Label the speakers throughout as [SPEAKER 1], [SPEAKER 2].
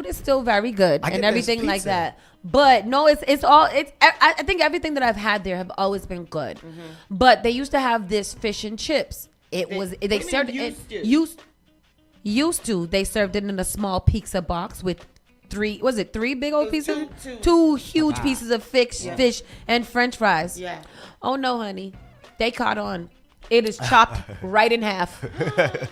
[SPEAKER 1] food is still very good
[SPEAKER 2] I
[SPEAKER 1] and
[SPEAKER 2] get
[SPEAKER 1] everything
[SPEAKER 2] this
[SPEAKER 1] like
[SPEAKER 2] pizza.
[SPEAKER 1] that. But no, I think everything that I've had there have always been good. But they used to have this fish and chips. They served it used to. They served it in a small pizza box with three big old pieces? Two huge pieces of fish and French fries.
[SPEAKER 3] Yeah.
[SPEAKER 1] Oh no, honey. They caught on. It is chopped right in half.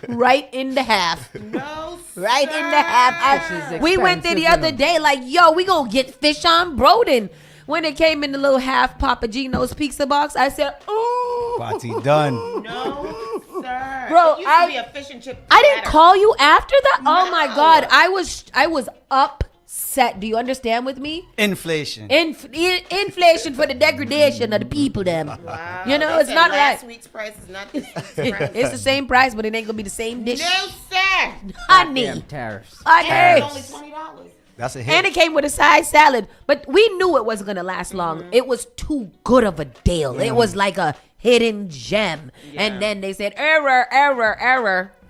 [SPEAKER 1] Right in the half.
[SPEAKER 3] No,
[SPEAKER 1] Right in the half. We went there the
[SPEAKER 4] expensive,
[SPEAKER 1] other day like, yo, we gonna get fish on Broden. When it came in the little half Papa Gino's pizza box, I said, ooh.
[SPEAKER 2] Party done.
[SPEAKER 3] No, sir.
[SPEAKER 1] Bro,
[SPEAKER 3] it used to be a fish and chip.
[SPEAKER 1] I didn't call you after that? Oh my
[SPEAKER 3] No.
[SPEAKER 1] God. I was upset. Do you understand with me?
[SPEAKER 2] Inflation.
[SPEAKER 1] Inflation for the degradation of the people, them.
[SPEAKER 3] Wow.
[SPEAKER 1] You know,
[SPEAKER 3] They
[SPEAKER 1] it's
[SPEAKER 3] said
[SPEAKER 1] not
[SPEAKER 3] last
[SPEAKER 1] right.
[SPEAKER 3] week's price is not this week's price.
[SPEAKER 1] It's the same price, but it ain't gonna be the same dish.
[SPEAKER 3] No, sir.
[SPEAKER 1] Honey.
[SPEAKER 4] Damn tariffs.
[SPEAKER 3] And
[SPEAKER 1] Honey.
[SPEAKER 3] it's only $20.
[SPEAKER 2] That's a hit.
[SPEAKER 1] And it came with a side salad, but we knew it wasn't gonna last long. It was too good of a deal. It was like a hidden gem. And then they said error.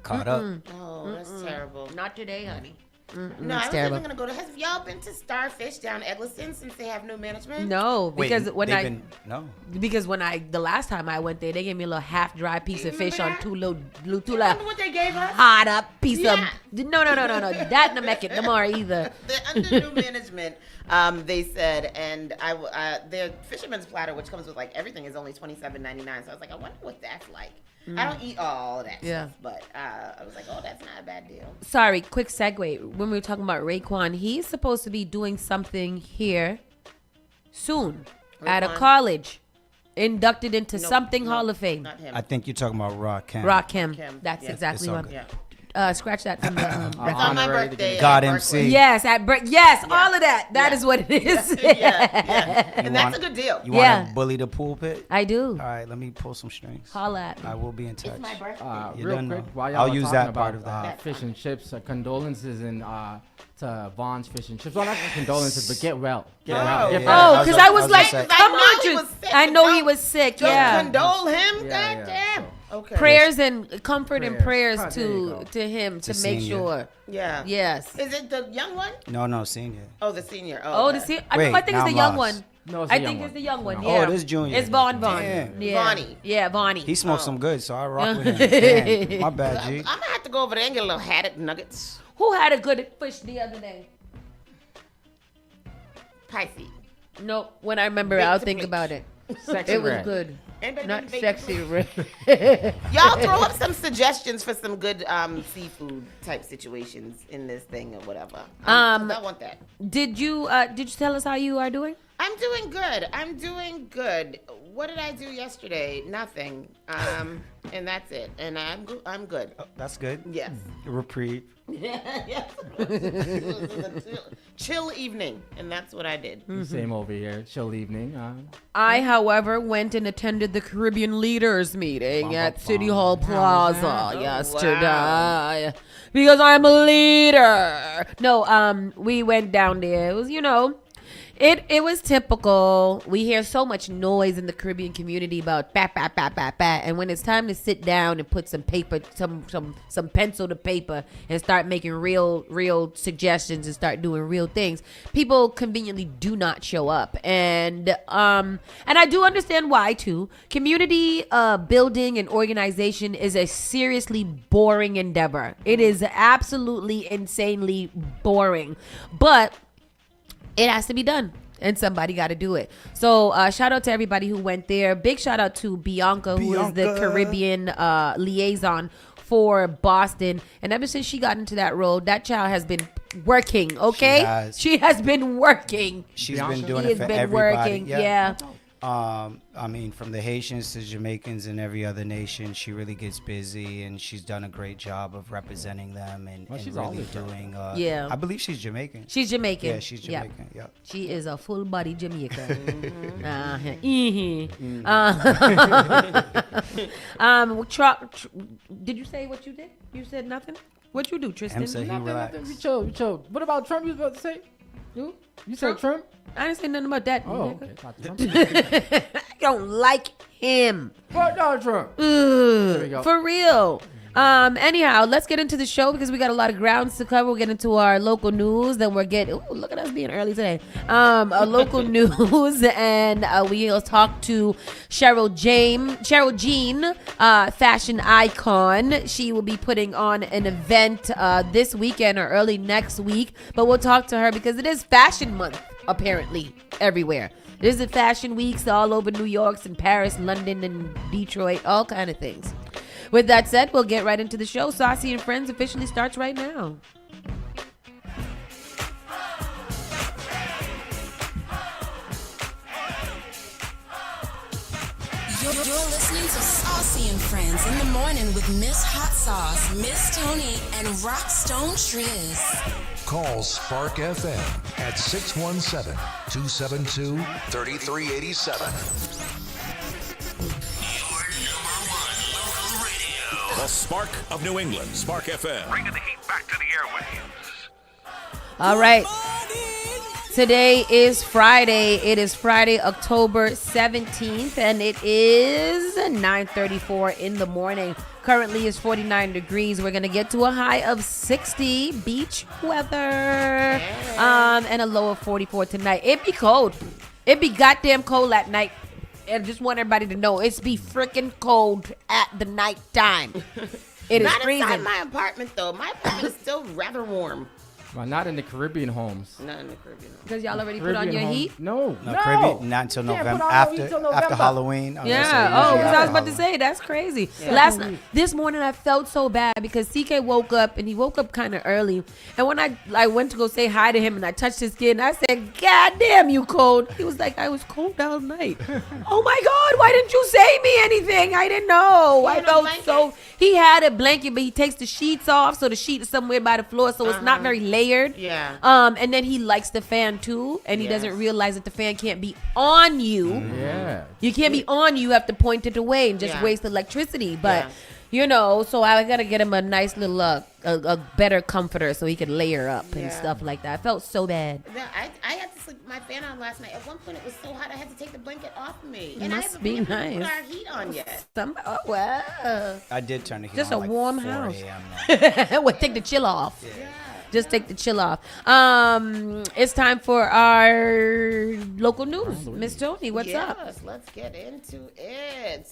[SPEAKER 2] Caught up.
[SPEAKER 3] Oh, that's terrible.
[SPEAKER 1] Not today, honey.
[SPEAKER 3] No, I
[SPEAKER 1] it's
[SPEAKER 3] was
[SPEAKER 1] terrible.
[SPEAKER 3] even gonna go to. Have y'all been to Starfish down Eggleston since they have no management?
[SPEAKER 1] No,
[SPEAKER 2] Wait,
[SPEAKER 1] because when the last time I went there, they gave me a little half dry piece of fish on two little
[SPEAKER 3] Remember what they gave us?
[SPEAKER 1] hot up piece
[SPEAKER 3] Yeah.
[SPEAKER 1] of no. That no make it no more either.
[SPEAKER 3] They're under new management. They said, and their fisherman's platter, which comes with like everything, is only $27.99. So I was like, I wonder what that's like. I don't eat all of that
[SPEAKER 1] Yeah.
[SPEAKER 3] stuff, but I was like, oh, that's not a bad deal.
[SPEAKER 1] Sorry, quick segue. When we were talking about Raekwon, he's supposed to be doing something here soon at a
[SPEAKER 3] Raekwon?
[SPEAKER 1] college, inducted into
[SPEAKER 3] No,
[SPEAKER 1] something
[SPEAKER 3] no,
[SPEAKER 1] Hall of Fame.
[SPEAKER 3] Not him.
[SPEAKER 2] I think you're talking about Rakim.
[SPEAKER 1] Rakim.
[SPEAKER 3] Rakim,
[SPEAKER 1] That's
[SPEAKER 3] yes.
[SPEAKER 1] exactly
[SPEAKER 2] It's all
[SPEAKER 1] what.
[SPEAKER 2] good.
[SPEAKER 3] Yeah.
[SPEAKER 1] Scratch that from the.
[SPEAKER 3] It's on my
[SPEAKER 4] Honorary
[SPEAKER 3] birthday.
[SPEAKER 2] God
[SPEAKER 3] at
[SPEAKER 2] MC.
[SPEAKER 3] Berkeley.
[SPEAKER 1] Yes, all of that. That is what it is.
[SPEAKER 3] Yeah. And
[SPEAKER 2] You
[SPEAKER 3] that's
[SPEAKER 2] want-
[SPEAKER 3] a good deal.
[SPEAKER 2] You
[SPEAKER 1] Yeah.
[SPEAKER 2] want to bully the pulpit?
[SPEAKER 1] I do.
[SPEAKER 2] All right, let me pull some strings.
[SPEAKER 1] Holla at me.
[SPEAKER 2] I will be in touch.
[SPEAKER 3] It's my birthday.
[SPEAKER 2] You
[SPEAKER 4] Real
[SPEAKER 2] don't
[SPEAKER 4] quick,
[SPEAKER 2] know.
[SPEAKER 4] while y'all
[SPEAKER 2] I'll
[SPEAKER 4] were
[SPEAKER 2] use
[SPEAKER 4] talking
[SPEAKER 2] that
[SPEAKER 4] about,
[SPEAKER 2] part of that.
[SPEAKER 4] fish and chips, condolences to Vaughn's Fish and Chips. Well, not condolences, but get well. Get well. Get
[SPEAKER 2] yeah.
[SPEAKER 4] better.
[SPEAKER 1] Oh, because I was like,
[SPEAKER 2] gonna say.
[SPEAKER 1] come
[SPEAKER 3] I
[SPEAKER 1] on,
[SPEAKER 3] know he
[SPEAKER 1] Tris-
[SPEAKER 3] was sick,
[SPEAKER 1] I know
[SPEAKER 3] but
[SPEAKER 1] he was sick.
[SPEAKER 3] Don't
[SPEAKER 1] Yeah.
[SPEAKER 3] condole him.
[SPEAKER 4] Yeah,
[SPEAKER 3] God
[SPEAKER 4] yeah,
[SPEAKER 3] damn.
[SPEAKER 4] so.
[SPEAKER 3] Okay.
[SPEAKER 1] Prayers and comfort and
[SPEAKER 4] Prayers.
[SPEAKER 1] prayers
[SPEAKER 4] Oh, there you go.
[SPEAKER 1] to him to
[SPEAKER 2] To
[SPEAKER 1] make
[SPEAKER 2] senior.
[SPEAKER 1] sure.
[SPEAKER 3] Yeah.
[SPEAKER 1] Yes.
[SPEAKER 3] Is it the young one?
[SPEAKER 2] No, senior.
[SPEAKER 3] Oh, the senior.
[SPEAKER 1] Oh,
[SPEAKER 3] okay.
[SPEAKER 1] I think
[SPEAKER 2] Wait,
[SPEAKER 1] it's
[SPEAKER 2] now
[SPEAKER 1] the
[SPEAKER 2] I'm
[SPEAKER 1] young
[SPEAKER 2] lost.
[SPEAKER 1] one.
[SPEAKER 4] No, it's
[SPEAKER 1] I
[SPEAKER 4] the
[SPEAKER 1] think
[SPEAKER 4] young
[SPEAKER 1] it's the
[SPEAKER 4] one.
[SPEAKER 1] young one.
[SPEAKER 4] Oh,
[SPEAKER 1] Yeah.
[SPEAKER 2] it is junior.
[SPEAKER 1] It's Vaughn.
[SPEAKER 2] Damn.
[SPEAKER 1] Yeah.
[SPEAKER 3] Vonnie.
[SPEAKER 1] Yeah, Vonnie.
[SPEAKER 2] He smoked some good, so I rock with him. Damn, my bad,
[SPEAKER 3] I'm
[SPEAKER 2] G.
[SPEAKER 3] gonna have to go over there and get a little haddock nuggets.
[SPEAKER 1] Who had a good fish the other day?
[SPEAKER 3] Pisces.
[SPEAKER 1] No, when I remember,
[SPEAKER 3] Big
[SPEAKER 1] I'll
[SPEAKER 3] to
[SPEAKER 1] think
[SPEAKER 3] bleach.
[SPEAKER 1] about it.
[SPEAKER 4] Sexy
[SPEAKER 1] It was
[SPEAKER 4] red.
[SPEAKER 1] good.
[SPEAKER 3] Anybody
[SPEAKER 1] Not
[SPEAKER 3] been baked
[SPEAKER 1] sexy.
[SPEAKER 3] before?
[SPEAKER 1] Red.
[SPEAKER 3] Y'all throw up some suggestions for some good seafood type situations in this thing or whatever. 'Cause I want that.
[SPEAKER 1] Did you tell us how you are doing?
[SPEAKER 3] I'm doing good. What did I do yesterday? Nothing. And that's it. And I'm good.
[SPEAKER 2] Oh, that's good.
[SPEAKER 3] Yes.
[SPEAKER 2] Reprieve.
[SPEAKER 3] Yes. It was a chill evening, and that's what I did.
[SPEAKER 4] Same over here. Chill evening.
[SPEAKER 1] I, however, went and attended the Caribbean Leaders meeting
[SPEAKER 4] Bum,
[SPEAKER 1] at
[SPEAKER 4] bum,
[SPEAKER 1] City
[SPEAKER 4] bum.
[SPEAKER 1] Hall
[SPEAKER 4] How was
[SPEAKER 1] Plaza
[SPEAKER 4] that?
[SPEAKER 3] Oh,
[SPEAKER 1] yesterday because I'm a leader. No, we went down there. It was, it was typical. We hear so much noise in the Caribbean community about bat, and when it's time to sit down and put some paper, some pencil to paper, and start making real suggestions and start doing real things, people conveniently do not show up, and I do understand why too. Community building and organization is a seriously boring endeavor. It is absolutely insanely boring, but it has to be done, and somebody got to do it. So shout out to everybody who went there. Big shout out to Bianca, who is the Caribbean liaison for Boston. And ever since she got into that role, that child has been working, okay? She has been working.
[SPEAKER 2] She's
[SPEAKER 4] Bianca?
[SPEAKER 2] been doing
[SPEAKER 1] She
[SPEAKER 2] it
[SPEAKER 1] has
[SPEAKER 2] for
[SPEAKER 1] been
[SPEAKER 2] everybody.
[SPEAKER 1] working, yeah.
[SPEAKER 2] I mean, from the Haitians to Jamaicans and every other nation, she really gets busy, and she's done a great job of representing them and
[SPEAKER 4] she's
[SPEAKER 2] really
[SPEAKER 4] always done
[SPEAKER 2] doing.
[SPEAKER 1] Yeah.
[SPEAKER 2] I believe she's Jamaican.
[SPEAKER 1] She's Jamaican.
[SPEAKER 2] Yeah, she's Jamaican. Yep.
[SPEAKER 1] She is a full body Jamaican. Did you say what you did? You said nothing? What you do, Tristan?
[SPEAKER 2] Him say he relaxed.
[SPEAKER 4] We chill. What about Trump? You was about to say? You said Trump?
[SPEAKER 1] I didn't say nothing about that.
[SPEAKER 4] Oh,
[SPEAKER 1] nigga.
[SPEAKER 4] okay.
[SPEAKER 1] I don't like him.
[SPEAKER 4] Fuck Donald Trump.
[SPEAKER 1] Ugh,
[SPEAKER 4] we go.
[SPEAKER 1] for real. Anyhow, let's get into the show because we got a lot of grounds to cover. We'll get into our local news. Then look at us being early today. Our local news, and we'll talk to Cheryl Jean, fashion icon. She will be putting on an event this weekend or early next week. But we'll talk to her because it is Fashion Month, apparently, everywhere. There's a fashion weeks all over New York and Paris, London, and Detroit, all kind of things. With that said, we'll get right into the show. Saucy and Friends officially starts right now.
[SPEAKER 5] You're listening to Saucy and Friends in the morning with Miss Hot Sauce, Miss Tony, and Rockstone Triz.
[SPEAKER 6] Call Spark FM at 617-272-3387.
[SPEAKER 7] The Spark of New England, Spark FM.
[SPEAKER 8] Bringing the heat back to the airwaves.
[SPEAKER 1] All right. Today is Friday. It is Friday, October 17th, and it is 9:34 in the morning. Currently it's 49 degrees. We're going to get to a high of 60 beach weather, and a low of 44 tonight. It be cold. It be goddamn cold at night. And I just want everybody to know it's be freaking cold at the night time. It is
[SPEAKER 3] Not
[SPEAKER 1] freezing.
[SPEAKER 3] inside my apartment, though. My apartment is still rather warm.
[SPEAKER 4] Well, not in the Caribbean homes.
[SPEAKER 3] Not in the Caribbean.
[SPEAKER 1] Because y'all already put on your
[SPEAKER 4] Caribbean
[SPEAKER 1] heat?
[SPEAKER 4] homes- No.
[SPEAKER 2] Caribbean, not until
[SPEAKER 4] Can't put
[SPEAKER 2] November.
[SPEAKER 4] on no heat till
[SPEAKER 2] After
[SPEAKER 4] November.
[SPEAKER 2] Halloween.
[SPEAKER 1] Yeah.
[SPEAKER 2] Usually
[SPEAKER 1] Oh, because I was
[SPEAKER 2] after
[SPEAKER 1] about to
[SPEAKER 2] Halloween.
[SPEAKER 1] say that's crazy.
[SPEAKER 3] Yeah.
[SPEAKER 1] This morning I felt so bad because CK woke up and he woke up kind of early. And when I went to go say hi to him and I touched his skin, I said, "God damn, you cold." He was like, "I was cold all night." Oh my God, why didn't you say me anything? I didn't know. I
[SPEAKER 3] had a
[SPEAKER 1] felt
[SPEAKER 3] blanket?
[SPEAKER 1] so. He had a blanket, but he takes the sheets off, so the sheet is somewhere by the floor, so it's not very layered.
[SPEAKER 3] Yeah.
[SPEAKER 1] And then he likes the fan too, and he
[SPEAKER 3] Yes.
[SPEAKER 1] doesn't realize that the fan can't be on you.
[SPEAKER 4] Yeah.
[SPEAKER 1] You can't be on. You have to point it away and just
[SPEAKER 3] Yeah.
[SPEAKER 1] waste electricity. But
[SPEAKER 3] Yeah.
[SPEAKER 1] so I gotta get him a nice little a better comforter so he can layer up and
[SPEAKER 3] Yeah.
[SPEAKER 1] stuff like that. I felt so bad.
[SPEAKER 3] Yeah, I had to sleep with my fan on last night. At one point, it was so hot I had to take the blanket off of me. And
[SPEAKER 1] Must
[SPEAKER 3] I haven't
[SPEAKER 1] be
[SPEAKER 3] been able to
[SPEAKER 1] nice.
[SPEAKER 3] put our heat on yet.
[SPEAKER 1] Oh wow!
[SPEAKER 2] I did turn the heat
[SPEAKER 1] Just
[SPEAKER 2] on
[SPEAKER 1] a
[SPEAKER 2] like
[SPEAKER 1] warm
[SPEAKER 2] 4
[SPEAKER 1] house.
[SPEAKER 2] a.m. now.
[SPEAKER 1] Well, take the chill off.
[SPEAKER 3] Yeah.
[SPEAKER 1] Just take the chill off. It's time for our local news. Miss Tony, what's up?
[SPEAKER 3] Yes, let's get into it.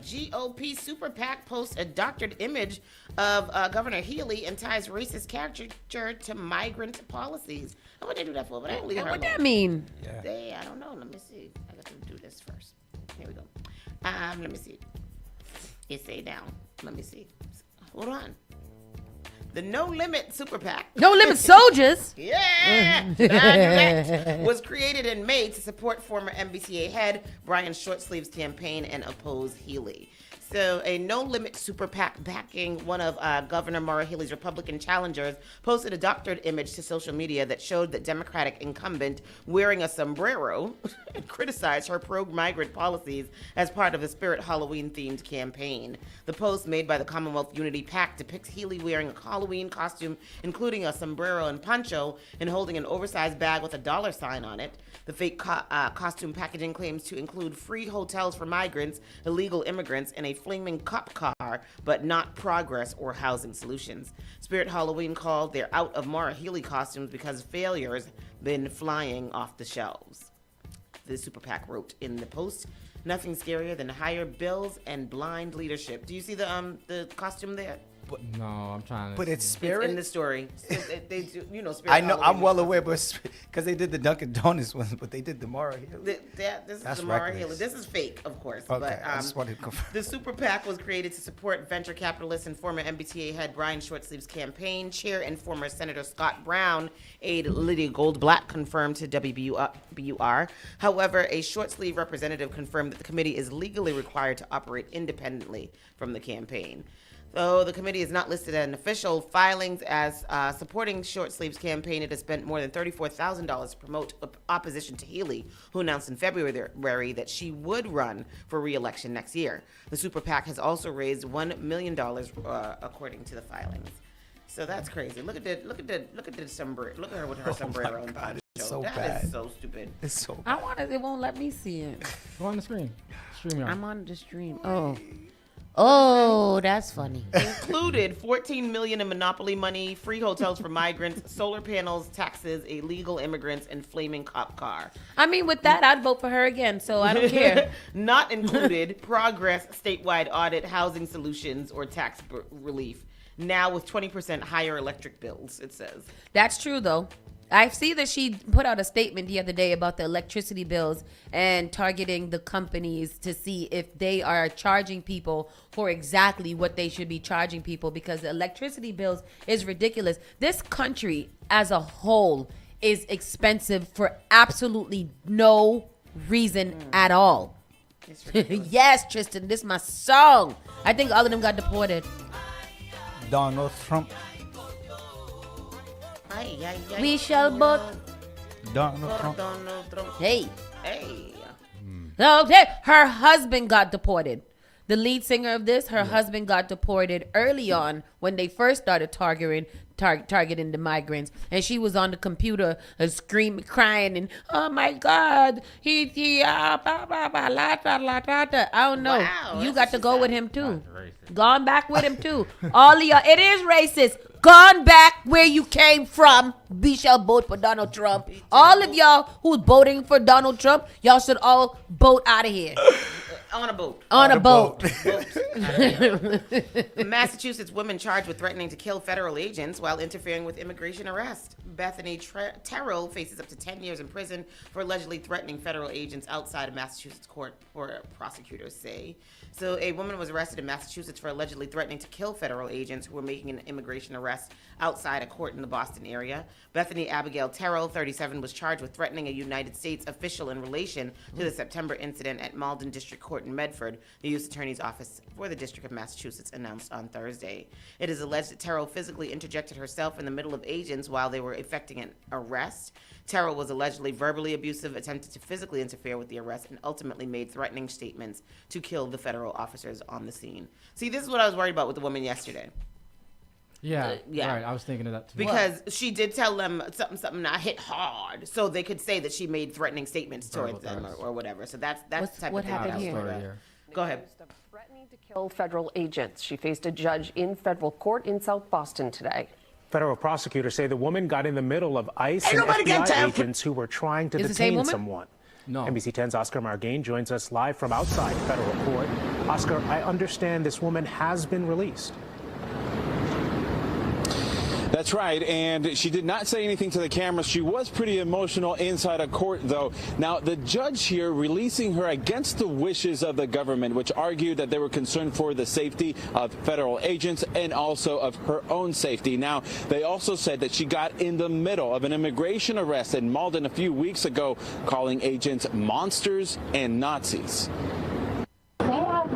[SPEAKER 3] GOP Super PAC posts a doctored image of Governor Healy and ties racist caricature to migrant policies. And what they do that for? But I don't leave her
[SPEAKER 1] What
[SPEAKER 3] alone.
[SPEAKER 1] that mean?
[SPEAKER 3] I don't know. Let me see. I got to do this first. Here we go. Let me see. It say down. Let me see. Hold on. The No Limit Super PAC.
[SPEAKER 1] No Limit Soldiers.
[SPEAKER 3] Yeah! That was created in May to support former MBTA head Brian Shortsleeve's campaign and oppose Healy. So a No Limit Super PAC backing one of Governor Maura Healey's Republican challengers posted a doctored image to social media that showed the Democratic incumbent wearing a sombrero and criticized her pro-migrant policies as part of the Spirit Halloween-themed campaign. The post made by the Commonwealth Unity PAC depicts Healey wearing a Halloween costume, including a sombrero and poncho, and holding an oversized bag with a dollar sign on it. The fake costume packaging claims to include free hotels for migrants, illegal immigrants, and a flaming cop car, but not progress or housing solutions. Spirit Halloween called they're out of Maura Healey costumes because failures been flying off the shelves. The Super PAC wrote in the post, "Nothing scarier than higher bills and blind leadership." Do you see the costume there?
[SPEAKER 4] No, I'm trying to.
[SPEAKER 2] But it's
[SPEAKER 3] It's
[SPEAKER 2] Spirit.
[SPEAKER 3] in the story. They do, Spirit
[SPEAKER 2] I know.
[SPEAKER 3] Halloween
[SPEAKER 2] I'm well
[SPEAKER 3] is-
[SPEAKER 2] aware, but because they did the Dunkin' Donuts one, but they did the Mara Hill.
[SPEAKER 3] This is
[SPEAKER 2] That's
[SPEAKER 3] the Maura
[SPEAKER 2] reckless.
[SPEAKER 3] Healey. This is fake, of course.
[SPEAKER 2] Okay,
[SPEAKER 3] but,
[SPEAKER 2] I just wanted to confirm.
[SPEAKER 3] The Super PAC was created to support venture capitalist and former MBTA head Brian Shortsleeve's campaign. Chair and former Senator Scott Brown aide Lydia Goldblatt confirmed to WBUR. However, a Shortsleeve representative confirmed that the committee is legally required to operate independently from the campaign. Though the committee is not listed in official filings as supporting Shortsleeve's campaign, it has spent more than $34,000 to promote opposition to Healy, who announced in February that she would run for re-election next year. The Super PAC has also raised $1 million, according to the filings. So that's crazy. Look at the sombrero. Look at her with her sombrero and poncho.
[SPEAKER 2] it's so
[SPEAKER 3] That
[SPEAKER 2] bad.
[SPEAKER 3] is so stupid.
[SPEAKER 2] It's so.
[SPEAKER 1] I want it. It won't let me see it.
[SPEAKER 4] Go on the screen. Stream yard.
[SPEAKER 1] I'm on the stream. Oh. Oh, that's funny.
[SPEAKER 3] Included $14 million in monopoly money, free hotels for migrants, solar panels, taxes, illegal immigrants, and flaming cop car.
[SPEAKER 1] I mean, with that, I'd vote for her again, so I don't care.
[SPEAKER 3] Not included progress, statewide audit, housing solutions, or tax relief. Now with 20% higher electric bills, it says.
[SPEAKER 1] That's true, though. I see that she put out a statement the other day about the electricity bills and targeting the companies to see if they are charging people for exactly what they should be charging people, because the electricity bills is ridiculous. This country as a whole is expensive for absolutely no reason at all. Yes, Tristan, this is my song. I think all of them got deported.
[SPEAKER 2] Donald Trump.
[SPEAKER 1] We shall both.
[SPEAKER 2] Donald Trump.
[SPEAKER 1] Hey.
[SPEAKER 3] Hey.
[SPEAKER 1] Okay. Her husband got deported. The lead singer of this, her husband got deported early on when they first started targeting the migrants, and she was on the computer screaming, crying, and oh my God, I don't know.
[SPEAKER 3] Wow,
[SPEAKER 1] You
[SPEAKER 3] that's
[SPEAKER 1] got to
[SPEAKER 3] what
[SPEAKER 1] go
[SPEAKER 3] she
[SPEAKER 1] with
[SPEAKER 3] said.
[SPEAKER 1] him too. Gone back with him too. All of y'all, it is racist. Gone back where you came from. We shall vote for Donald Trump. All of y'all who's voting for Donald Trump, y'all should all vote out of here.
[SPEAKER 3] On a boat.
[SPEAKER 1] On a boat.
[SPEAKER 3] Massachusetts woman charged with threatening to kill federal agents while interfering with immigration arrest. Bethany Terrell faces up to 10 years in prison for allegedly threatening federal agents outside of Massachusetts court, or prosecutors say. So a woman was arrested in Massachusetts for allegedly threatening to kill federal agents who were making an immigration arrest outside a court in the Boston area. Bethany Abigail Terrell, 37, was charged with threatening a United States official in relation to the September incident at Malden District Court in Medford, the U.S. Attorney's Office for the District of Massachusetts announced on Thursday. It is alleged that Terrell physically interjected herself in the middle of agents while they were effecting an arrest. Terrell was allegedly verbally abusive, attempted to physically interfere with the arrest, and ultimately made threatening statements to kill the federal officers on the scene. See, this is what I was worried about with the woman yesterday.
[SPEAKER 4] Yeah,
[SPEAKER 3] yeah.
[SPEAKER 4] right. I was thinking of that too.
[SPEAKER 3] Because she did tell them something, I hit hard, so they could say that she made threatening statements towards them or whatever. So that's the type
[SPEAKER 1] what
[SPEAKER 3] of thing.
[SPEAKER 1] happened
[SPEAKER 3] that I was
[SPEAKER 1] here?
[SPEAKER 3] worried about. Go ahead.
[SPEAKER 9] Of threatening to kill federal agents. She faced a judge in federal court in South Boston today.
[SPEAKER 10] Federal prosecutors say the woman got in the middle of ICE and FBI agents who were trying to detain someone.
[SPEAKER 4] No.
[SPEAKER 10] NBC 10's Oscar Margain joins us live from outside federal court. Oscar, I understand this woman has been released.
[SPEAKER 11] That's right, and she did not say anything to the camera. She was pretty emotional inside a court, though. Now, the judge here releasing her against the wishes of the government, which argued that they were concerned for the safety of federal agents and also of her own safety. Now, they also said that she got in the middle of an immigration arrest in Malden a few weeks ago, calling agents monsters and Nazis.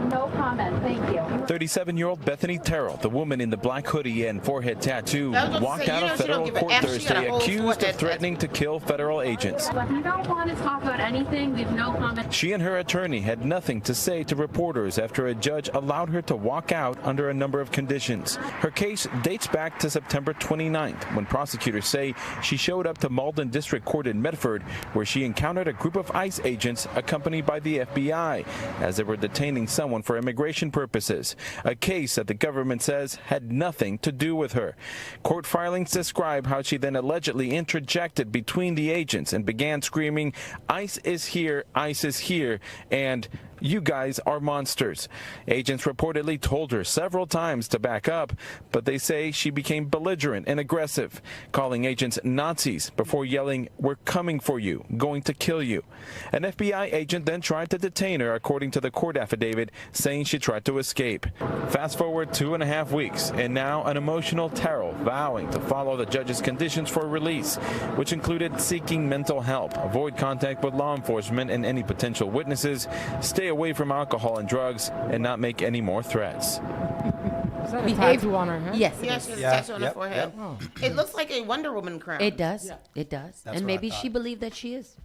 [SPEAKER 12] No comment. Thank you.
[SPEAKER 13] 37-year-old Bethany Terrell, the woman in the black hoodie and forehead tattoo, walked out of federal court Thursday accused of threatening to kill federal agents.
[SPEAKER 12] We don't want to talk about anything. We have no comment.
[SPEAKER 13] She and her attorney had nothing to say to reporters after a judge allowed her to walk out under a number of conditions. Her case dates back to September 29th, when prosecutors say she showed up to Malden District Court in Medford, where she encountered a group of ICE agents accompanied by the FBI as they were detaining someone for immigration purposes, a case that the government says had nothing to do with her. Court filings describe how she then allegedly interjected between the agents and began screaming, "ICE is here, ICE is here," and "You guys are monsters." Agents reportedly told her several times to back up, but they say she became belligerent and aggressive, calling agents Nazis before yelling, "We're coming for you, going to kill you." An FBI agent then tried to detain her, according to the court affidavit, saying she tried to escape. Fast forward 2.5 weeks, and now an emotional Terrell vowing to follow the judge's conditions for release, which included seeking mental help, avoid contact with law enforcement and any potential witnesses, stay away from alcohol and drugs, and not make any more threats.
[SPEAKER 4] Is that a tattoo on her head?
[SPEAKER 1] Yes.
[SPEAKER 3] Yes, she has a tattoo on her forehead. Oh. It looks like a Wonder Woman crown.
[SPEAKER 1] It does. Yeah. It does.
[SPEAKER 2] That's
[SPEAKER 1] and
[SPEAKER 2] what I
[SPEAKER 1] maybe
[SPEAKER 2] thought.
[SPEAKER 1] she believed that she is.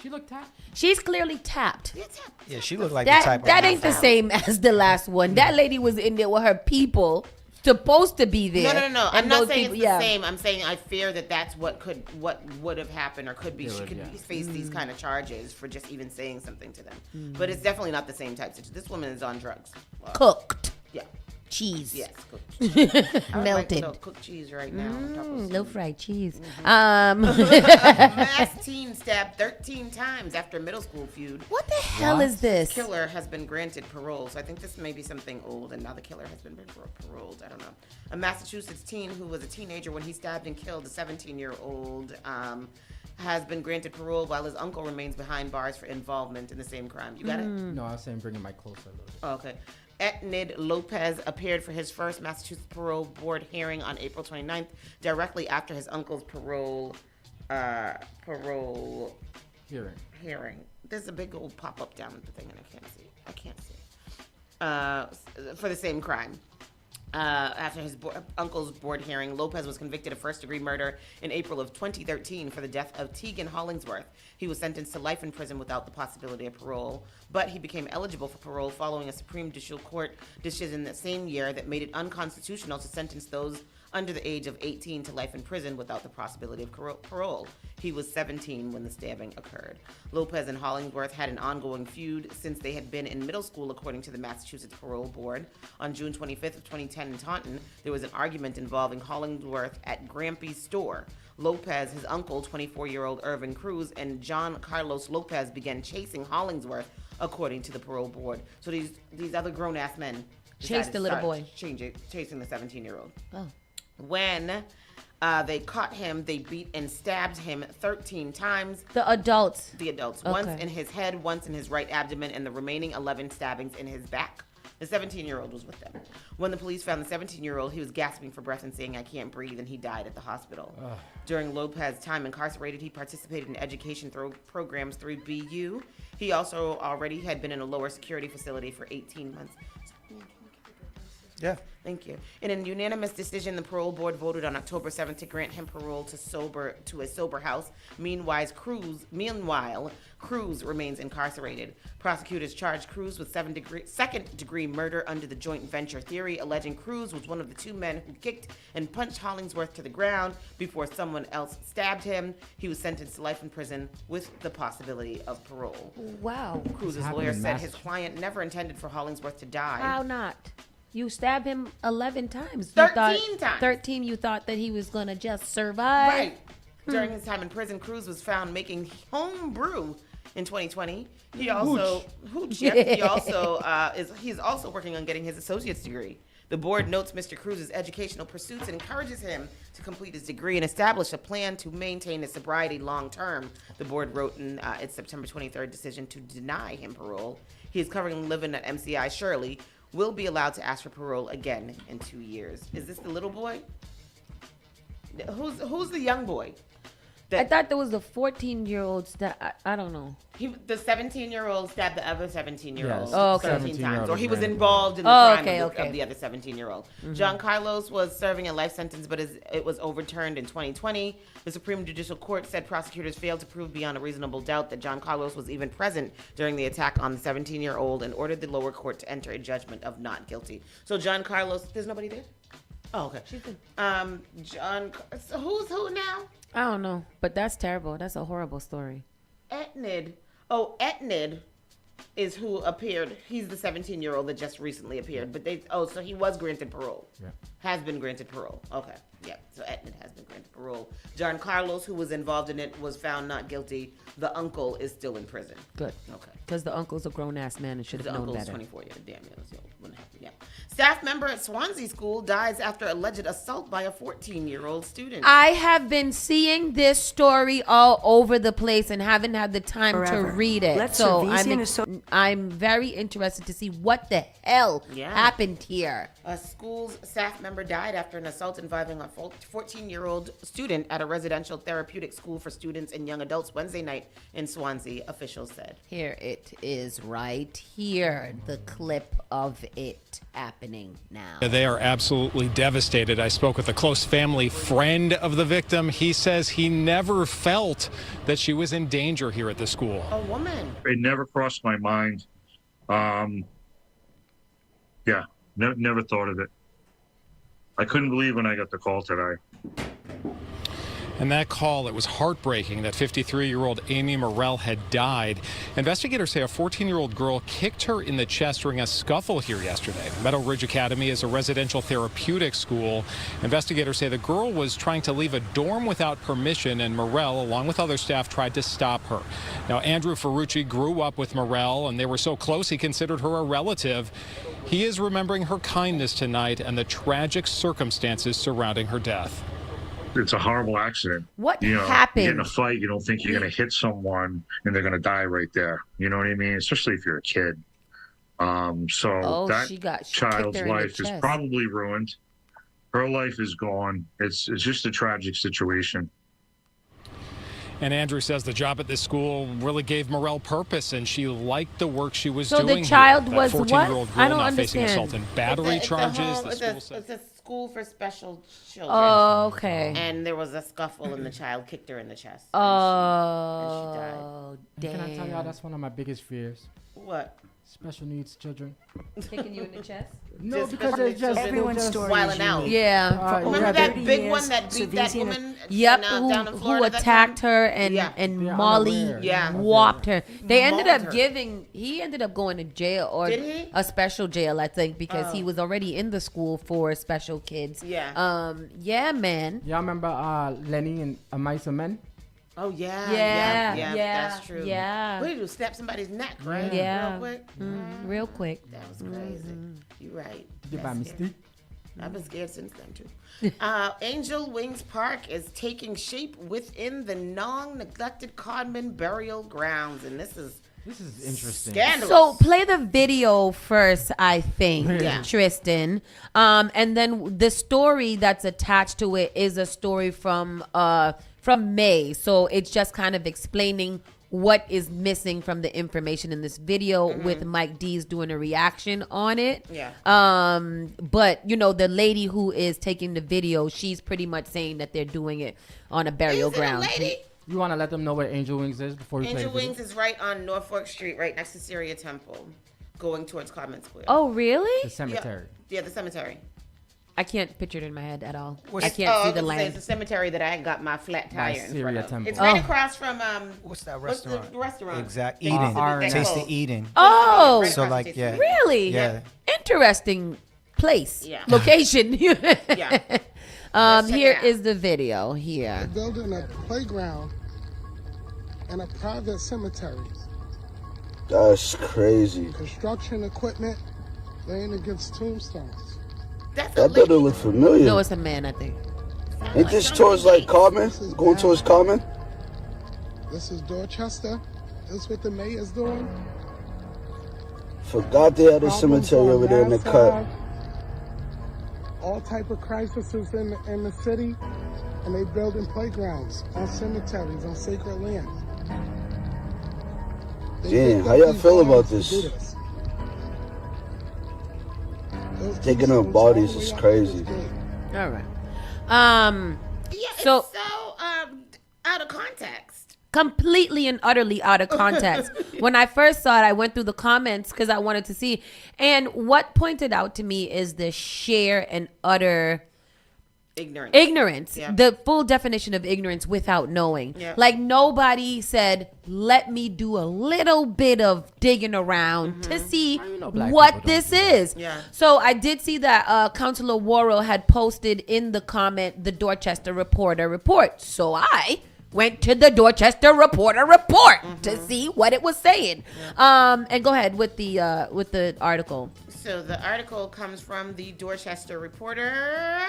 [SPEAKER 4] She looked tapped.
[SPEAKER 1] She's clearly tapped.
[SPEAKER 2] Yeah, she looked like
[SPEAKER 1] That
[SPEAKER 2] the type
[SPEAKER 1] that
[SPEAKER 2] of
[SPEAKER 1] ain't the same as the last one. That lady was in there with her people, supposed to be there.
[SPEAKER 3] No. I'm
[SPEAKER 1] And
[SPEAKER 3] not
[SPEAKER 1] those
[SPEAKER 3] saying
[SPEAKER 1] people-
[SPEAKER 3] it's the same. I'm saying I fear that that's what would have happened, or could be. She could face these kind of charges for just even saying something to them. But it's definitely not the same type situation. This woman is on drugs.
[SPEAKER 1] Cooked. cheese.
[SPEAKER 3] Yes, cooked cheese. I would
[SPEAKER 1] Melted.
[SPEAKER 3] like cooked cheese right now.
[SPEAKER 1] Low fried cheese.
[SPEAKER 3] Mass teen stabbed 13 times after middle school feud.
[SPEAKER 1] What the hell is this?
[SPEAKER 3] Killer has been granted parole. So I think this may be something old, and now the killer has been paroled. I don't know. A Massachusetts teen who was a teenager when he stabbed and killed a 17-year-old has been granted parole while his uncle remains behind bars for involvement in the same crime. You got it?
[SPEAKER 4] No, I was saying bring it my closer a little bit.
[SPEAKER 3] Oh, okay. Etnid Lopez appeared for his first Massachusetts parole board hearing on April 29th, directly after his uncle's parole hearing. There's a big old pop-up down at the thing, and I can't see. For the same crime. After his uncle's board hearing, Lopez was convicted of first-degree murder in April of 2013 for the death of Tegan Hollingsworth. He was sentenced to life in prison without the possibility of parole, but he became eligible for parole following a Supreme Judicial Court decision that same year that made it unconstitutional to sentence those under the age of 18 to life in prison without the possibility of parole. He was 17 when the stabbing occurred. Lopez and Hollingsworth had an ongoing feud since they had been in middle school, according to the Massachusetts Parole Board. On June 25th of 2010 in Taunton, there was an argument involving Hollingsworth at Grampy's store. Lopez, his uncle, 24-year-old Irvin Cruz, and John Carlos Lopez began chasing Hollingsworth, according to the parole board. So these other grown-ass men
[SPEAKER 1] chased the little boy,
[SPEAKER 3] chasing the 17-year-old.
[SPEAKER 1] Oh.
[SPEAKER 3] When they caught him, they beat and stabbed him 13 times.
[SPEAKER 1] The adults.
[SPEAKER 3] Okay. Once in his head, once in his right abdomen, and the remaining 11 stabbings in his back. The 17-year-old was with them. When the police found the 17-year-old, he was gasping for breath and saying, "I can't breathe," and he died at the hospital. During Lopez's time incarcerated, he participated in education programs through BU. He also already had been in a lower security facility for 18 months.
[SPEAKER 2] Yeah.
[SPEAKER 3] Thank you. In a unanimous decision, the parole board voted on October 7th to grant him parole to a sober house. Meanwhile, Cruz remains incarcerated. Prosecutors charged Cruz with second-degree murder under the joint venture theory, alleging Cruz was one of the two men who kicked and punched Hollingsworth to the ground before someone else stabbed him. He was sentenced to life in prison with the possibility of parole.
[SPEAKER 1] Wow.
[SPEAKER 3] Cruz's lawyer said his client never intended for Hollingsworth to die.
[SPEAKER 1] How not? You stabbed him 11 times.
[SPEAKER 3] 13 times.
[SPEAKER 1] 13, you thought that he was going to just survive?
[SPEAKER 3] Right. During his time in prison, Cruz was found making home brew in 2020. He also, he's also working on getting his associate's degree. The board notes Mr. Cruz's educational pursuits and encourages him to complete his degree and establish a plan to maintain his sobriety long term. The board wrote in its September 23rd decision to deny him parole. He is currently living at MCI Shirley, will be allowed to ask for parole again in 2 years. Is this the little boy? Who's the young boy?
[SPEAKER 1] I thought there was a 14-year-old I don't know.
[SPEAKER 3] The 17-year-old stabbed the other 17-year-old 13 times. Or he was involved in the crime of the other 17-year-old. Mm-hmm. John Carlos was serving a life sentence, but it was overturned in 2020. The Supreme Judicial Court said prosecutors failed to prove beyond a reasonable doubt that John Carlos was even present during the attack on the 17-year-old and ordered the lower court to enter a judgment of not guilty. So John Carlos, there's nobody there? Oh, okay.
[SPEAKER 1] She's good.
[SPEAKER 3] So who's who now?
[SPEAKER 1] I don't know, but that's terrible. That's a horrible story.
[SPEAKER 3] Etnid is who appeared. He's the 17-year-old that just recently appeared. But so he was granted parole. Yeah. Has been granted parole. Okay. Yeah. So Etnid has been granted parole. John Carlos, who was involved in it, was found not guilty. The uncle is still in prison.
[SPEAKER 1] Good. Okay. Because the uncle's a grown-ass man and should have known better.
[SPEAKER 3] The uncle's 24 years. Damn, it was the old one. Yeah. Staff member at Swansea School dies after alleged assault by a 14-year-old student.
[SPEAKER 1] I have been seeing this story all over the place and haven't had the time to read it. I'm very interested to see what the hell happened here.
[SPEAKER 3] A school's staff member died after an assault involving a 14-year-old student at a residential therapeutic school for students and young adults Wednesday night in Swansea, officials said.
[SPEAKER 1] Here it is right here, the clip of it happening now.
[SPEAKER 14] They are absolutely devastated. I spoke with a close family friend of the victim. He says he never felt that she was in danger here at the school.
[SPEAKER 3] A woman.
[SPEAKER 15] It never crossed my mind. Never thought of it. I couldn't believe when I got the call today.
[SPEAKER 14] And that call, it was heartbreaking that 53-year-old Amy Morrell had died. Investigators say a 14-year-old girl kicked her in the chest during a scuffle here yesterday. Meadow Ridge Academy is a residential therapeutic school. Investigators say the girl was trying to leave a dorm without permission, and Morrell, along with other staff, tried to stop her. Now, Andrew Ferrucci grew up with Morrell, and they were so close he considered her a relative. He is remembering her kindness tonight and the tragic circumstances surrounding her death.
[SPEAKER 15] It's a horrible accident.
[SPEAKER 1] What
[SPEAKER 15] You
[SPEAKER 1] happened?
[SPEAKER 15] get in a fight, you don't think you're going to hit someone and they're going to die right there. You know what I mean? Especially if you're a kid. So
[SPEAKER 1] she
[SPEAKER 15] that
[SPEAKER 1] kicked
[SPEAKER 15] child's
[SPEAKER 1] her in the
[SPEAKER 15] life is
[SPEAKER 1] chest.
[SPEAKER 15] probably ruined. Her life is gone. It's just a tragic situation.
[SPEAKER 14] And Andrew says the job at this school really gave Morrell purpose, and she liked the work she was
[SPEAKER 1] So the
[SPEAKER 14] doing.
[SPEAKER 1] child
[SPEAKER 14] here.
[SPEAKER 1] was
[SPEAKER 14] That
[SPEAKER 1] what?
[SPEAKER 14] 14-year-old girl
[SPEAKER 1] I don't
[SPEAKER 14] now facing
[SPEAKER 1] understand.
[SPEAKER 14] assault and battery charges. The school said.
[SPEAKER 3] It's a school for special children.
[SPEAKER 1] Oh, okay.
[SPEAKER 3] And there was a scuffle, and the child kicked her in the chest.
[SPEAKER 1] Oh,
[SPEAKER 3] and she died.
[SPEAKER 1] damn.
[SPEAKER 4] Can I tell y'all that's one of my biggest fears?
[SPEAKER 3] What?
[SPEAKER 4] Special needs children.
[SPEAKER 1] Kicking you in the chest?
[SPEAKER 4] No, because they're just
[SPEAKER 3] everyone's
[SPEAKER 4] just
[SPEAKER 3] story wilding out.
[SPEAKER 1] Yeah.
[SPEAKER 3] Remember that big one that beat that woman?
[SPEAKER 1] Yep,
[SPEAKER 3] down in
[SPEAKER 1] who
[SPEAKER 3] Florida that
[SPEAKER 1] attacked
[SPEAKER 3] time?
[SPEAKER 1] her and
[SPEAKER 3] Yeah.
[SPEAKER 1] Molly whopped her. They ended
[SPEAKER 3] Mauled
[SPEAKER 1] up
[SPEAKER 3] her.
[SPEAKER 1] he ended up going to jail or
[SPEAKER 3] Did he?
[SPEAKER 1] a special jail, I think, because he
[SPEAKER 3] Oh.
[SPEAKER 1] was already in the school for special kids.
[SPEAKER 3] Yeah.
[SPEAKER 1] Yeah, man.
[SPEAKER 4] Y'all remember Lenny and Amisa Men?
[SPEAKER 3] Oh yeah,
[SPEAKER 1] Yeah,
[SPEAKER 3] that's true.
[SPEAKER 1] yeah.
[SPEAKER 3] What did you do? Snap somebody's neck, right?
[SPEAKER 1] Yeah.
[SPEAKER 3] Real quick.
[SPEAKER 1] Real quick.
[SPEAKER 3] That was crazy. You're right.
[SPEAKER 4] Did by
[SPEAKER 3] That's scary.
[SPEAKER 4] mistake?
[SPEAKER 3] I've been scared since then too. Angel Wings Park is taking shape within the long-neglected Codman burial grounds, and this is
[SPEAKER 4] interesting.
[SPEAKER 3] scandalous.
[SPEAKER 1] So play the video first, I think,
[SPEAKER 3] Yeah.
[SPEAKER 1] Tristan. And then the story that's attached to it is a story from May. So it's just kind of explaining what is missing from the information in this video with Mike D's doing a reaction on it.
[SPEAKER 3] Yeah.
[SPEAKER 1] But the lady who is taking the video, she's pretty much saying that they're doing it on a burial
[SPEAKER 3] Is it a
[SPEAKER 1] ground.
[SPEAKER 3] lady?
[SPEAKER 4] You want to let them know where Angel Wings is before we play
[SPEAKER 3] Angel
[SPEAKER 4] the video?
[SPEAKER 3] Wings is right on Norfolk Street, right next to Syria Temple, going towards Codman Square.
[SPEAKER 1] Oh, really?
[SPEAKER 4] The cemetery.
[SPEAKER 3] Yeah, the cemetery.
[SPEAKER 1] I can't picture it in my head at all.
[SPEAKER 3] It's-
[SPEAKER 1] I can't see the
[SPEAKER 3] I was gonna say,
[SPEAKER 1] land.
[SPEAKER 3] It's a cemetery that I got my flat tire in front
[SPEAKER 4] Syria
[SPEAKER 3] of.
[SPEAKER 4] Temple.
[SPEAKER 3] It's right
[SPEAKER 1] Oh.
[SPEAKER 3] across from
[SPEAKER 2] What's that
[SPEAKER 3] what's
[SPEAKER 2] restaurant?
[SPEAKER 3] the restaurant?
[SPEAKER 2] Exact
[SPEAKER 3] That
[SPEAKER 2] Eden.
[SPEAKER 3] used to be- that
[SPEAKER 2] Taste
[SPEAKER 3] closed.
[SPEAKER 2] the Eden.
[SPEAKER 1] Oh,
[SPEAKER 3] Right
[SPEAKER 2] So
[SPEAKER 3] across
[SPEAKER 2] like
[SPEAKER 3] from
[SPEAKER 2] yeah.
[SPEAKER 3] Taste
[SPEAKER 1] really?
[SPEAKER 2] Yeah.
[SPEAKER 1] Interesting place.
[SPEAKER 3] Yeah.
[SPEAKER 1] Location.
[SPEAKER 3] Yeah. check
[SPEAKER 1] Here
[SPEAKER 3] it out.
[SPEAKER 1] is the video here.
[SPEAKER 16] Building a playground and a private cemetery.
[SPEAKER 17] That's crazy.
[SPEAKER 16] Construction equipment laying against tombstones.
[SPEAKER 3] That's
[SPEAKER 17] That building look familiar.
[SPEAKER 1] No, it's a man, I think.
[SPEAKER 17] Ain't this towards like Carmen? Going towards Carmen?
[SPEAKER 16] This is Dorchester. This is what the mayor's doing.
[SPEAKER 17] Forgot they had a
[SPEAKER 16] Problems
[SPEAKER 17] cemetery
[SPEAKER 16] on
[SPEAKER 17] over there in the
[SPEAKER 16] Mass
[SPEAKER 17] cut.
[SPEAKER 16] Ave, all type of crises in the city, and they building playgrounds on cemeteries on sacred land. They
[SPEAKER 17] Damn,
[SPEAKER 16] picked
[SPEAKER 17] how
[SPEAKER 16] up
[SPEAKER 17] y'all
[SPEAKER 16] these
[SPEAKER 17] feel
[SPEAKER 16] lands
[SPEAKER 17] about
[SPEAKER 16] to
[SPEAKER 17] this?
[SPEAKER 16] do this. Those
[SPEAKER 17] Taking
[SPEAKER 16] tombstones
[SPEAKER 17] up bodies
[SPEAKER 16] all the
[SPEAKER 17] is
[SPEAKER 16] way up to
[SPEAKER 17] crazy.
[SPEAKER 16] this gate.
[SPEAKER 1] All right.
[SPEAKER 3] Yeah,
[SPEAKER 1] So-
[SPEAKER 3] it's so out of context.
[SPEAKER 1] Completely and utterly out of context. When I first saw it, I went through the comments because I wanted to see. And what pointed out to me is the sheer and utter ignorance.
[SPEAKER 3] Yeah.
[SPEAKER 1] The full definition of ignorance without knowing.
[SPEAKER 3] Yeah.
[SPEAKER 1] Like nobody said, let me do a little bit of digging around to see
[SPEAKER 4] black
[SPEAKER 1] what
[SPEAKER 4] people
[SPEAKER 1] this is.
[SPEAKER 3] Yeah.
[SPEAKER 1] So I did see that Councilor Worrell had posted in the comment the Dorchester Reporter report. So I went to the Dorchester Reporter report to see what it was saying. And go ahead with the article.
[SPEAKER 3] So the article comes from the Dorchester Reporter.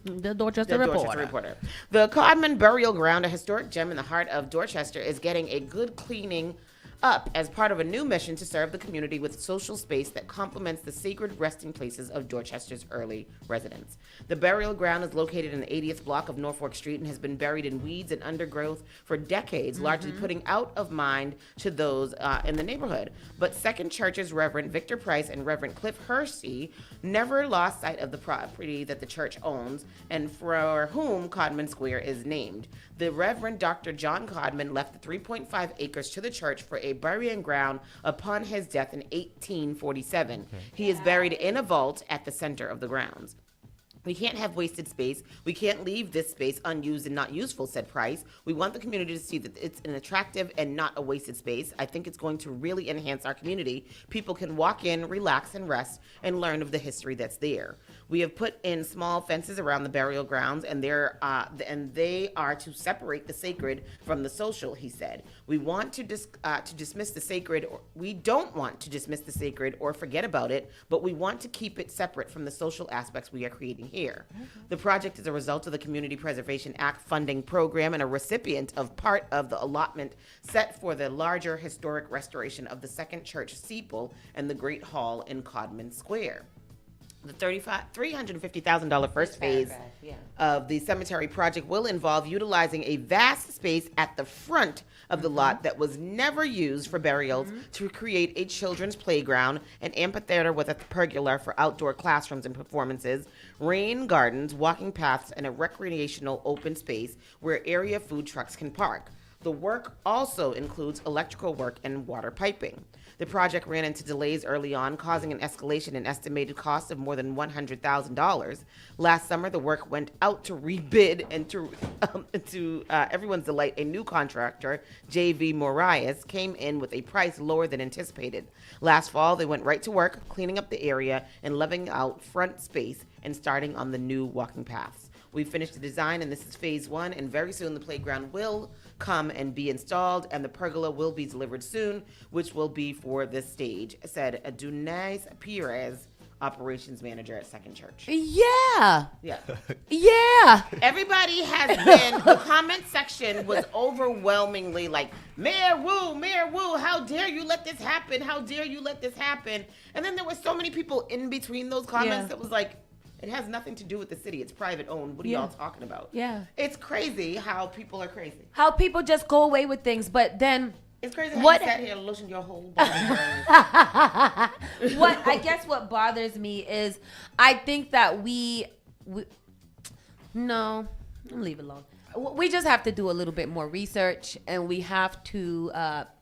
[SPEAKER 1] The Dorchester Reporter.
[SPEAKER 3] The Codman Burial Ground, a historic gem in the heart of Dorchester, is getting a good cleaning up as part of a new mission to serve the community with social space that complements the sacred resting places of Dorchester's early residents. The burial ground is located in the 80th block of Norfolk Street and has been buried in weeds and undergrowth for decades, largely putting out of mind to those in the neighborhood. But Second Church's Reverend Victor Price and Reverend Cliff Hersey never lost sight of the property that the church owns and for whom Codman Square is named. The Reverend Dr. John Codman left the 3.5 acres to the church for a burying ground upon his death in 1847. He is buried in a vault at the center of the grounds. We can't have wasted space. We can't leave this space unused and not useful, said Price. We want the community to see that it's an attractive and not a wasted space. I think it's going to really enhance our community. People can walk in, relax, and rest, and learn of the history that's there. We have put in small fences around the burial grounds, and they are to separate the sacred from the social, he said. We want to dismiss the sacred, or we don't want to dismiss the sacred or forget about it, but we want to keep it separate from the social aspects we are creating here. The project is a result of the Community Preservation Act funding program and a recipient of part of the allotment set for the larger historic restoration of the second church steeple and the Great Hall in Codman Square. The $350,000 first phase of the cemetery project will involve utilizing a vast space at the front of the lot that was never used for burials to create a children's playground, an amphitheater with a pergola for outdoor classrooms and performances, rain gardens, walking paths, and a recreational open space where area food trucks can park. The work also includes electrical work and water piping. The project ran into delays early on, causing an escalation in estimated costs of more than $100,000. Last summer, the work went out to rebid, and to everyone's delight, a new contractor, J.V. Morias, came in with a price lower than anticipated. Last fall, they went right to work, cleaning up the area and leveling out front space and starting on the new walking paths. We finished the design, and this is phase 1, and very soon the playground will come and be installed, and the pergola will be delivered soon, which will be for this stage, said Adunes Perez, operations manager at Second Church.
[SPEAKER 1] Yeah.
[SPEAKER 3] Yeah.
[SPEAKER 1] Yeah.
[SPEAKER 3] Everybody has been, the comment section was overwhelmingly like, Mayor Wu, how dare you let this happen? How dare you let this happen? And then there were so many people in between those comments that was like, it has nothing to do with the city. It's private owned. What are y'all talking about?
[SPEAKER 1] Yeah.
[SPEAKER 3] It's crazy how people are crazy.
[SPEAKER 1] How people just go away with things, but then
[SPEAKER 3] it's crazy how you sat here and lotioned your whole body.
[SPEAKER 1] What bothers me is I think that no, leave it alone. We just have to do a little bit more research, and we have to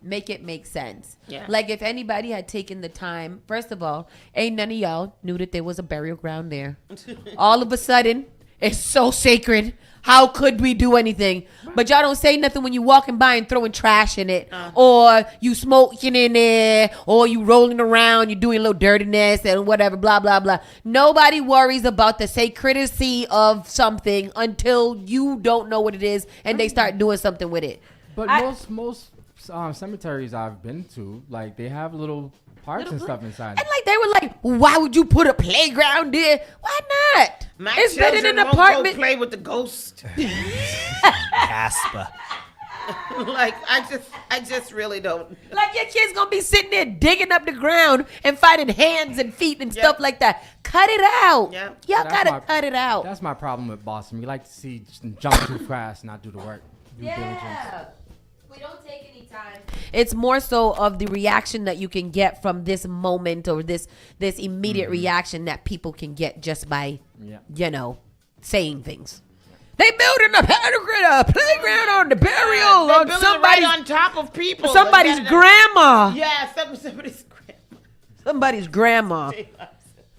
[SPEAKER 1] make it make sense.
[SPEAKER 3] Yeah.
[SPEAKER 1] Like if anybody had taken the time, first of all, ain't none of y'all knew that there was a burial ground there. All of a sudden, it's so sacred. How could we do anything? But y'all don't say nothing when you walking by and throwing trash in it, or you smoking in there, or you rolling around, you doing a little dirtiness and whatever, blah, blah, blah. Nobody worries about the sacredity of something until you don't know what it is and they start doing something with it.
[SPEAKER 4] But most cemeteries I've been to, like, they have little parks and stuff inside.
[SPEAKER 1] And like they were like, why would you put a playground there? Why not?
[SPEAKER 3] It's better than an apartment. Go play with the ghost.
[SPEAKER 2] Casper.
[SPEAKER 3] Like I just really don't.
[SPEAKER 1] Like your kid's gonna be sitting there digging up the ground and finding hands and feet and stuff like that. Cut it out.
[SPEAKER 3] Yeah.
[SPEAKER 1] Y'all gotta cut it out.
[SPEAKER 4] That's my problem with Boston. We like to see jump too fast, not do the work.
[SPEAKER 1] Yeah. We don't take any time. It's more so of the reaction that you can get from this moment or this immediate reaction that people can get just by, saying things. They building a playground on the burial on somebody
[SPEAKER 3] right on top of people.
[SPEAKER 1] Somebody's grandma.
[SPEAKER 3] Yeah, somebody's grandma.
[SPEAKER 1] Somebody's grandma.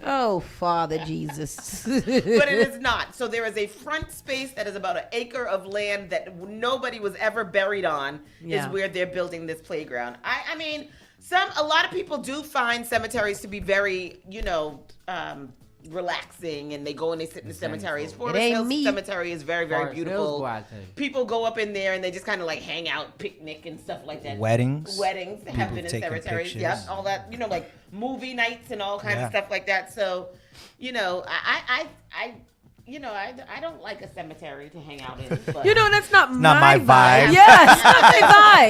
[SPEAKER 1] Oh, Father Jesus.
[SPEAKER 3] But it is not. So there is a front space that is about an acre of land that nobody was ever buried on is where they're building this playground. I mean, a lot of people do find cemeteries to be very, relaxing, and they go and they sit in the cemeteries. Forest Hills Cemetery is very, very beautiful. People go up in there and they just kind of like hang out, picnic and stuff like that.
[SPEAKER 2] Weddings
[SPEAKER 3] have been in cemeteries.
[SPEAKER 2] Pictures.
[SPEAKER 3] Yep, all that, like movie nights and all kinds of stuff like that. So, I don't like a cemetery to hang out in. But
[SPEAKER 1] that's not
[SPEAKER 2] my vibe.
[SPEAKER 1] Yeah, it's not my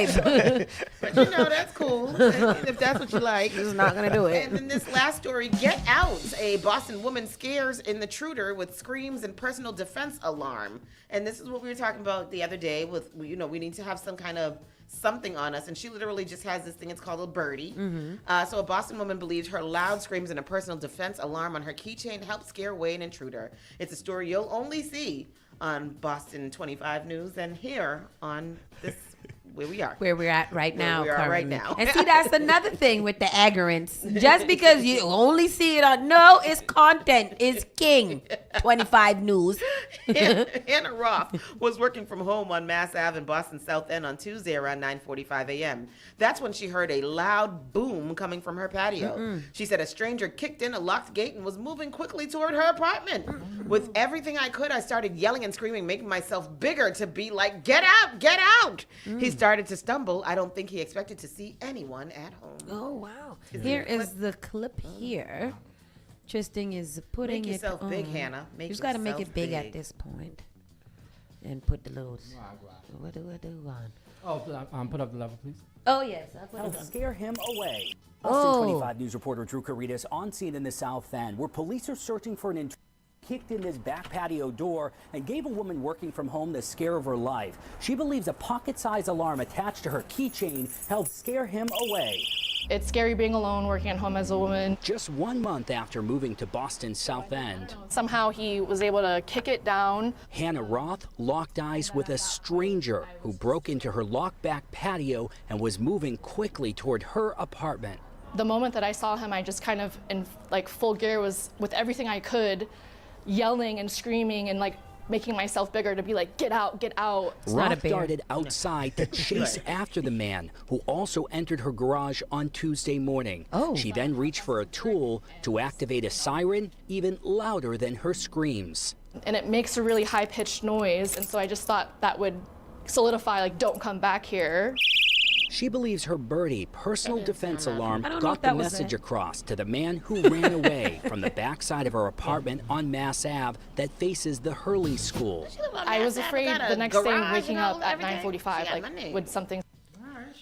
[SPEAKER 1] vibe.
[SPEAKER 3] But that's cool. If that's what you like.
[SPEAKER 1] This is not going to do it.
[SPEAKER 3] And then this last story, Get Out. A Boston woman scares an intruder with screams and personal defense alarm. And this is what we were talking about the other day with, we need to have some kind of something on us, and she literally just has this thing. It's called a birdie. So a Boston woman believes her loud screams and a personal defense alarm on her keychain helped scare away an intruder. It's a story you'll only see on Boston 25 News and here on this where we are.
[SPEAKER 1] Where we're at right now.
[SPEAKER 3] we are right
[SPEAKER 1] currently.
[SPEAKER 3] now.
[SPEAKER 1] And see, that's another thing with the agorants. Just because you only see it on, no, it's content. It's king. 25 News.
[SPEAKER 3] Hannah Roth was working from home on Mass Ave in Boston South End on Tuesday around 9:45 a.m. That's when she heard a loud boom coming from her patio. She said a stranger kicked in a locked gate and was moving quickly toward her apartment. With everything I could, I started yelling and screaming, making myself bigger to be like, get out, get out. He started to stumble. I don't think he expected to see anyone at home.
[SPEAKER 1] Oh, wow. Here is the clip here. Tristan is putting
[SPEAKER 3] Make yourself
[SPEAKER 1] it
[SPEAKER 3] big,
[SPEAKER 1] on.
[SPEAKER 3] Hannah.
[SPEAKER 1] You just got to make it big at this point. And put the little... What do I do on?
[SPEAKER 4] Oh, put up the level, please.
[SPEAKER 1] Oh, yes. I'll put it
[SPEAKER 18] Help
[SPEAKER 1] on.
[SPEAKER 18] scare him away.
[SPEAKER 1] Oh.
[SPEAKER 18] Boston 25 News reporter Drew Caritas on scene in the South End, where police are searching for an intruder kicked in this back patio door and gave a woman working from home the scare of her life. She believes a pocket-sized alarm attached to her keychain helped scare him away.
[SPEAKER 19] It's scary being alone, working at home as a woman.
[SPEAKER 18] Just 1 month after moving to Boston's South End,
[SPEAKER 19] Somehow he was able to kick it down.
[SPEAKER 18] Hannah Roth locked eyes with a stranger who broke into her locked back patio and was moving quickly toward her apartment.
[SPEAKER 19] The moment that I saw him, I just kind of, in like full gear, was with everything I could, yelling and screaming and like making myself bigger to be like, get out, get out.
[SPEAKER 18] Roth darted outside to chase after the man, who also entered her garage on Tuesday morning. She then reached for a tool to activate a siren even louder than her screams.
[SPEAKER 19] And it makes a really high-pitched noise, and so I just thought that would solidify, like, don't come back here.
[SPEAKER 18] She believes her Birdie personal defense alarm
[SPEAKER 1] I don't know
[SPEAKER 18] got
[SPEAKER 1] if
[SPEAKER 18] the
[SPEAKER 1] that was
[SPEAKER 18] message
[SPEAKER 1] it.
[SPEAKER 18] across to the man who ran away from the backside of her apartment on Mass Ave that faces the Hurley School.
[SPEAKER 19] I was afraid the next day waking up at 9:45, like, with something.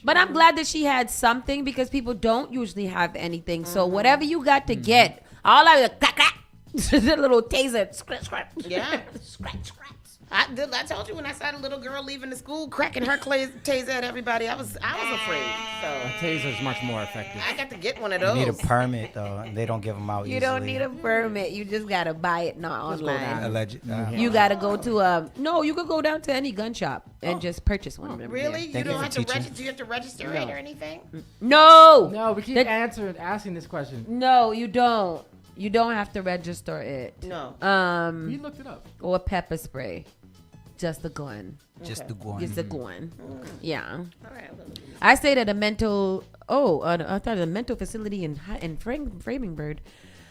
[SPEAKER 1] But I'm glad that she had something because people don't usually have anything. So whatever you got to get, all I crack, crack, the little taser, scratch, scratch.
[SPEAKER 3] Yeah. Scratch, scratch. I told you when I saw the little girl leaving the school, cracking her taser at everybody, I was afraid. So
[SPEAKER 4] A taser is much more effective.
[SPEAKER 3] I got to get one of
[SPEAKER 2] You
[SPEAKER 3] those.
[SPEAKER 2] need a permit though, and they don't give them out
[SPEAKER 1] You
[SPEAKER 2] easily.
[SPEAKER 1] don't need a permit. You just got to buy it not online.
[SPEAKER 2] Alleged.
[SPEAKER 1] You got to go to a... No, you could go down to any gun shop and just purchase one.
[SPEAKER 3] Really? You don't have to register? Do you have to register it or anything?
[SPEAKER 1] No.
[SPEAKER 4] No, we keep asking this question.
[SPEAKER 1] No, you don't. You don't have to register it.
[SPEAKER 3] No.
[SPEAKER 4] We looked it up.
[SPEAKER 1] Or pepper spray. Just the gun.
[SPEAKER 2] Just the gun.
[SPEAKER 1] Just the gun. Yeah.
[SPEAKER 3] All right.
[SPEAKER 1] I stayed at a mental... I thought it was a mental facility in Framingham.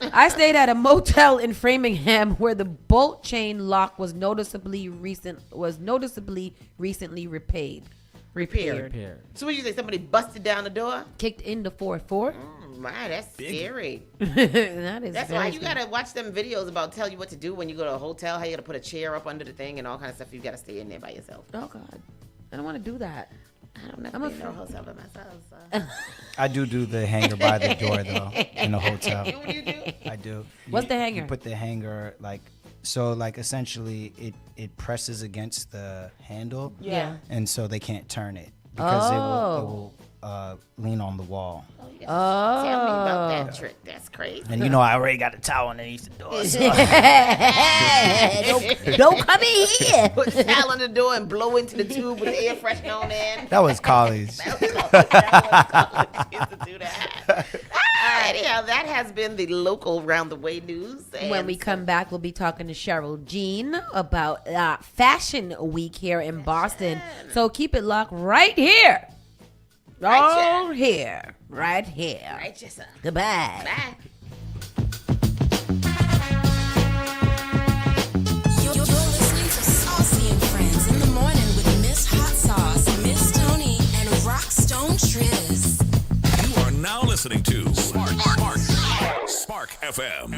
[SPEAKER 1] I stayed at a motel in Framingham where the bolt chain lock was noticeably recently repaired.
[SPEAKER 3] So what you think? Somebody busted down the door?
[SPEAKER 1] Kicked in the 4-4?
[SPEAKER 3] My, that's scary.
[SPEAKER 1] That is
[SPEAKER 3] That's
[SPEAKER 1] very
[SPEAKER 3] why you
[SPEAKER 1] scary.
[SPEAKER 3] gotta watch them videos about tell you what to do when you go to a hotel. How you gotta put a chair up under the thing and all kind of stuff. You gotta stay in there by yourself.
[SPEAKER 1] Oh God, I don't want to do that.
[SPEAKER 3] I don't know.
[SPEAKER 1] I'm
[SPEAKER 3] I'm a
[SPEAKER 1] afraid.
[SPEAKER 3] hotel by myself. So.
[SPEAKER 2] I do the hanger by the door though in the hotel.
[SPEAKER 3] What do you do?
[SPEAKER 2] I do.
[SPEAKER 1] What's the hanger?
[SPEAKER 2] You put the hanger like essentially it presses against the handle.
[SPEAKER 1] Yeah.
[SPEAKER 2] And so they can't turn it because it will lean on the wall.
[SPEAKER 1] Oh.
[SPEAKER 3] Tell me about that trick. That's crazy.
[SPEAKER 2] And you know I already got a towel underneath the door. So.
[SPEAKER 1] Don't come in here.
[SPEAKER 3] Put the towel on the door and blow into the tube with the air freshener on there.
[SPEAKER 2] That was college.
[SPEAKER 3] Used to do that. Anyhow, that has been the local round the way news.
[SPEAKER 1] When we come back, we'll be talking to Cheryl Jean about Fashion Week here in Boston. So keep it locked right here. Right here. Right here.
[SPEAKER 3] Right, yes, sir.
[SPEAKER 1] Goodbye.
[SPEAKER 3] Bye.
[SPEAKER 5] You're listening to Saucy and Friends in the morning with Miss Hot Sauce, Miss Tony, and Rockstone Triz.
[SPEAKER 7] You are now listening to Spark FM.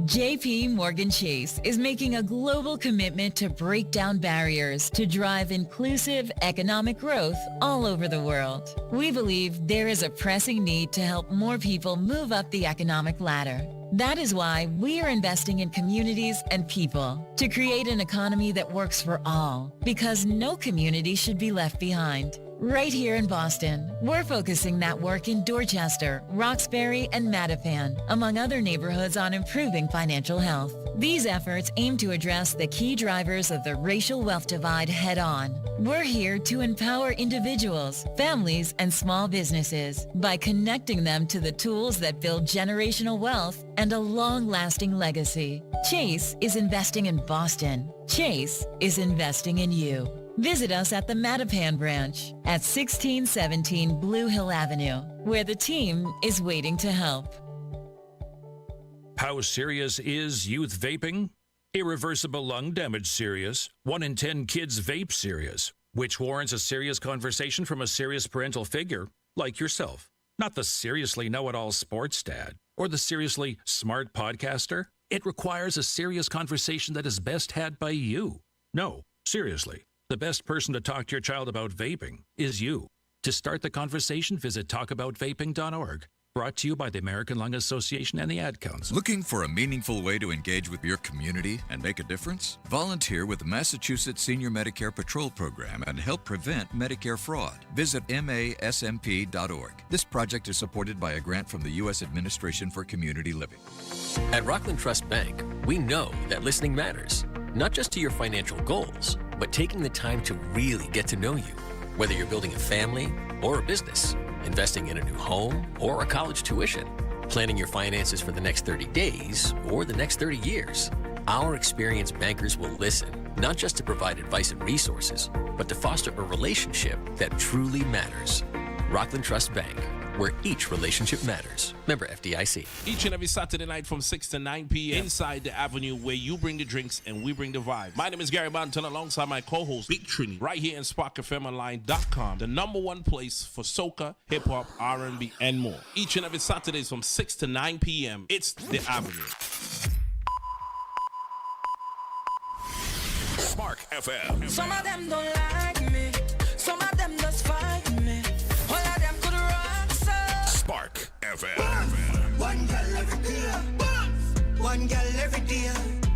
[SPEAKER 20] JP Morgan Chase is making a global commitment to break down barriers to drive inclusive economic growth all over the world. We believe there is a pressing need to help more people move up the economic ladder. That is why we are investing in communities and people to create an economy that works for all, because no community should be left behind. Right here in Boston, we're focusing that work in Dorchester, Roxbury, and Mattapan, among other neighborhoods, on improving financial health. These efforts aim to address the key drivers of the racial wealth divide head-on. We're here to empower individuals, families, and small businesses by connecting them to the tools that build generational wealth and a long-lasting legacy. Chase is investing in Boston. Chase is investing in you. Visit us at the Mattapan branch at 1617 Blue Hill Avenue, where the team is waiting to help.
[SPEAKER 7] How serious is youth vaping? Irreversible lung damage serious. 1 in 10 kids vape serious, which warrants a serious conversation from a serious parental figure like yourself. Not the seriously know-it-all sports dad or the seriously smart podcaster. It requires a serious conversation that is best had by you. No, seriously. The best person to talk to your child about vaping is you. To start the conversation, visit talkaboutvaping.org. Brought to you by the American Lung Association and the Ad Council.
[SPEAKER 21] Looking for a meaningful way to engage with your community and make a difference? Volunteer with the Massachusetts Senior Medicare Patrol Program and help prevent Medicare fraud. Visit masmp.org. This project is supported by a grant from the U.S. Administration for Community Living.
[SPEAKER 22] At Rockland Trust Bank, we know that listening matters, not just to your financial goals, but taking the time to really get to know you. Whether you're building a family or a business, investing in a new home or a college tuition, planning your finances for the next 30 days or the next 30 years, our experienced bankers will listen, not just to provide advice and resources, but to foster a relationship that truly matters. Rockland Trust Bank, where each relationship matters. Member FDIC.
[SPEAKER 23] Each and every Saturday night from 6 to 9 p.m. inside the Avenue, where you bring the drinks and we bring the vibe. My name is Gary Banton alongside my co-host Big Trini, right here in SparkFMOnline.com, the number one place for soca, hip-hop, R&B, and more. Each and every Saturdays from 6 to 9 p.m. It's the Avenue.
[SPEAKER 7] Spark FM.
[SPEAKER 24] Some of them don't like me. Some of them just fight me. All of them could rock so.
[SPEAKER 7] Spark FM.
[SPEAKER 24] One girl every day. One girl every day.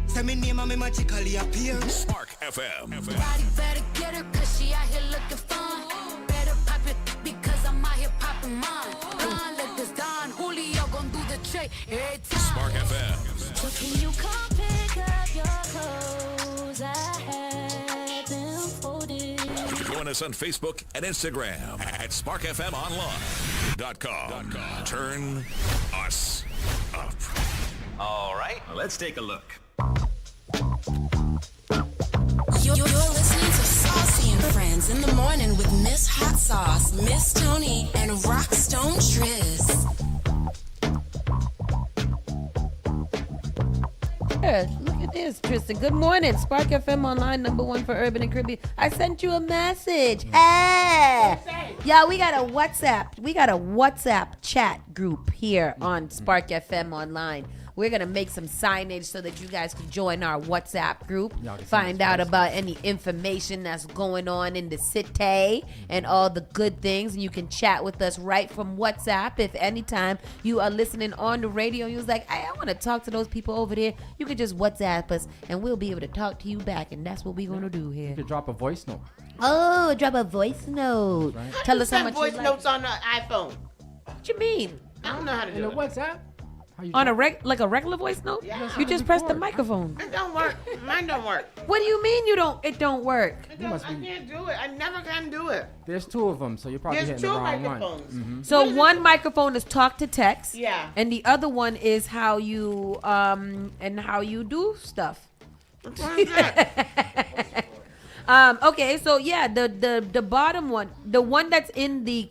[SPEAKER 24] Say me name and me magically appear.
[SPEAKER 7] Spark FM.
[SPEAKER 5] Body better get her cause she out here looking fun. Better pop it because I'm out here popping mine. Don like this Don Julio gon' do the trick every time.
[SPEAKER 7] Spark FM.
[SPEAKER 5] So can you come pick up your clothes? I have them folded.
[SPEAKER 7] Join us on Facebook and Instagram at SparkFMOnline.com. Turn us up.
[SPEAKER 25] All right, let's take a look.
[SPEAKER 5] You're listening to Saucy and Friends in the morning with Miss Hot Sauce, Miss Tony, and Rockstone Triz.
[SPEAKER 1] Look at this, Tristan. Good morning. Spark FM Online, number one for Urban and Caribbean. I sent you a message. Hey! Yeah, we got a WhatsApp chat group here on Spark FM Online. We're going to make some signage so that you guys can join our WhatsApp group, find out about any information that's going on in the city and all the good things. And you can chat with us right from WhatsApp. If anytime you are listening on the radio and you're like, hey, I want to talk to those people over there, you can just WhatsApp us and we'll be able to talk to you back. And that's what we're going to do here.
[SPEAKER 4] You could drop a voice note.
[SPEAKER 1] Oh, drop a voice note.
[SPEAKER 4] Right.
[SPEAKER 1] Tell us how much
[SPEAKER 3] voice
[SPEAKER 1] you like.
[SPEAKER 3] notes on the iPhone.
[SPEAKER 1] What you mean?
[SPEAKER 3] I don't know how to do it.
[SPEAKER 4] WhatsApp?
[SPEAKER 1] On a regular voice note?
[SPEAKER 3] Yeah.
[SPEAKER 1] You just press the microphone.
[SPEAKER 3] It don't work. Mine don't work.
[SPEAKER 1] What do you mean it don't work?
[SPEAKER 3] I can't do it. I never can do it.
[SPEAKER 4] There's two of them, so you're probably hitting the wrong one. Mm-hmm.
[SPEAKER 1] So one microphone is talk to text.
[SPEAKER 3] Yeah.
[SPEAKER 1] And the other one is how you do stuff. Okay, so yeah, the bottom one, the one that's in the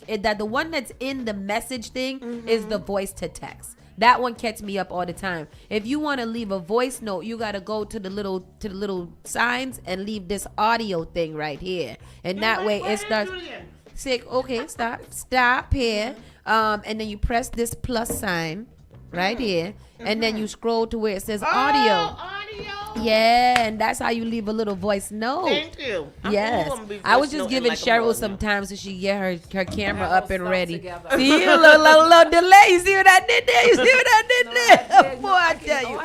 [SPEAKER 1] message thing is the voice to text. That one gets me up all the time. If you want to leave a voice note, you got to go to the little signs and leave this audio thing right here. And that way it starts. Say, okay, stop here. And then you press this plus sign right here. And then you scroll to where it says audio. Yeah, and that's how you leave a little voice note.
[SPEAKER 3] Thank you.
[SPEAKER 1] Yes. I was just giving Cheryl some time so she get her camera up and ready. See, a little delay. You see what I did there? Boy, I tell you.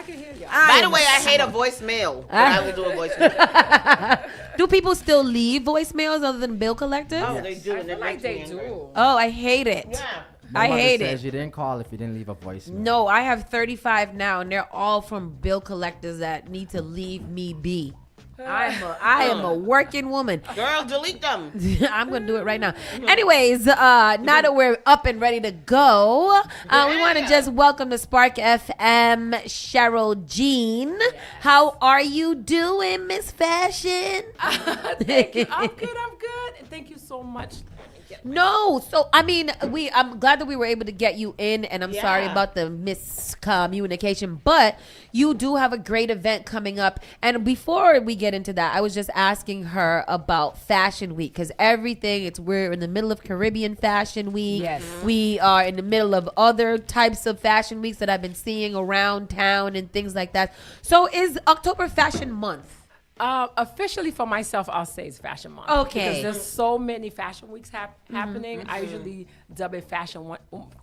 [SPEAKER 3] By the way, I hate a voicemail. But I will do a voicemail.
[SPEAKER 1] Do people still leave voicemails other than bill collectors?
[SPEAKER 3] Oh, they do.
[SPEAKER 6] I feel like they do.
[SPEAKER 1] Oh, I hate it.
[SPEAKER 3] Yeah.
[SPEAKER 1] I
[SPEAKER 4] My mother
[SPEAKER 1] hate
[SPEAKER 4] says
[SPEAKER 1] it.
[SPEAKER 4] you didn't call if you didn't leave a voicemail.
[SPEAKER 1] No, I have 35 now, and they're all from bill collectors that need to leave me be. I am a working woman.
[SPEAKER 3] Girl, delete them.
[SPEAKER 1] I'm gonna do it right now. Anyways, now that we're up and ready to go, we want to just welcome to Spark FM Cheryl Jean. How are you doing, Miss Fashion?
[SPEAKER 6] Thank you. I'm good. And thank you so much.
[SPEAKER 1] No, so I mean, I'm glad that we were able to get you in, and I'm sorry about the miscommunication, but you do have a great event coming up. And before we get into that, I was just asking her about Fashion Week, because we're in the middle of Caribbean Fashion Week.
[SPEAKER 6] Yes.
[SPEAKER 1] We are in the middle of other types of fashion weeks that I've been seeing around town and things like that. So is October Fashion Month?
[SPEAKER 6] Officially for myself, I'll say it's Fashion Month.
[SPEAKER 1] Okay.
[SPEAKER 6] Because there's so many fashion weeks happening. I usually dub it Fashion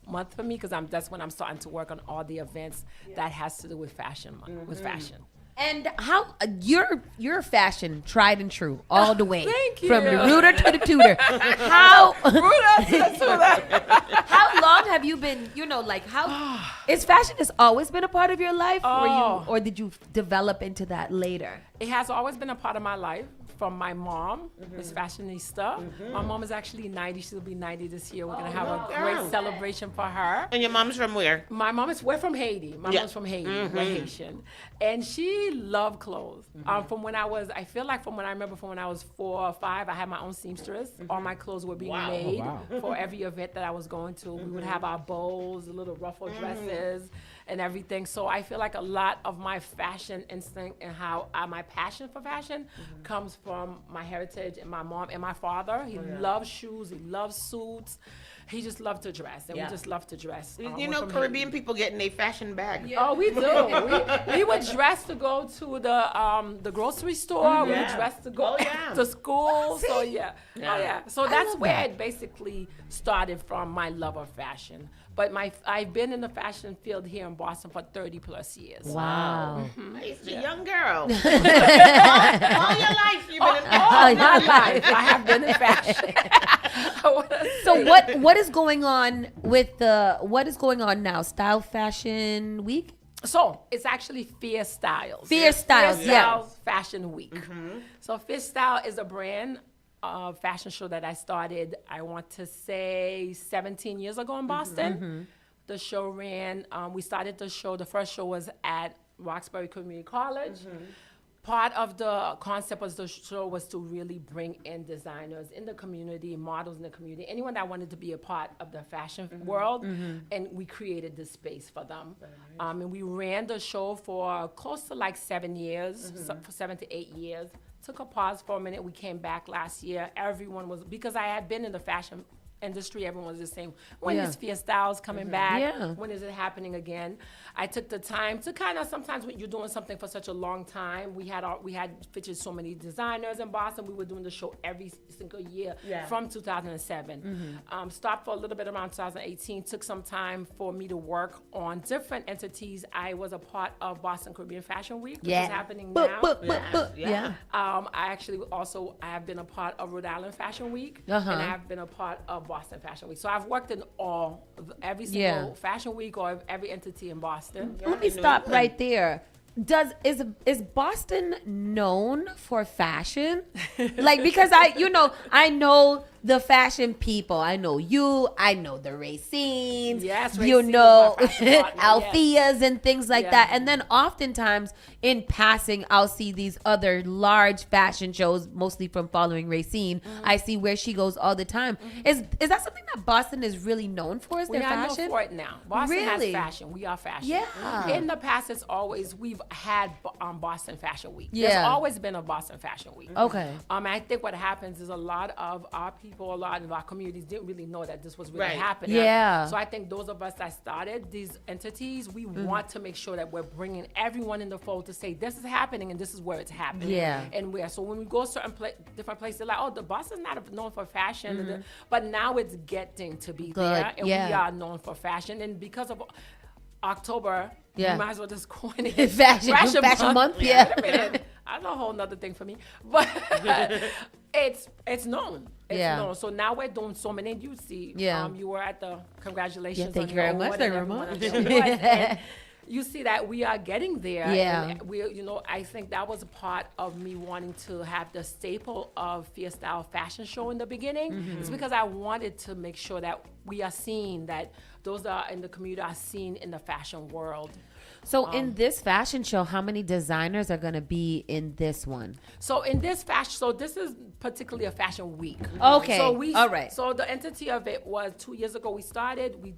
[SPEAKER 6] Month for me because that's when I'm starting to work on all the events that has to do with fashion month, with fashion.
[SPEAKER 1] And how your fashion tried and true all the way.
[SPEAKER 6] Thank you.
[SPEAKER 1] From the rooter to the tutor. How how long have you been, is fashion has always been a part of your life or did you develop into that later?
[SPEAKER 6] It has always been a part of my life. From my mom, is fashionista. My mom is actually 90. She'll be 90 this year. We're going to have a great celebration for her.
[SPEAKER 3] And your mom's from where?
[SPEAKER 6] We're from Haiti. My mom's from Haiti. We're Haitian. And she loved clothes. From when I remember from when I was 4 or 5, I had my own seamstress. All my clothes were being made for every event that I was going to. We would have our bows, the little ruffled dresses, and everything. So I feel like a lot of my fashion instinct and how my passion for fashion comes from my heritage and my mom and my father. He loves shoes. He loves suits. He just loved to dress, and we just love to dress.
[SPEAKER 3] Caribbean people getting a fashion bag.
[SPEAKER 6] Yeah. Oh, we do. we would dress to go to the grocery store. We would dress to go to school. So So that's where it basically started from, my love of fashion. But I've been in the fashion field here in Boston for 30 plus years.
[SPEAKER 1] Wow.
[SPEAKER 3] It's a young girl. all your life you've been in fashion.
[SPEAKER 6] All my life I have been in fashion.
[SPEAKER 1] So what is going on what is going on now? Style Fashion Week?
[SPEAKER 6] So it's actually Fierce Styles.
[SPEAKER 1] Fierce Styles,
[SPEAKER 6] Fashion Week. So Fierce Style is a brand fashion show that I started, I want to say 17 years ago in Boston. The show ran, we started the show, the first show was at Roxbury Community College. Part of the concept of the show was to really bring in designers in the community, models in the community, anyone that wanted to be a part of the fashion world, and we created this space for them. And we ran the show for close to like 7 years, for 7 to 8 years. Took a pause for a minute. We came back last year. Everyone was, because I had been in the fashion industry, everyone was just saying, when is Fierce Styles coming back? When is it happening again? I took the time to kind of, sometimes when you're doing something for such a long time, we had featured so many designers in Boston. We were doing the show every single year from 2007. Stopped for a little bit around 2018. Took some time for me to work on different entities. I was a part of Boston Caribbean Fashion Week, which is happening now. I have been a part of Rhode Island Fashion Week, and I have been a part of Boston Fashion Week. So I've worked in every single fashion week or every entity in Boston.
[SPEAKER 1] Let me stop right there. Is Boston known for fashion? Because I know the fashion people. I know you. I know the Racines.
[SPEAKER 6] Yes,
[SPEAKER 1] Altheas and things like that. And then oftentimes in passing, I'll see these other large fashion shows, mostly from following Racine. I see where she goes all the time. Is that something that Boston is really known for? Is their fashion?
[SPEAKER 6] We are known for it now. Boston has fashion. We are fashion.
[SPEAKER 1] Yeah.
[SPEAKER 6] In the past, we've had Boston Fashion Week.
[SPEAKER 1] Yeah.
[SPEAKER 6] There's always been a Boston Fashion Week.
[SPEAKER 1] Okay.
[SPEAKER 6] I think what happens is a lot of our people, a lot of our communities didn't really know that this was really happening.
[SPEAKER 1] Yeah.
[SPEAKER 6] So I think those of us that started these entities, we want to make sure that we're bringing everyone in the fold to say this is happening and this is where it's happening.
[SPEAKER 1] Yeah.
[SPEAKER 6] And so when we go certain different places, they're like, oh, the Boston's not known for fashion, but now it's getting to be there, and we are known for fashion, and because of October. You might as well just coin it.
[SPEAKER 1] Fashion month. Yeah.
[SPEAKER 6] That's a whole nother thing for me. But it's known. It's known. So now we're doing so many. You see, you were at the congratulations.
[SPEAKER 1] Yeah, thank you very much,
[SPEAKER 6] everyone. And you see that we are getting there.
[SPEAKER 1] Yeah.
[SPEAKER 6] And we, I think that was a part of me wanting to have the staple of Fierce Style fashion show in the beginning. It's because I wanted to make sure that we are seen, that those that are in the community are seen in the fashion world.
[SPEAKER 1] So in this fashion show, how many designers are going to be in this one?
[SPEAKER 6] So in this fashion, so this is particularly a fashion week.
[SPEAKER 1] Okay.
[SPEAKER 6] So
[SPEAKER 1] all right.
[SPEAKER 6] So the entity of it was 2 years ago. We started. We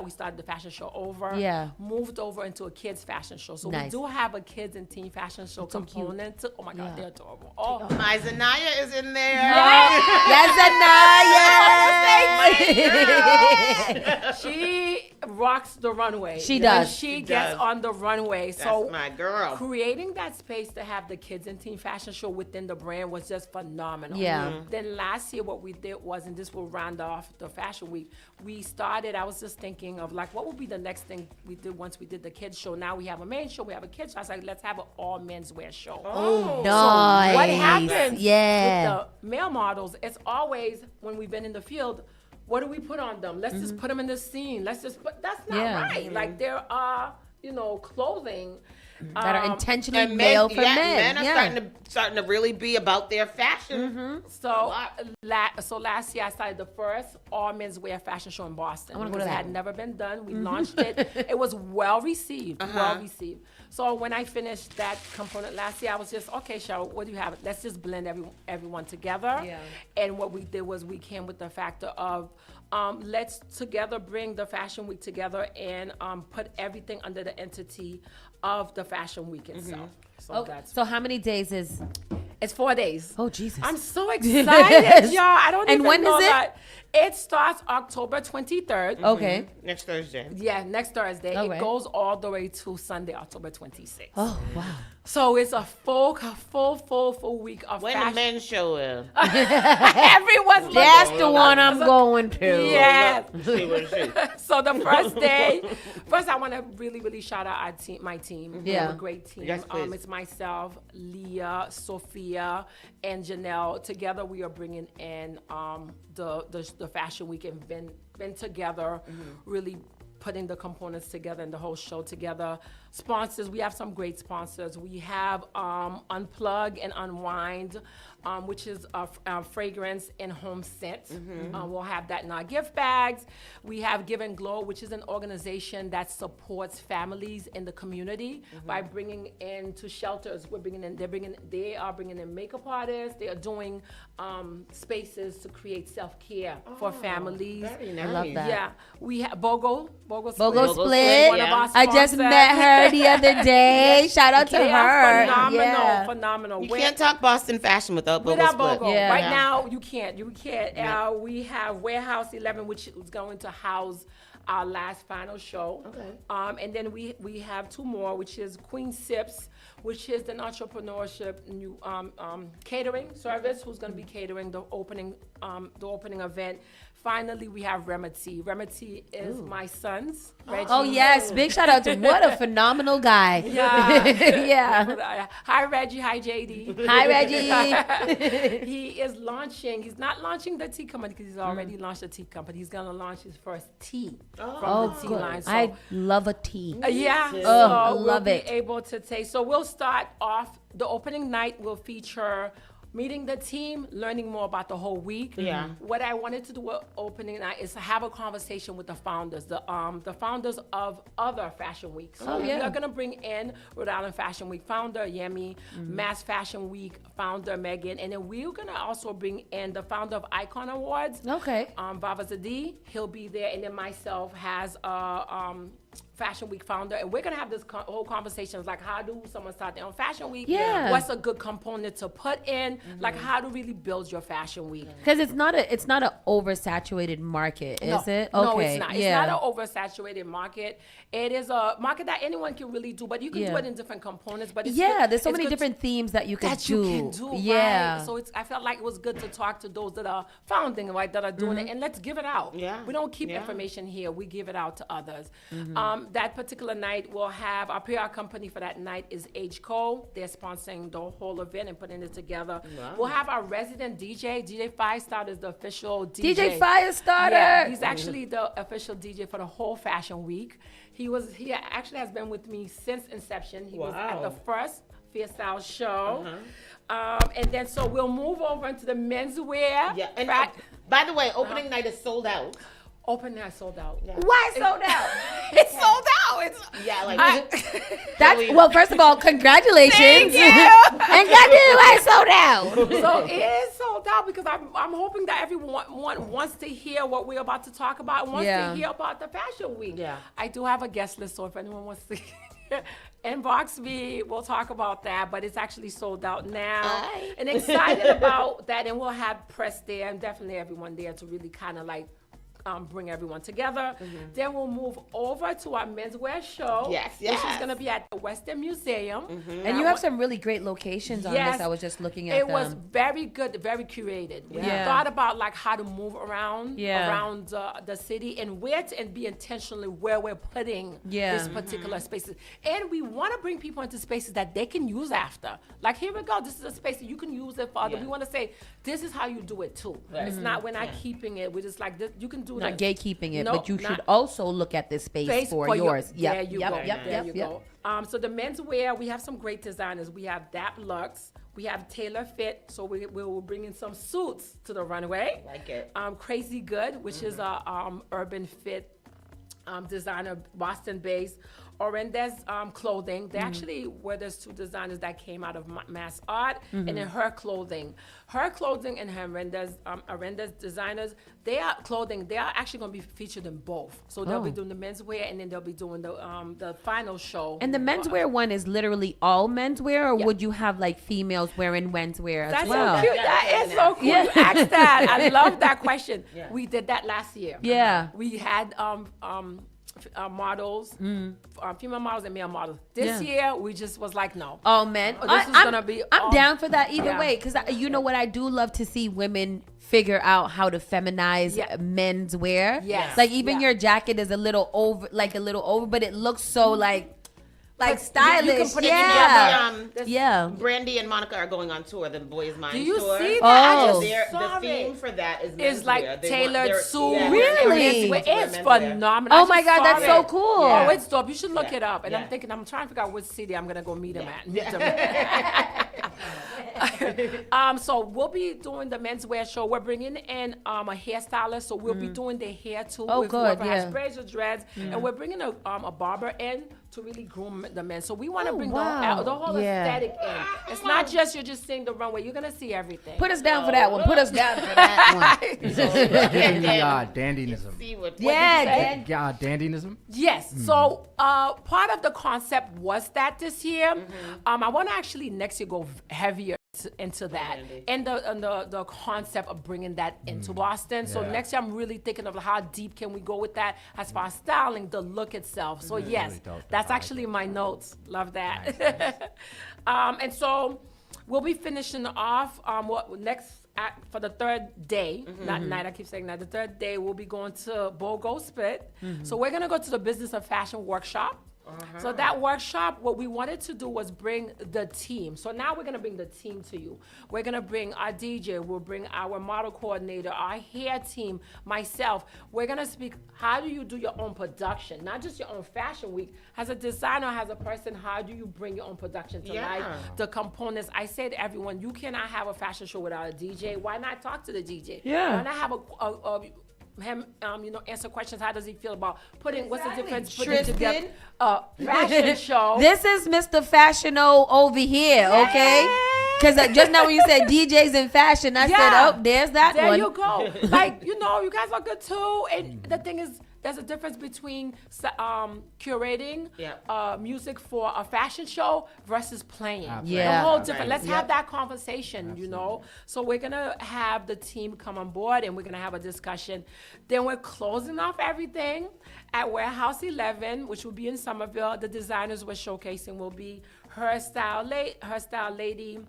[SPEAKER 6] started the fashion show over.
[SPEAKER 1] Yeah.
[SPEAKER 6] Moved over into a kids fashion show. So
[SPEAKER 1] Nice.
[SPEAKER 6] we do have a kids and teen fashion show component. To, oh my God, they're adorable. Oh,
[SPEAKER 3] My Zanaya is in there.
[SPEAKER 1] Yes,
[SPEAKER 6] She rocks the runway.
[SPEAKER 1] She does.
[SPEAKER 6] She gets on the runway. So
[SPEAKER 3] my girl.
[SPEAKER 6] Creating that space to have the kids and teen fashion show within the brand was just phenomenal.
[SPEAKER 1] Yeah.
[SPEAKER 6] Then last year what we did was, and this will round off the fashion week, we started, I was just thinking of like, what would be the next thing we did once we did the kids show? Now we have a men's show, we have a kids show. I was like, let's have an all menswear show.
[SPEAKER 1] Oh,
[SPEAKER 6] So
[SPEAKER 1] nice.
[SPEAKER 6] what happens
[SPEAKER 1] Yeah.
[SPEAKER 6] with the male models, it's always when we've been in the field, what do we put on them? Let's just put them in the scene. Let's just put, that's not right. Like there are, clothing
[SPEAKER 1] that are intentionally
[SPEAKER 3] And
[SPEAKER 1] male for men.
[SPEAKER 3] Men are starting to really be about their fashion.
[SPEAKER 6] So, so last year I started the first all menswear fashion show in Boston.
[SPEAKER 1] I wanna go
[SPEAKER 6] because
[SPEAKER 1] to
[SPEAKER 6] it
[SPEAKER 1] that.
[SPEAKER 6] had never been done. We launched it. It was well received. Well received. So when I finished that component last year, I was just, okay, Cheryl, what do you have? Let's just blend everyone together.
[SPEAKER 1] Yeah.
[SPEAKER 6] And what we did was we came with the factor of let's together bring the fashion week together and put everything under the entity of the fashion week itself. So that's
[SPEAKER 1] So how many days is?
[SPEAKER 6] it's 4 days.
[SPEAKER 1] Oh, Jesus.
[SPEAKER 6] I'm so excited, y'all. I don't
[SPEAKER 1] And
[SPEAKER 6] even
[SPEAKER 1] when
[SPEAKER 6] know
[SPEAKER 1] is it?
[SPEAKER 6] that. It starts October 23rd.
[SPEAKER 1] Okay.
[SPEAKER 3] Next Thursday.
[SPEAKER 6] Yeah, next Thursday.
[SPEAKER 1] All
[SPEAKER 6] It
[SPEAKER 1] right.
[SPEAKER 6] goes all the way to Sunday, October 26th.
[SPEAKER 1] Oh, wow.
[SPEAKER 6] So it's a full week of
[SPEAKER 3] When the
[SPEAKER 6] fashion.
[SPEAKER 3] men show in.
[SPEAKER 6] Everyone's
[SPEAKER 1] That's
[SPEAKER 6] looking.
[SPEAKER 1] the one I'm going to.
[SPEAKER 6] Yes.
[SPEAKER 3] See what she.
[SPEAKER 6] So the first day, I want to really shout out my team. We have
[SPEAKER 1] Yeah.
[SPEAKER 6] a great team.
[SPEAKER 3] Yes, please.
[SPEAKER 6] It's myself, Leah, Sophia, and Janelle. Together we are bringing in the fashion week and been together, really putting the components together and the whole show together. Sponsors, we have some great sponsors. We have Unplug and Unwind, which is a fragrance and home scent. We'll have that in our gift bags. We have Give and Glow, which is an organization that supports families in the community by bringing in to shelters. They are bringing in makeup artists. They are doing spaces to create self-care for families.
[SPEAKER 3] Very nice.
[SPEAKER 1] I love that.
[SPEAKER 6] Yeah, we have Bogo
[SPEAKER 1] Split.
[SPEAKER 6] one of our
[SPEAKER 1] I just
[SPEAKER 6] sponsors.
[SPEAKER 1] met her the other day. Shout out to
[SPEAKER 6] They
[SPEAKER 1] her.
[SPEAKER 6] are phenomenal,
[SPEAKER 1] Yeah.
[SPEAKER 6] phenomenal.
[SPEAKER 3] You can't talk Boston fashion without Bogo
[SPEAKER 6] Without
[SPEAKER 3] Split.
[SPEAKER 6] Bogo.
[SPEAKER 1] Yeah.
[SPEAKER 6] Right
[SPEAKER 1] Yeah.
[SPEAKER 6] now, you can't. We have Warehouse 11, which is going to house our last final show.
[SPEAKER 3] Okay.
[SPEAKER 6] And then we have two more, which is Queen Sips, which is an entrepreneurship new catering service, who's going to be catering the opening event. Finally, we have Remedy. Remedy is my son's. Reggie.
[SPEAKER 1] Oh, yes. Big shout out to what a phenomenal guy.
[SPEAKER 6] Yeah.
[SPEAKER 1] Yeah.
[SPEAKER 6] Hi, Reggie. Hi, JD.
[SPEAKER 1] Hi, Reggie.
[SPEAKER 6] He is launching. He's not launching the tea company because he's already launched the tea company. He's going to launch his first tea from
[SPEAKER 1] Oh,
[SPEAKER 6] the tea
[SPEAKER 1] good.
[SPEAKER 6] line. So,
[SPEAKER 1] I love a tea.
[SPEAKER 6] yeah.
[SPEAKER 1] Oh,
[SPEAKER 6] So
[SPEAKER 1] I love
[SPEAKER 6] we'll
[SPEAKER 1] it.
[SPEAKER 6] be able to taste. So we'll start off. The opening night will feature meeting the team, learning more about the whole week.
[SPEAKER 3] Yeah.
[SPEAKER 6] What I wanted to do with opening night is to have a conversation with the founders, the founders of other fashion weeks. So we are gonna bring in Rhode Island Fashion Week founder Yemi, Mass Fashion Week founder Megan, and then we're gonna also bring in the founder of Icon Awards.
[SPEAKER 1] Okay.
[SPEAKER 6] Baba Zadi, he'll be there, and then myself has Fashion Week founder, and we're gonna have this whole conversation like how do someone start their own fashion week?
[SPEAKER 1] Yeah.
[SPEAKER 6] What's a good component to put in? Like how to really build your fashion week?
[SPEAKER 1] Because it's not an oversaturated market, is it? Okay.
[SPEAKER 6] No, it's not.
[SPEAKER 1] Yeah.
[SPEAKER 6] It's not an oversaturated market. It is a market that anyone can really do, but you can do it in different components. But it's
[SPEAKER 1] Yeah,
[SPEAKER 6] good-
[SPEAKER 1] there's so
[SPEAKER 6] it's
[SPEAKER 1] many
[SPEAKER 6] good
[SPEAKER 1] different themes that you can do.
[SPEAKER 6] you can do.
[SPEAKER 1] Yeah.
[SPEAKER 6] Right? So I felt like it was good to talk to those that are founding, right, that are doing
[SPEAKER 1] Mm-hmm.
[SPEAKER 6] it, and let's give it out.
[SPEAKER 3] Yeah.
[SPEAKER 6] We don't keep
[SPEAKER 3] Yeah.
[SPEAKER 6] information here. We give it out to others. That particular night, we'll have our PR company for that night is Age Co. They're sponsoring the whole event and putting it together.
[SPEAKER 3] Wow.
[SPEAKER 6] We'll have our resident DJ Firestarter is the official DJ.
[SPEAKER 1] DJ Firestarter.
[SPEAKER 6] Yeah, he's actually the official DJ for the whole Fashion Week. He actually has been with me since inception. He was at the first Freestyle show. And then so we'll move over into the menswear.
[SPEAKER 3] Yeah, and by the way, opening night is sold out.
[SPEAKER 6] Opening night sold out. Yeah.
[SPEAKER 1] Why sold out?
[SPEAKER 6] It's sold out.
[SPEAKER 1] Well, first of all, congratulations.
[SPEAKER 6] Thank you.
[SPEAKER 1] And I sold out.
[SPEAKER 6] So it is sold out because I'm hoping that everyone wants to hear what we're about to talk about, wants to hear about the Fashion Week. Yeah. I do have a guest list, so if anyone wants to inbox me, we'll talk about that, but it's actually sold out now. And excited about that, and we'll have press there and definitely everyone there to really kind of like bring everyone together. Then we'll move over to our menswear show. Which is going to be at the Western Museum.
[SPEAKER 1] And you have some really great locations on this. I was just looking at them.
[SPEAKER 6] It was very good, very curated. We thought about like how to move around the city and and be intentionally where we're putting this particular spaces. And we want to bring people into spaces that they can use after. Like, here we go. This is a space that you can use it for other. We want to say, this is how you do it too. It's not, we're not keeping it. We're just like, this, you can do
[SPEAKER 1] not gatekeeping it, but you should also look at this space for yours.
[SPEAKER 6] There you go. So the menswear, we have some great designers. We have Dap Lux. We have Tailor Fit. So we will bring in some suits to the runway.
[SPEAKER 3] Like it.
[SPEAKER 6] Crazy Good, which is a urban fit designer, Boston-based. Orenda's clothing. They actually were there's two designers that came out of Mass Art, and then her clothing and Orenda's designers. They are actually going to be featured in both. So they'll be doing the menswear, and then they'll be doing the final show.
[SPEAKER 1] And the menswear one is literally all menswear, or would you have like females wearing menswear as well?
[SPEAKER 6] So cute. That is so cool. You asked that. I love that question. We did that last year.
[SPEAKER 1] Yeah.
[SPEAKER 6] We had models, female models and male models. This year, we just was like, no.
[SPEAKER 1] Oh, man.
[SPEAKER 6] This is going to be
[SPEAKER 1] I'm down for that either way, because you know what? I do love to see women figure out how to feminize menswear.
[SPEAKER 6] Yes.
[SPEAKER 1] Like, even your jacket is a little over, but it looks so like stylish.
[SPEAKER 3] You can put it
[SPEAKER 1] together.
[SPEAKER 3] Brandy and Monica are going on tour, the Boys Mind
[SPEAKER 6] Do you
[SPEAKER 3] tour.
[SPEAKER 6] see that?
[SPEAKER 1] Oh.
[SPEAKER 3] The theme for that is menswear.
[SPEAKER 6] It's like tailored suit.
[SPEAKER 1] Really?
[SPEAKER 6] It's phenomenal.
[SPEAKER 1] Oh my God, that's so cool.
[SPEAKER 6] Oh, it's dope. You should look it up. And I'm trying to figure out which city I'm going to go meet them at. So we'll be doing the menswear show. We're bringing in a hairstylist, so we'll be doing their hair too.
[SPEAKER 1] Oh, good.
[SPEAKER 6] Whoever has braids or dreads. And we're bringing a barber in to really groom the men. So we want to bring the whole aesthetic in. It's not just you're just seeing the runway. You're going to see everything.
[SPEAKER 1] Put us down for that one. Put us down for that one.
[SPEAKER 4] Dandyism. Dandyism?
[SPEAKER 6] Yes. So part of the concept was that this year. I want to actually next year go heavier into that and the concept of bringing that into Boston. So next year I'm really thinking of how deep can we go with that as far as styling, the look itself. So yes, that's actually my notes. Love that. Nice. And so we'll be finishing off for the third day, not night, I keep saying that. The third day we'll be going to BOGO Split. So we're gonna go to the Business of Fashion workshop. So that workshop, what we wanted to do was bring the team. So now we're going to bring the team to you. We're going to bring our DJ. We'll bring our model coordinator, our hair team, myself. We're going to speak, how do you do your own production? Not just your own fashion week. As a designer, as a person, how do you bring your own production to life? The components. I say to everyone, you cannot have a fashion show without a DJ. Why not talk to the DJ?
[SPEAKER 1] Yeah.
[SPEAKER 6] Why not have him, answer questions. How does he feel about what's the difference putting together a fashion show?
[SPEAKER 1] This is Mr. Fashion-O over here, okay? Because just now when you said DJs in fashion, I said, oh, there's that one.
[SPEAKER 6] There you go. Like, you guys are good too. And the thing is, there's a difference between curating music for a fashion show versus playing.
[SPEAKER 1] Yeah.
[SPEAKER 6] A whole different. Let's have that conversation, So we're going to have the team come on board and we're going to have a discussion. Then we're closing off everything at Warehouse 11, which will be in Somerville. The designers we're showcasing will be Her Style Lady,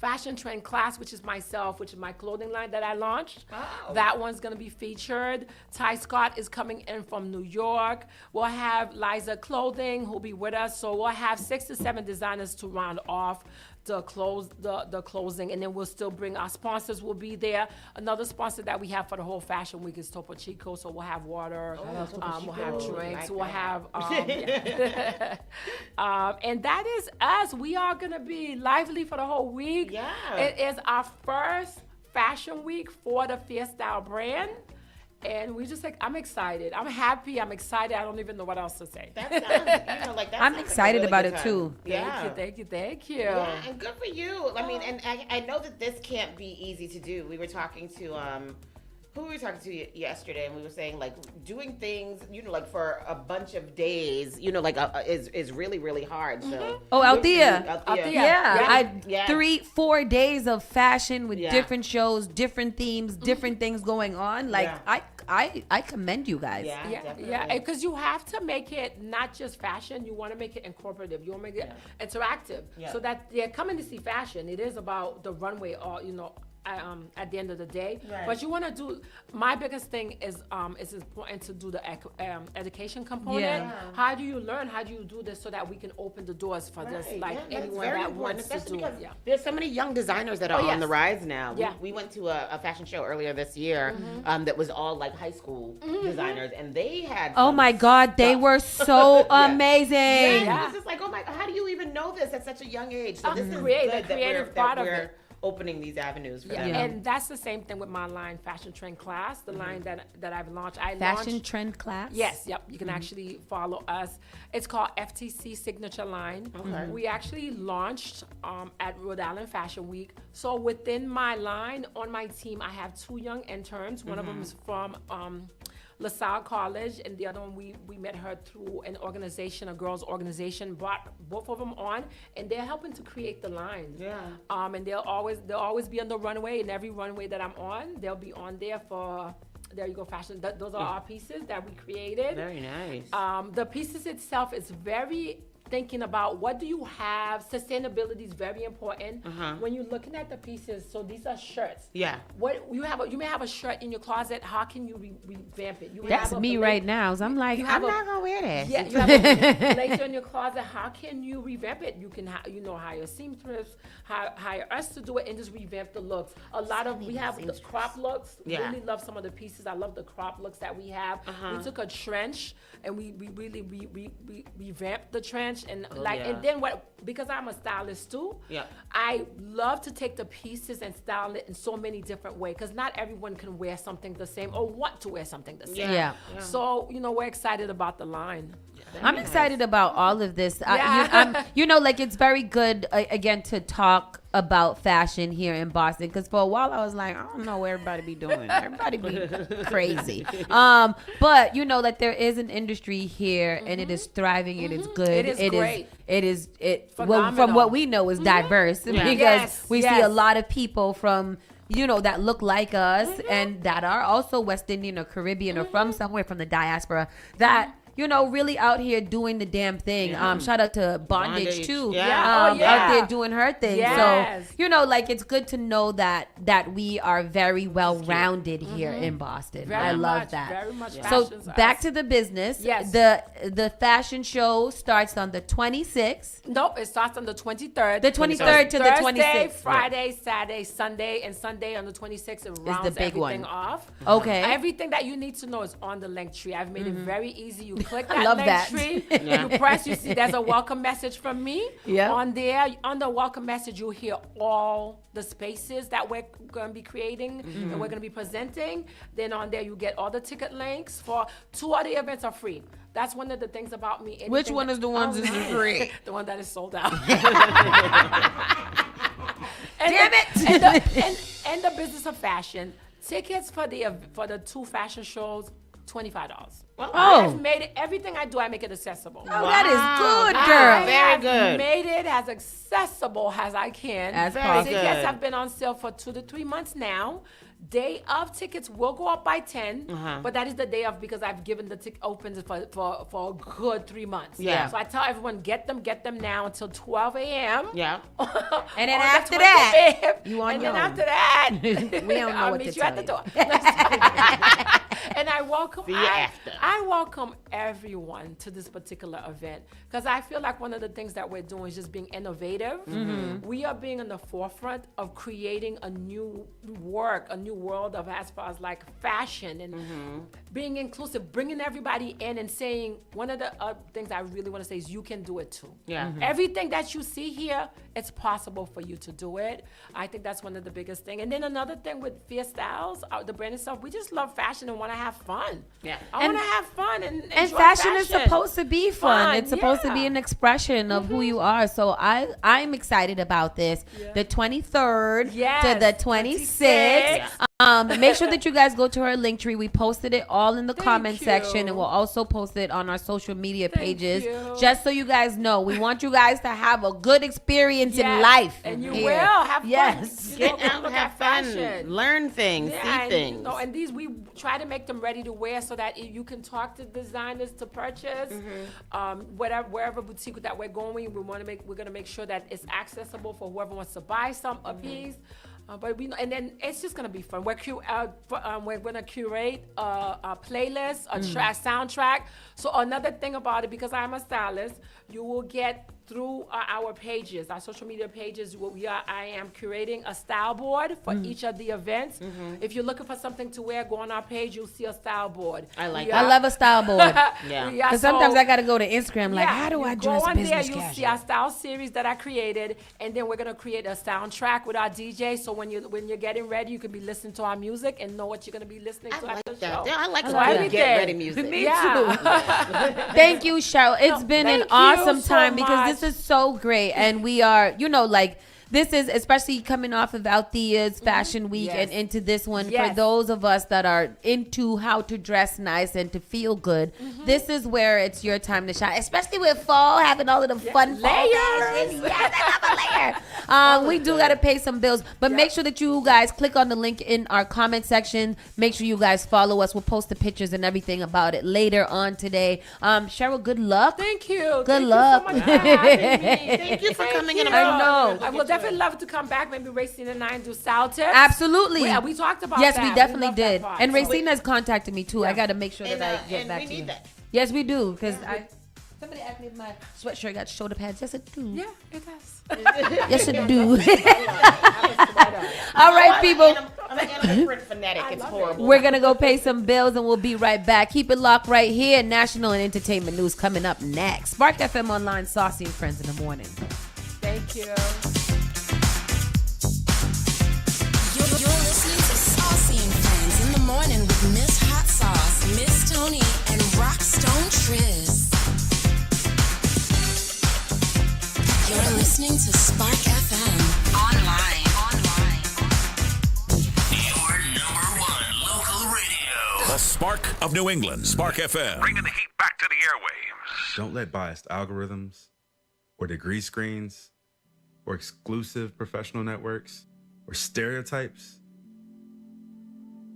[SPEAKER 6] fashion trend class, which is myself, which is my clothing line that I launched.
[SPEAKER 3] Oh.
[SPEAKER 6] That one's gonna be featured. Ty Scott is coming in from New York. We'll have Liza Clothing who'll be with us. So we'll have 6 to 7 designers to round off the closing, and then we'll still bring our sponsors will be there. Another sponsor that we have for the whole fashion week is Topo Chico, so we'll have water, we'll have drinks, we'll have and that is us. We are gonna be lively for the whole week.
[SPEAKER 3] Yeah.
[SPEAKER 6] It is our first fashion week for the Fierce Style brand. And we just like, I'm excited. I'm happy. I'm excited. I don't even know what else to say.
[SPEAKER 3] That sounds, like that
[SPEAKER 1] I'm
[SPEAKER 3] sounds
[SPEAKER 1] excited
[SPEAKER 3] like a
[SPEAKER 1] about
[SPEAKER 3] really
[SPEAKER 1] it
[SPEAKER 3] good
[SPEAKER 1] too.
[SPEAKER 3] time.
[SPEAKER 6] Thank you.
[SPEAKER 3] Yeah, and good for you. I mean, and I know that this can't be easy to do. We were talking to who were we talking to yesterday, and we were saying like doing things, like for a bunch of days, like is really really hard. So
[SPEAKER 1] Althea.
[SPEAKER 3] Yeah.
[SPEAKER 1] 3-4 days of fashion with
[SPEAKER 3] Yeah.
[SPEAKER 1] different shows, different themes, different things going on. Like I commend you guys.
[SPEAKER 6] Yeah, because you have to make it not just fashion. You want to make it incorporative. You want to make it interactive, so that they're coming to see fashion. It is about the runway, or at the end of the day.
[SPEAKER 3] Right.
[SPEAKER 6] But you want to do. My biggest thing is it's important to do the education component.
[SPEAKER 3] Yeah.
[SPEAKER 6] How do you learn? How do you do this so that we can open the doors for this? Like anyone that wants to do.
[SPEAKER 3] Because there's so many young designers that are on the rise now.
[SPEAKER 6] Yeah.
[SPEAKER 3] We went to a fashion show earlier this year that was all like high school designers, and they had.
[SPEAKER 1] Oh my God, they were so amazing.
[SPEAKER 3] Yeah. It's just like, oh my God, how do you even know this at such a young age? So this is
[SPEAKER 6] The
[SPEAKER 3] good that
[SPEAKER 6] creative part of it.
[SPEAKER 3] opening these avenues for them.
[SPEAKER 6] And that's the same thing with my line, Fashion Trend Class, the line that I've launched.
[SPEAKER 1] Fashion Trend Class?
[SPEAKER 6] Yes, yep. You can actually follow us. It's called FTC Signature Line.
[SPEAKER 3] Okay.
[SPEAKER 6] We actually launched at Rhode Island Fashion Week. So within my line, on my team, I have 2 young interns. One of them is from LaSalle College, and the other one we met her through an organization, a girls' organization, brought both of them on, and they're helping to create the line.
[SPEAKER 3] Yeah.
[SPEAKER 6] And they'll always be on the runway, and every runway that I'm on, they'll be on there for. There you go, fashion. Those are our pieces that we created.
[SPEAKER 3] Very nice.
[SPEAKER 6] The pieces itself is very thinking about what do you have. Sustainability is very important when you're looking at the pieces. So these are shirts.
[SPEAKER 3] Yeah.
[SPEAKER 6] What you may have a shirt in your closet. How can you revamp it?
[SPEAKER 1] That's me right now. So I'm like, I'm not gonna wear this.
[SPEAKER 6] Yeah, you have a blazer in your closet. How can you revamp it? You can hire seamstress, hire us to do it, and just revamp the looks. We have the crop looks.
[SPEAKER 3] Yeah.
[SPEAKER 6] Really love some of the pieces. I love the crop looks that we have. We took a trench and we really revamped the trench and and then because I'm a stylist too. Yeah. I love to take the pieces and style it in so many different ways because not everyone can wear something the same or want to wear something the same.
[SPEAKER 1] Yeah.
[SPEAKER 6] So we're excited about the line.
[SPEAKER 1] I'm excited about all of this.
[SPEAKER 6] Yeah.
[SPEAKER 1] It's very good again to talk about fashion here in Boston because for a while I was like, I don't know what everybody be doing. Everybody be crazy. But there is an industry here and it is thriving. It is good.
[SPEAKER 6] It is great.
[SPEAKER 1] From what we know is diverse because we see a lot of people from that look like us and that are also West Indian or Caribbean or from somewhere from the diaspora that really out here doing the damn thing. Shout out to Bondage too. Out there doing her thing.
[SPEAKER 6] Yes.
[SPEAKER 1] So, it's good to know that we are very well rounded here in Boston. I love that.
[SPEAKER 6] Very much.
[SPEAKER 1] So back to the business.
[SPEAKER 6] Yes.
[SPEAKER 1] The fashion show starts on the 26th.
[SPEAKER 6] Nope, it starts on the 23rd.
[SPEAKER 1] The 23rd to the 26th.
[SPEAKER 6] Thursday, Friday, Saturday, Sunday, and Sunday on the 26th. It rounds
[SPEAKER 1] the big
[SPEAKER 6] everything
[SPEAKER 1] one.
[SPEAKER 6] off.
[SPEAKER 1] Okay.
[SPEAKER 6] Everything that you need to know is on the link tree. I've made it very easy. You click that
[SPEAKER 1] love
[SPEAKER 6] link
[SPEAKER 1] that.
[SPEAKER 6] tree. You press. You see, there's a welcome message from me.
[SPEAKER 1] Yeah.
[SPEAKER 6] On there, on the welcome message, you'll hear all the spaces that we're going to be creating and we're going to be presenting. Then on there, you get all the ticket links for 2 of the events are free. That's one of the things about me.
[SPEAKER 1] Which one is the ones that is free?
[SPEAKER 6] The one that is sold out.
[SPEAKER 1] Damn it!
[SPEAKER 6] And the business of fashion. Tickets for the 2 fashion shows, $25. Well, I've made it. Everything I do, I make it accessible.
[SPEAKER 1] Oh, that is good, girl.
[SPEAKER 3] Very good.
[SPEAKER 6] Made it as accessible as I can.
[SPEAKER 1] As possible.
[SPEAKER 6] Tickets have been on sale for 2 to 3 months now. Day of tickets will go up by 10, but that is the day of because I've given the ticket opens for a good 3 months.
[SPEAKER 3] Yeah.
[SPEAKER 6] So I tell everyone, get them now until 12 a.m.
[SPEAKER 3] Yeah.
[SPEAKER 1] And then after that, you on
[SPEAKER 6] and
[SPEAKER 1] your
[SPEAKER 6] then
[SPEAKER 1] own.
[SPEAKER 6] after that,
[SPEAKER 1] We don't know
[SPEAKER 6] I'll
[SPEAKER 1] what
[SPEAKER 6] meet
[SPEAKER 1] to
[SPEAKER 6] you at the
[SPEAKER 1] tell
[SPEAKER 6] door. And I welcome
[SPEAKER 3] See you after.
[SPEAKER 6] I welcome everyone to this particular event because I feel like one of the things that we're doing is just being innovative. We are being in the forefront of creating a new world of as far as like fashion and being inclusive, bringing everybody in and saying one of the things I really want to say is you can do it too.
[SPEAKER 3] Yeah.
[SPEAKER 6] Everything that you see here, it's possible for you to do it. I think that's one of the biggest things. And then another thing with Fierce Styles, the brand itself, we just love fashion and want to have fun.
[SPEAKER 3] Yeah.
[SPEAKER 6] I want to have fun and enjoy
[SPEAKER 1] fashion is supposed to be fun. It's supposed to be
[SPEAKER 6] yeah.
[SPEAKER 1] an expression of who you are. So I'm excited about this. The 23rd to the 26th. Make sure that you guys go to our link tree. We posted it all in the comment section, and we'll also post it on our social media pages. Just so you guys know, we want you guys to have a good experience in life.
[SPEAKER 6] And you
[SPEAKER 1] here.
[SPEAKER 6] will have fun.
[SPEAKER 1] Yes.
[SPEAKER 3] Get out, have fun, learn things, see
[SPEAKER 6] and,
[SPEAKER 3] things.
[SPEAKER 6] You know, and these we try to make them ready to wear so that you can talk to designers to purchase. Wherever boutique that we're going, we're gonna make sure that it's accessible for whoever wants to buy a piece. But and then it's just gonna be fun. We're gonna curate a playlist, a soundtrack. So another thing about it, because I'm a stylist, you will get through our pages, our social media pages. I am curating a style board for each of the events. If you're looking for something to wear, go on our page. You'll see a style board.
[SPEAKER 1] I love a style board.
[SPEAKER 3] Yeah.
[SPEAKER 1] Because sometimes I gotta go to Instagram. Like, how do I dress
[SPEAKER 6] go on
[SPEAKER 1] business
[SPEAKER 6] there, you'll
[SPEAKER 1] casual?
[SPEAKER 6] see our style series that I created, and then we're gonna create a soundtrack with our DJ. So when you're getting ready, you can be listening to our music and know what you're gonna be listening to after the show.
[SPEAKER 3] Yeah, I like
[SPEAKER 6] So
[SPEAKER 3] when
[SPEAKER 6] everything.
[SPEAKER 3] get ready music.
[SPEAKER 1] Me too. Thank you, Cheryl. It's been an awesome time because this is so great, and we are, this is especially coming off of Althea's Fashion Week and into this one for those of us that are into how to dress nice and to feel good. This is where it's your time to shine, especially with fall, having all of the fun fall fashion. Yes, I love a layer. We do got to pay some bills, but make sure that you guys click on the link in our comment section. Make sure you guys follow us. We'll post the pictures and everything about it later on today. Cheryl, good luck.
[SPEAKER 6] Thank you.
[SPEAKER 1] Good luck.
[SPEAKER 6] You so much for having me.
[SPEAKER 3] Thank you for coming in.
[SPEAKER 1] I know.
[SPEAKER 6] I will definitely love to come back. Maybe Racine and I do style tips.
[SPEAKER 1] Absolutely.
[SPEAKER 6] We talked about
[SPEAKER 1] yes,
[SPEAKER 6] that.
[SPEAKER 1] we definitely
[SPEAKER 6] love that
[SPEAKER 1] did.
[SPEAKER 6] part.
[SPEAKER 1] And
[SPEAKER 6] So
[SPEAKER 1] Racine has contacted me too. I got to make sure
[SPEAKER 3] And,
[SPEAKER 1] that I get
[SPEAKER 3] and
[SPEAKER 1] back
[SPEAKER 3] we
[SPEAKER 1] to
[SPEAKER 3] need
[SPEAKER 1] you.
[SPEAKER 3] that.
[SPEAKER 1] Yes, we do. Because somebody asked me if my sweatshirt got shoulder pads. Yes, it do.
[SPEAKER 6] Yeah, it does.
[SPEAKER 1] Yes, it do. All right, people.
[SPEAKER 3] I'm an animal print fanatic. It's horrible.
[SPEAKER 1] We're going to go pay some bills and we'll be right back. Keep it locked right here. National and entertainment news coming up next. Spark FM Online, Saucy and Friends in the morning.
[SPEAKER 6] Thank you.
[SPEAKER 8] You're listening to Saucy and Friends in the morning with Miss Hot Sauce, Miss Tony, and Rockstone Triz. You're listening to Spark FM online.
[SPEAKER 25] Your number one local radio.
[SPEAKER 7] The Spark of New England, Spark FM.
[SPEAKER 25] Bringing the heat back to the airwaves.
[SPEAKER 9] Don't let biased algorithms or degree screens or exclusive professional networks or stereotypes.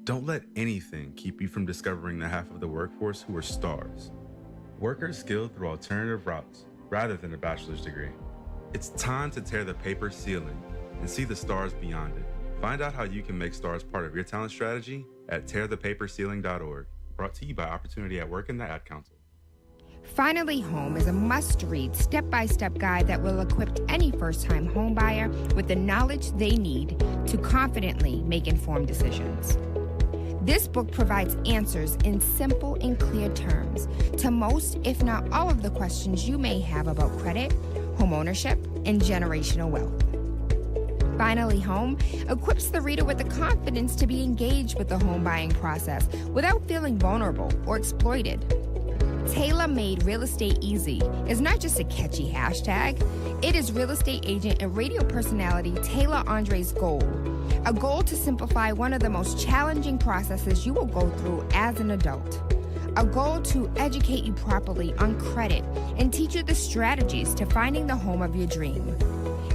[SPEAKER 9] Don't let anything keep you from discovering the half of the workforce who are stars. Workers skilled through alternative routes rather than a bachelor's degree. It's time to tear the paper ceiling and see the stars beyond it. Find out how you can make stars part of your talent strategy at tearthepaperceiling.org. Brought to you by Opportunity at Work and the Ad Council.
[SPEAKER 10] Finally Home is a must-read step-by-step guide that will equip any first-time home buyer with the knowledge they need to confidently make informed decisions. This book provides answers in simple and clear terms to most, if not all, of the questions you may have about credit, home ownership, and generational wealth. Finally Home equips the reader with the confidence to be engaged with the home buying process without feeling vulnerable or exploited. Tailor-Made Real Estate Easy is not just a catchy hashtag. It is real estate agent and radio personality Taylor Andre's goal. A goal to simplify one of the most challenging processes you will go through as an adult. A goal to educate you properly on credit and teach you the strategies to finding the home of your dream.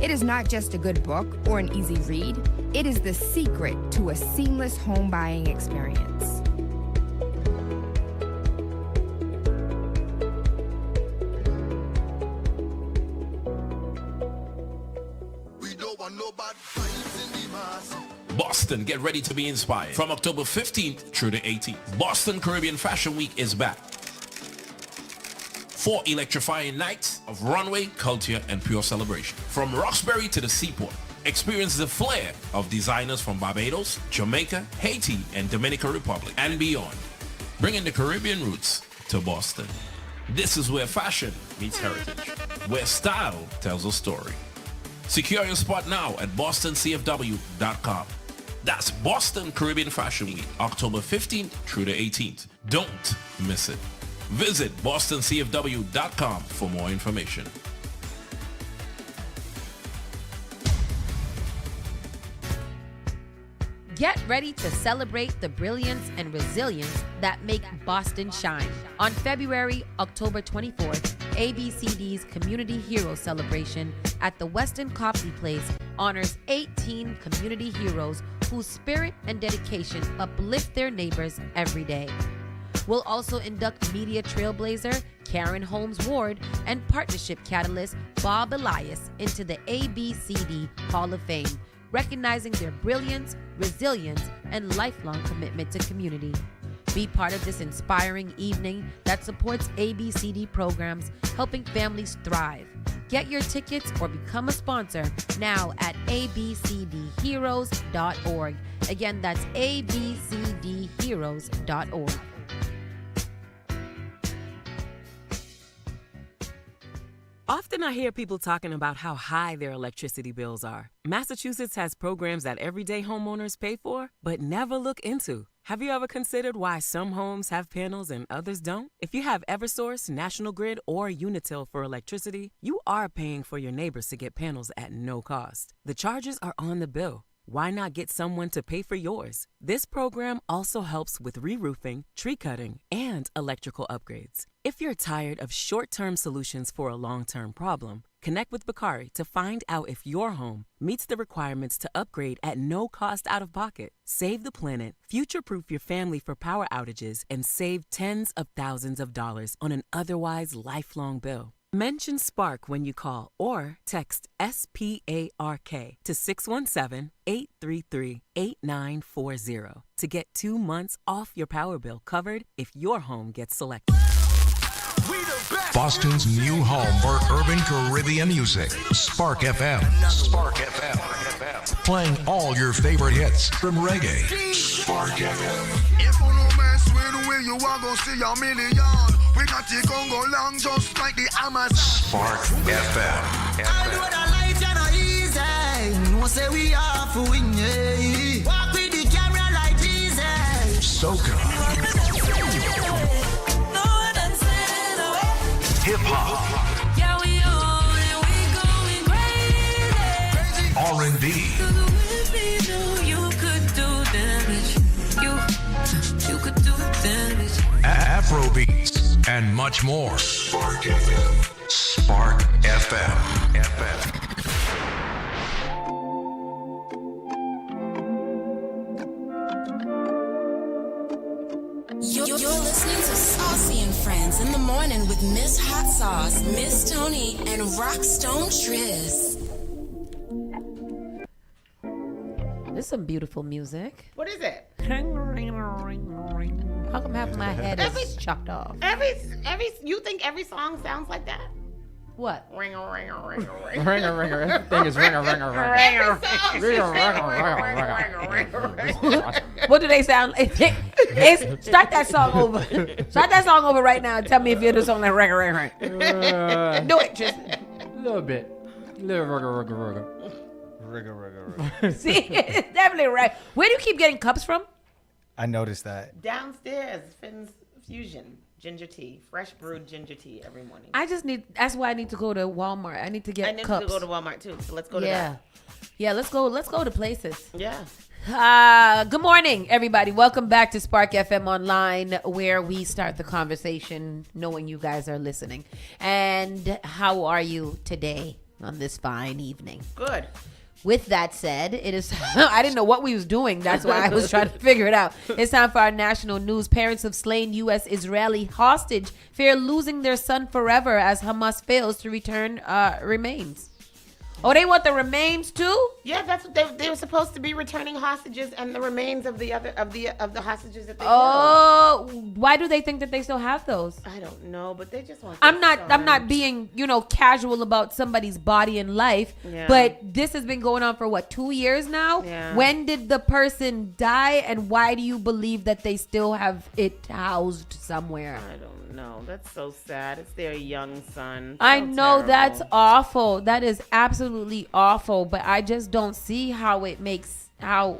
[SPEAKER 10] It is not just a good book or an easy read. It is the secret to a seamless home buying experience.
[SPEAKER 23] Boston, get ready to be inspired. From October 15th through the 18th, Boston Caribbean Fashion Week is back. 4 electrifying nights of runway, culture, and pure celebration. From Roxbury to the seaport, experience the flair of designers from Barbados, Jamaica, Haiti, and Dominican Republic, and beyond. Bringing the Caribbean roots to Boston. This is where fashion meets heritage, where style tells a story. Secure your spot now at bostoncfw.com. That's Boston Caribbean Fashion Week, October 15th through the 18th. Don't miss it. Visit bostoncfw.com for more information.
[SPEAKER 1] Get ready to celebrate the brilliance and resilience that make Boston shine. On October 24th, ABCD's Community Hero Celebration at the Westin Copley Place honors 18 community heroes whose spirit and dedication uplift their neighbors every day. We'll also induct media trailblazer Karen Holmes Ward and partnership catalyst Bob Elias into the ABCD Hall of Fame, recognizing their brilliance, resilience, and lifelong commitment to community. Be part of this inspiring evening that supports ABCD programs, helping families thrive. Get your tickets or become a sponsor now at abcdheroes.org. Again, that's abcdheroes.org.
[SPEAKER 11] Often I hear people talking about how high their electricity bills are. Massachusetts has programs that everyday homeowners pay for, but never look into. Have you ever considered why some homes have panels and others don't? If you have Eversource, National Grid, or Unitil for electricity, you are paying for your neighbors to get panels at no cost. The charges are on the bill. Why not get someone to pay for yours? This program also helps with re-roofing, tree cutting, and electrical upgrades. If you're tired of short-term solutions for a long-term problem, connect with Bakari to find out if your home meets the requirements to upgrade at no cost out of pocket. Save the planet, future-proof your family for power outages, and save tens of thousands of dollars on an otherwise lifelong bill. Mention Spark when you call or text SPARK to 617-833-8940 to get 2 months off your power bill covered if your home gets selected.
[SPEAKER 12] Boston's new home for urban Caribbean music. Spark FM. Spark FM. Playing all your favorite hits from reggae. Spark FM.
[SPEAKER 13] If you no mess with the way you are gonna see a million. We got the Congo long just like the Amazon.
[SPEAKER 12] Spark FM.
[SPEAKER 13] I know that life is not easy. No say we are for win. Walk with the camera like Jesus.
[SPEAKER 12] Soca. Hip hop.
[SPEAKER 13] Yeah, we on and we going crazy.
[SPEAKER 12] R&B.
[SPEAKER 13] You could do damage. You could do damage.
[SPEAKER 12] Afrobeats and much more. Spark FM. Spark FM.
[SPEAKER 8] You're listening to Saucy and Friends in the morning with Miss Hot Sauce, Miss Tony, and Rockstone Triz.
[SPEAKER 1] There's some beautiful music.
[SPEAKER 3] What is it?
[SPEAKER 1] How come half my head is chopped off?
[SPEAKER 3] You think every song sounds like that?
[SPEAKER 1] What?
[SPEAKER 3] Ringer.
[SPEAKER 4] Ringer. That thing is ringer.
[SPEAKER 1] What do they sound like? Start that song over. Start that song over right now and tell me if you do something like ringer. Do it, Tristan.
[SPEAKER 4] A little bit. Rigger.
[SPEAKER 1] See, it's definitely right. Where do you keep getting cups from?
[SPEAKER 2] I noticed that.
[SPEAKER 3] Downstairs, Finn's Fusion. Ginger tea, fresh brewed ginger tea every morning.
[SPEAKER 1] That's why I need to go to Walmart. I need to get cups.
[SPEAKER 3] I need to go to Walmart too. So let's go to that.
[SPEAKER 1] Yeah, let's go to places.
[SPEAKER 3] Yeah.
[SPEAKER 1] Good morning, everybody. Welcome back to Spark FM Online, where we start the conversation knowing you guys are listening. And how are you today on this fine evening?
[SPEAKER 3] Good.
[SPEAKER 1] With that said, it is. I didn't know what we was doing. That's why I was trying to figure it out. It's time for our national news. Parents of slain U.S. Israeli hostage fear losing their son forever as Hamas fails to return remains. Oh, they want the remains too?
[SPEAKER 3] Yeah, that's what they were supposed to be returning hostages and the remains of the hostages that they
[SPEAKER 1] killed. Why do they think that they still have those?
[SPEAKER 3] I don't know, but they just want.
[SPEAKER 1] I'm not being casual about somebody's body and life, but this has been going on for what, 2 years now?
[SPEAKER 3] Yeah.
[SPEAKER 1] When did the person die, and why do you believe that they still have it housed somewhere?
[SPEAKER 3] I don't know. That's so sad. It's their young son.
[SPEAKER 1] I know that's awful. That is absolutely awful, but I just don't see how it makes I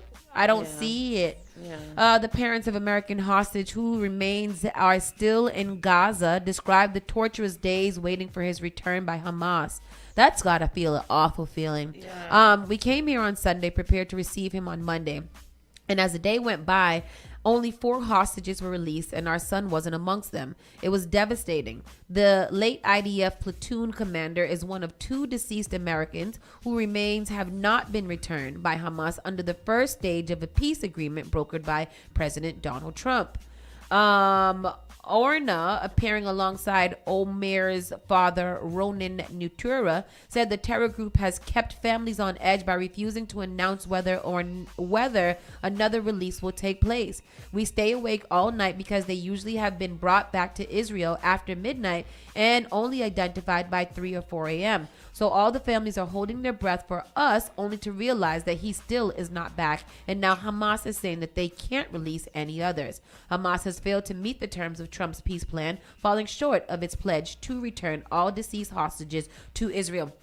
[SPEAKER 1] don't see it.
[SPEAKER 3] Yeah.
[SPEAKER 1] The parents of American hostage who remains are still in Gaza described the torturous days waiting for his return by Hamas. That's gotta feel an awful feeling.
[SPEAKER 3] Yeah.
[SPEAKER 1] We came here on Sunday prepared to receive him on Monday. And as the day went by, only 4 hostages were released, and our son wasn't amongst them. It was devastating. The late IDF platoon commander is one of 2 deceased Americans whose remains have not been returned by Hamas under the first stage of a peace agreement brokered by President Donald Trump. Orna, appearing alongside Omer's father, Ronan Nutura, said the terror group has kept families on edge by refusing to announce whether another release will take place. We stay awake all night because they usually have been brought back to Israel after midnight and only identified by 3 or 4 a.m. So all the families are holding their breath for us, only to realize that he still is not back. And now Hamas is saying that they can't release any others. Hamas has failed to meet the terms of Trump's peace plan, falling short of its pledge to return all deceased hostages to Israel.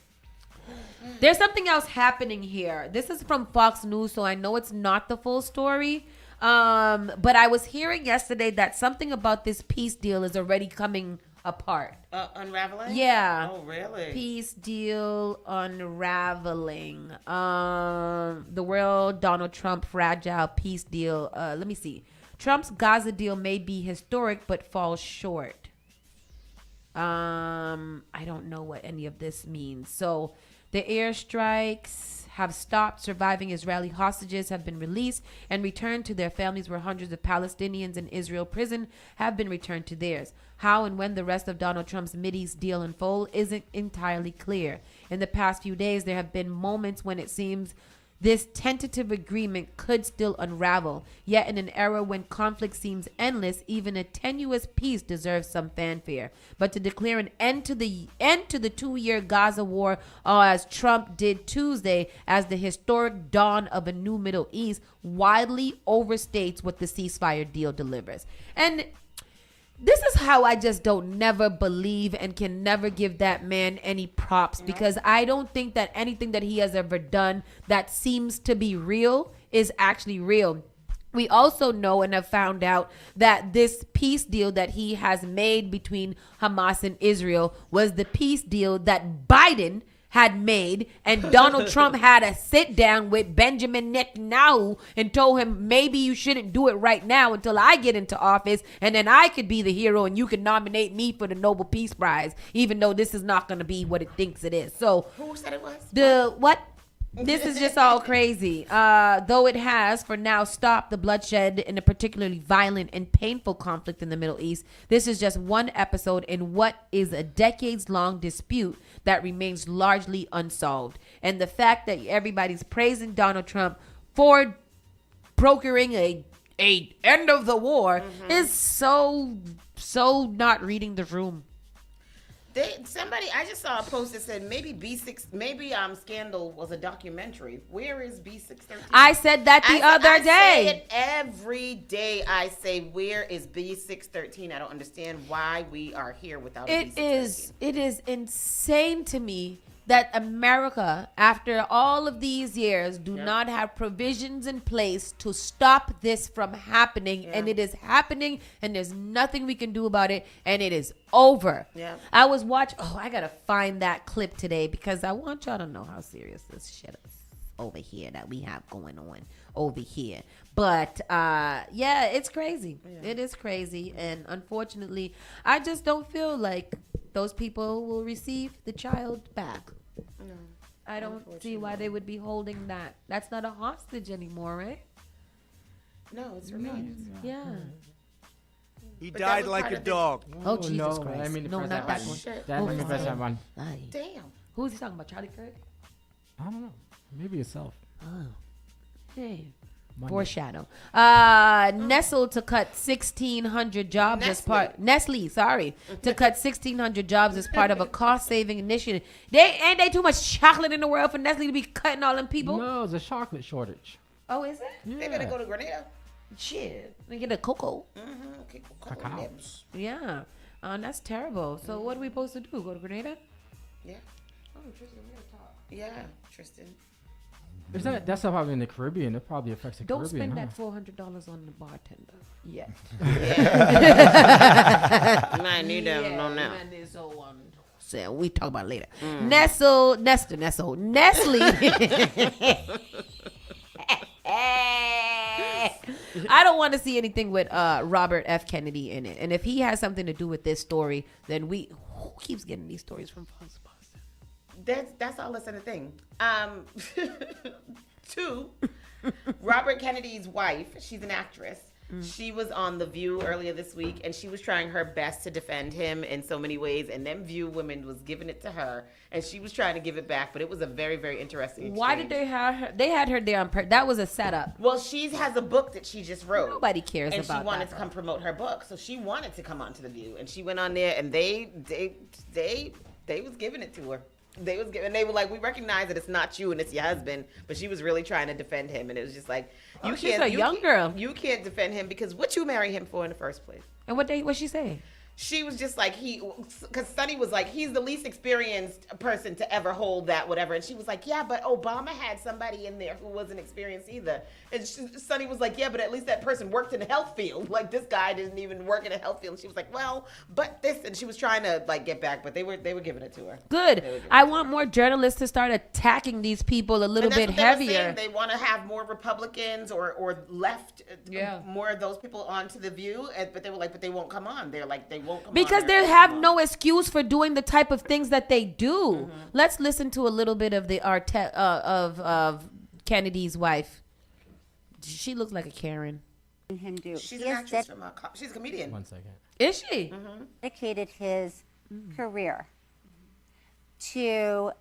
[SPEAKER 1] There's something else happening here. This is from Fox News, so I know it's not the full story. But I was hearing yesterday that something about this peace deal is already coming apart.
[SPEAKER 3] Unraveling?
[SPEAKER 1] Yeah.
[SPEAKER 3] Oh, really?
[SPEAKER 1] Peace deal unraveling. The world Donald Trump fragile peace deal. Let me see. Trump's Gaza deal may be historic but falls short. I don't know what any of this means. So the airstrikes have stopped. Surviving Israeli hostages have been released and returned to their families, where hundreds of Palestinians in Israel prison have been returned to theirs. How and when the rest of Donald Trump's Mideast deal unfold isn't entirely clear. In the past few days, there have been moments when it seems this tentative agreement could still unravel. Yet in an era when conflict seems endless, even a tenuous peace deserves some fanfare. But to declare an end to the 2-year Gaza war, as Trump did Tuesday, as the historic dawn of a new Middle East, widely overstates what the ceasefire deal delivers. And this is how I just don't never believe and can never give that man any props, because I don't think that anything that he has ever done that seems to be real is actually real. We also know and have found out that this peace deal that he has made between Hamas and Israel was the peace deal that Biden had made, and Donald Trump had a sit down with Benjamin Netanyahu and told him, maybe you shouldn't do it right now until I get into office, and then I could be the hero and you can nominate me for the Nobel Peace Prize, even though this is not going to be what it thinks it is. So
[SPEAKER 3] who said it was?
[SPEAKER 1] This is just all crazy. Though it has, for now, stopped the bloodshed in a particularly violent and painful conflict in the Middle East, this is just one episode in what is a decades-long dispute that remains largely unsolved. And the fact that everybody's praising Donald Trump for brokering a end of the war is so not reading the room.
[SPEAKER 3] I just saw a post that said maybe Scandal was a documentary. Where is B613?
[SPEAKER 1] I said that the other day.
[SPEAKER 3] I say it every day. I say, where is B613? I don't understand why we are here without B613.
[SPEAKER 1] It is insane to me that America, after all of these years, do not have provisions in place to stop this from happening. And it is happening, and there's nothing we can do about it, and it is over.
[SPEAKER 3] Yeah.
[SPEAKER 1] I was watching, I gotta find that clip today because I want y'all to know how serious this shit is over here that we have going on over here. But it's crazy. It is crazy, and unfortunately, I just don't feel like those people will receive the child back.
[SPEAKER 3] No.
[SPEAKER 1] I don't see why they would be holding that. That's not a hostage anymore, right?
[SPEAKER 3] No, it's remains.
[SPEAKER 1] Yeah.
[SPEAKER 14] He
[SPEAKER 3] But that
[SPEAKER 14] died
[SPEAKER 3] was
[SPEAKER 14] like
[SPEAKER 3] part
[SPEAKER 14] a
[SPEAKER 3] of the-
[SPEAKER 14] dog.
[SPEAKER 1] Oh, Jesus
[SPEAKER 4] no,
[SPEAKER 1] Christ.
[SPEAKER 4] I mean,
[SPEAKER 1] No,
[SPEAKER 4] press
[SPEAKER 1] not
[SPEAKER 4] that
[SPEAKER 1] that
[SPEAKER 4] button.
[SPEAKER 1] one.
[SPEAKER 4] That, let me press that one.
[SPEAKER 1] Aye.
[SPEAKER 3] Damn.
[SPEAKER 1] Who is he talking about? Charlie Kirk?
[SPEAKER 4] I don't know. Maybe yourself.
[SPEAKER 1] Oh. Hey.
[SPEAKER 4] Monday.
[SPEAKER 1] Foreshadow. Nestle to cut 1,600 jobs as part. Nestle, sorry, to cut 1,600 jobs as part of a cost-saving initiative. Ain't they too much chocolate in the world for Nestle to be cutting all them people?
[SPEAKER 4] No, it's a chocolate shortage.
[SPEAKER 1] Oh, is it?
[SPEAKER 4] Yeah.
[SPEAKER 3] They better go to Grenada.
[SPEAKER 1] Shit, they get a cocoa.
[SPEAKER 3] Okay,
[SPEAKER 4] Cacao.
[SPEAKER 3] nibs.
[SPEAKER 1] Yeah, that's terrible. So what are we supposed to do? Go to Grenada?
[SPEAKER 3] Yeah.
[SPEAKER 1] Oh, Tristan, we gotta talk.
[SPEAKER 3] Yeah, Tristan.
[SPEAKER 4] Is that's probably in the Caribbean. It probably affects the
[SPEAKER 1] Don't
[SPEAKER 4] Caribbean.
[SPEAKER 1] spend
[SPEAKER 4] huh?
[SPEAKER 1] that $400 on the bartender. Yeah.
[SPEAKER 3] Man, you don't know now.
[SPEAKER 1] Man, is so so we talk about it later. Nestle. I don't want to see anything with Robert F. Kennedy in it. And if he has something to do with this story, then who keeps getting these stories from Boston?
[SPEAKER 3] That's all that's in the thing. Two, Robert Kennedy's wife, she's an actress. She was on The View earlier this week, and she was trying her best to defend him in so many ways. And them View women was giving it to her, and she was trying to give it back. But it was a very, very interesting exchange.
[SPEAKER 1] Why did they have her? They had her there on that was a setup.
[SPEAKER 3] Well, she has a book that she just wrote.
[SPEAKER 1] Nobody cares
[SPEAKER 3] and
[SPEAKER 1] about
[SPEAKER 3] she wanted
[SPEAKER 1] that,
[SPEAKER 3] to come promote her book, so she wanted to come onto The View, and she went on there, and they was giving it to her. They were like, we recognize that it's not you and it's your husband, but she was really trying to defend him, and it was just like,
[SPEAKER 1] she's a young girl.
[SPEAKER 3] You can't defend him because what you marry him for in the first place?
[SPEAKER 1] And what she say?
[SPEAKER 3] She was just like, because Sonny was like, he's the least experienced person to ever hold that, whatever. And she was like, yeah, but Obama had somebody in there who wasn't experienced either. And Sonny was like, yeah, but at least that person worked in the health field. Like, this guy didn't even work in the health field. And she was like, well, but this, and she was trying to like get back, but they were giving it to her.
[SPEAKER 1] Good. I want more journalists to start attacking these people a little bit heavier.
[SPEAKER 3] They want to have more Republicans or left, more of those people onto The View. But they were like, but they won't come on. They're like, they won't come on.
[SPEAKER 1] Because they have no excuse for doing the type of things that they do. Let's listen to a little bit of the of Kennedy's wife. She looks like a Karen.
[SPEAKER 15] Him do.
[SPEAKER 3] She's an actress she's a comedian.
[SPEAKER 4] 1 second.
[SPEAKER 1] Is she?
[SPEAKER 15] Dedicated his career to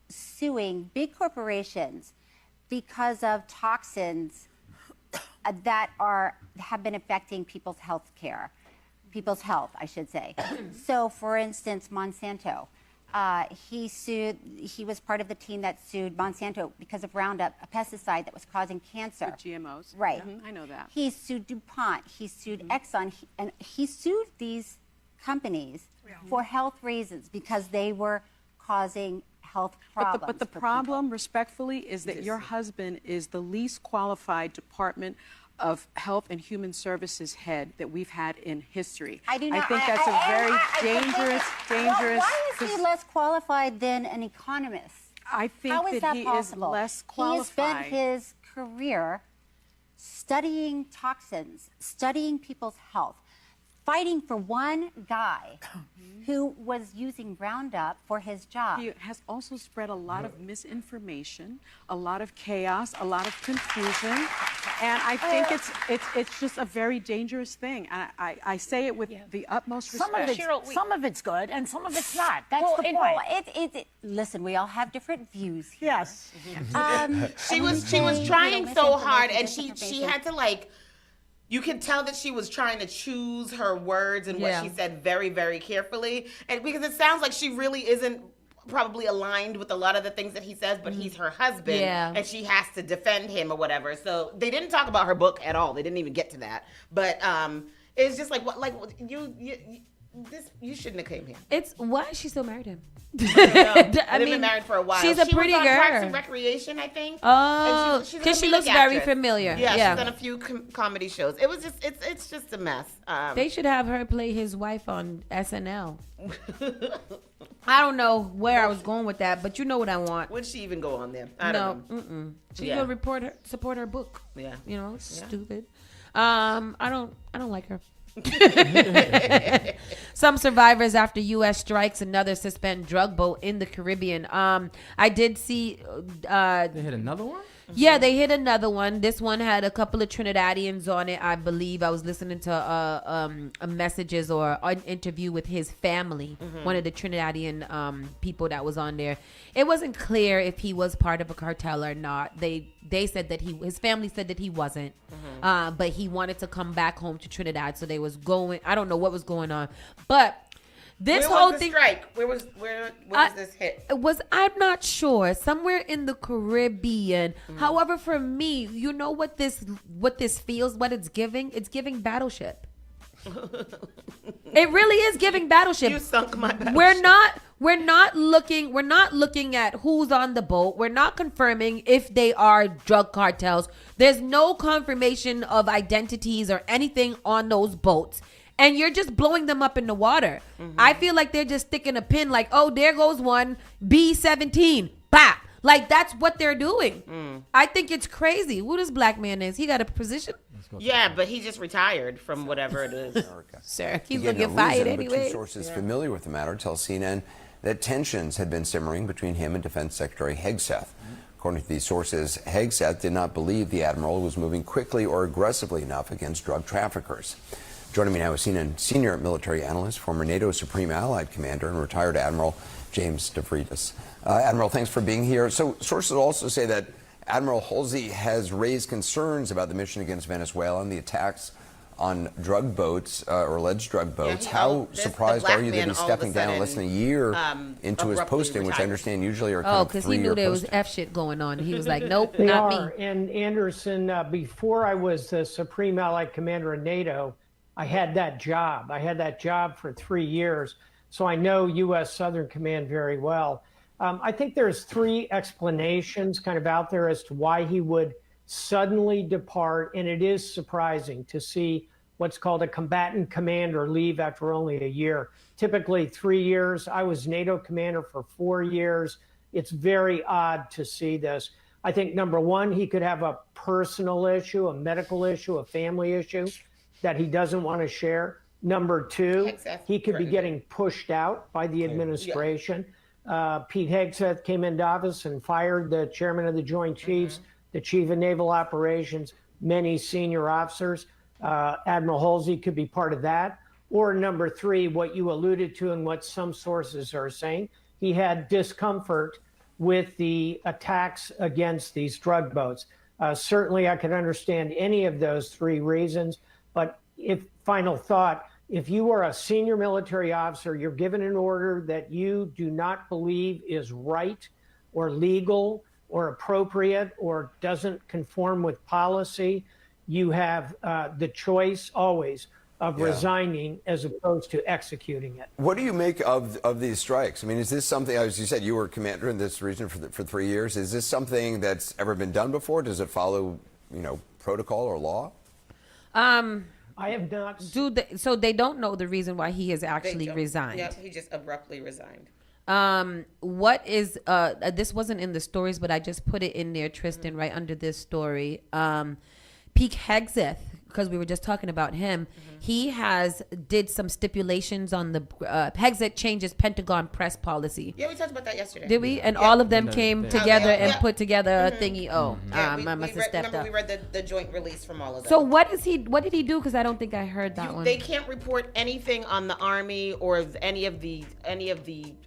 [SPEAKER 15] suing big corporations because of toxins that have been affecting people's health, I should say. So, for instance, Monsanto. He was part of the team that sued Monsanto because of Roundup, a pesticide that was causing cancer.
[SPEAKER 16] With GMOs.
[SPEAKER 15] Right.
[SPEAKER 16] I know that.
[SPEAKER 15] He sued DuPont. He sued Exxon. And he sued these companies for health reasons because they were causing health problems.
[SPEAKER 16] But the problem, respectfully, is that your husband is the least qualified Department of Health and Human Services head that we've had in history.
[SPEAKER 15] I do not.
[SPEAKER 16] I think that's a very dangerous.
[SPEAKER 15] Why is he less qualified than an economist?
[SPEAKER 16] I think
[SPEAKER 15] How is that
[SPEAKER 16] he
[SPEAKER 15] possible?
[SPEAKER 16] is less
[SPEAKER 15] He has
[SPEAKER 16] qualified.
[SPEAKER 15] spent his career studying toxins, studying people's health, fighting for one guy who was using Roundup for his job.
[SPEAKER 16] He has also spread a lot of misinformation, a lot of chaos, a lot of confusion, and I think it's just a very dangerous thing. And I say it with the utmost respect.
[SPEAKER 15] Some of it's good and some of it's not. That's the point. Listen, we all have different views here.
[SPEAKER 16] Yes.
[SPEAKER 3] She was trying so hard, and she had to like. You could tell that she was trying to choose her words and what she said very, very carefully. And because it sounds like she really isn't probably aligned with a lot of the things that he says, but he's her husband and she has to defend him or whatever. So they didn't talk about her book at all. They didn't even get to that. But it's just like, you shouldn't have came here.
[SPEAKER 1] Why is she still married to him?
[SPEAKER 3] They've been married for a while.
[SPEAKER 1] She's a pretty
[SPEAKER 3] was on
[SPEAKER 1] girl.
[SPEAKER 3] Parks and Recreation, I think.
[SPEAKER 1] Oh,
[SPEAKER 3] she's
[SPEAKER 1] because
[SPEAKER 3] a
[SPEAKER 1] she looks
[SPEAKER 3] comedic
[SPEAKER 1] very
[SPEAKER 3] actress.
[SPEAKER 1] familiar.
[SPEAKER 3] Yeah,
[SPEAKER 1] Yeah.
[SPEAKER 3] she's done a few comedy shows. It was just, it's just a mess.
[SPEAKER 1] They should have her play his wife on SNL. I don't know where I was going with that, but you know what I want.
[SPEAKER 3] Would she even go on there? I don't know.
[SPEAKER 1] She will support her book.
[SPEAKER 3] Yeah.
[SPEAKER 1] You know, stupid. I don't like her. Some survivors after U.S. strikes another suspend drug boat in the Caribbean. I did see.
[SPEAKER 4] They hit another one?
[SPEAKER 1] Yeah, they hit another one. This one had a couple of Trinidadians on it, I believe. I was listening to a messages or an interview with his family, one of the Trinidadian people that was on there. It wasn't clear if he was part of a cartel or not. They said that his family said that he wasn't, but he wanted to come back home to Trinidad, so they was going. I don't know what was going on, but. This
[SPEAKER 3] where
[SPEAKER 1] whole
[SPEAKER 3] was the
[SPEAKER 1] thing.
[SPEAKER 3] strike? Where was this hit?
[SPEAKER 1] I'm not sure. Somewhere in the Caribbean. However, for me, you know what this feels, what it's giving? It's giving Battleship. It really is giving Battleship.
[SPEAKER 3] You sunk my Battleship.
[SPEAKER 1] We're not looking at who's on the boat. We're not confirming if they are drug cartels. There's no confirmation of identities or anything on those boats. And you're just blowing them up in the water. I feel like they're just sticking a pin like, oh, there goes one, B-17, bap. Like, that's what they're doing. I think it's crazy. Who this black man is? He got a position?
[SPEAKER 3] Yeah, but he just retired from whatever it is.
[SPEAKER 1] Sir, he's
[SPEAKER 17] Again,
[SPEAKER 1] going to get
[SPEAKER 17] no
[SPEAKER 1] fired
[SPEAKER 17] reason, but
[SPEAKER 1] anyway.
[SPEAKER 17] two sources familiar with the matter tell CNN that tensions had been simmering between him and Defense Secretary Hegseth. According to these sources, Hegseth did not believe the admiral was moving quickly or aggressively enough against drug traffickers. Joining me now is CNN senior military analyst, former NATO Supreme Allied Commander, and retired Admiral James DeVritis. Admiral, thanks for being here. So sources also say that Admiral Halsey has raised concerns about the mission against Venezuela and the attacks on drug boats or alleged drug boats. How surprised are you that he's stepping down less than a year into his posting, which I understand usually are kind of 3-year
[SPEAKER 1] because he knew there was
[SPEAKER 17] postings?
[SPEAKER 1] F shit going on. He was like, nope,
[SPEAKER 18] They
[SPEAKER 1] not
[SPEAKER 18] are.
[SPEAKER 1] me.
[SPEAKER 18] And Anderson, before I was the Supreme Allied Commander in NATO, I had that job. I had that job for 3 years. So I know U.S. Southern Command very well. I think there's 3 explanations kind of out there as to why he would suddenly depart. And it is surprising to see what's called a combatant commander leave after only a year. Typically 3 years. I was NATO commander for 4 years. It's very odd to see this. I think, number one, he could have a personal issue, a medical issue, a family issue that he doesn't want to share. Number two, he could be getting pushed out by the administration. Pete Hegseth came into office and fired the chairman of the Joint Chiefs, the chief of naval operations, many senior officers. Admiral Halsey could be part of that. Or number three, what you alluded to and what some sources are saying, he had discomfort with the attacks against these drug boats. Certainly I could understand any of those 3 reasons. But final thought, if you are a senior military officer, you're given an order that you do not believe is right or legal or appropriate or doesn't conform with policy, you have the choice always of resigning as opposed to executing it.
[SPEAKER 17] What do you make of these strikes? I mean, is this something, as you said, you were commander in this region for 3 years. Is this something that's ever been done before? Does it follow, protocol or law?
[SPEAKER 18] I have not.
[SPEAKER 1] So they don't know the reason why he has actually resigned.
[SPEAKER 3] Yeah, he just abruptly resigned.
[SPEAKER 1] What is this wasn't in the stories, but I just put it in there, Tristan, right under this story. Pete Hegseth, because we were just talking about him, he did some stipulations on the Hegseth changes Pentagon press policy.
[SPEAKER 3] Yeah, we talked about that yesterday.
[SPEAKER 1] Did we? And all of them came together and put together a thingy. I must have stepped up.
[SPEAKER 3] We read the joint release from all of them.
[SPEAKER 1] So what did he do? Because I don't think I heard that one.
[SPEAKER 3] They can't report anything on the Army or any of the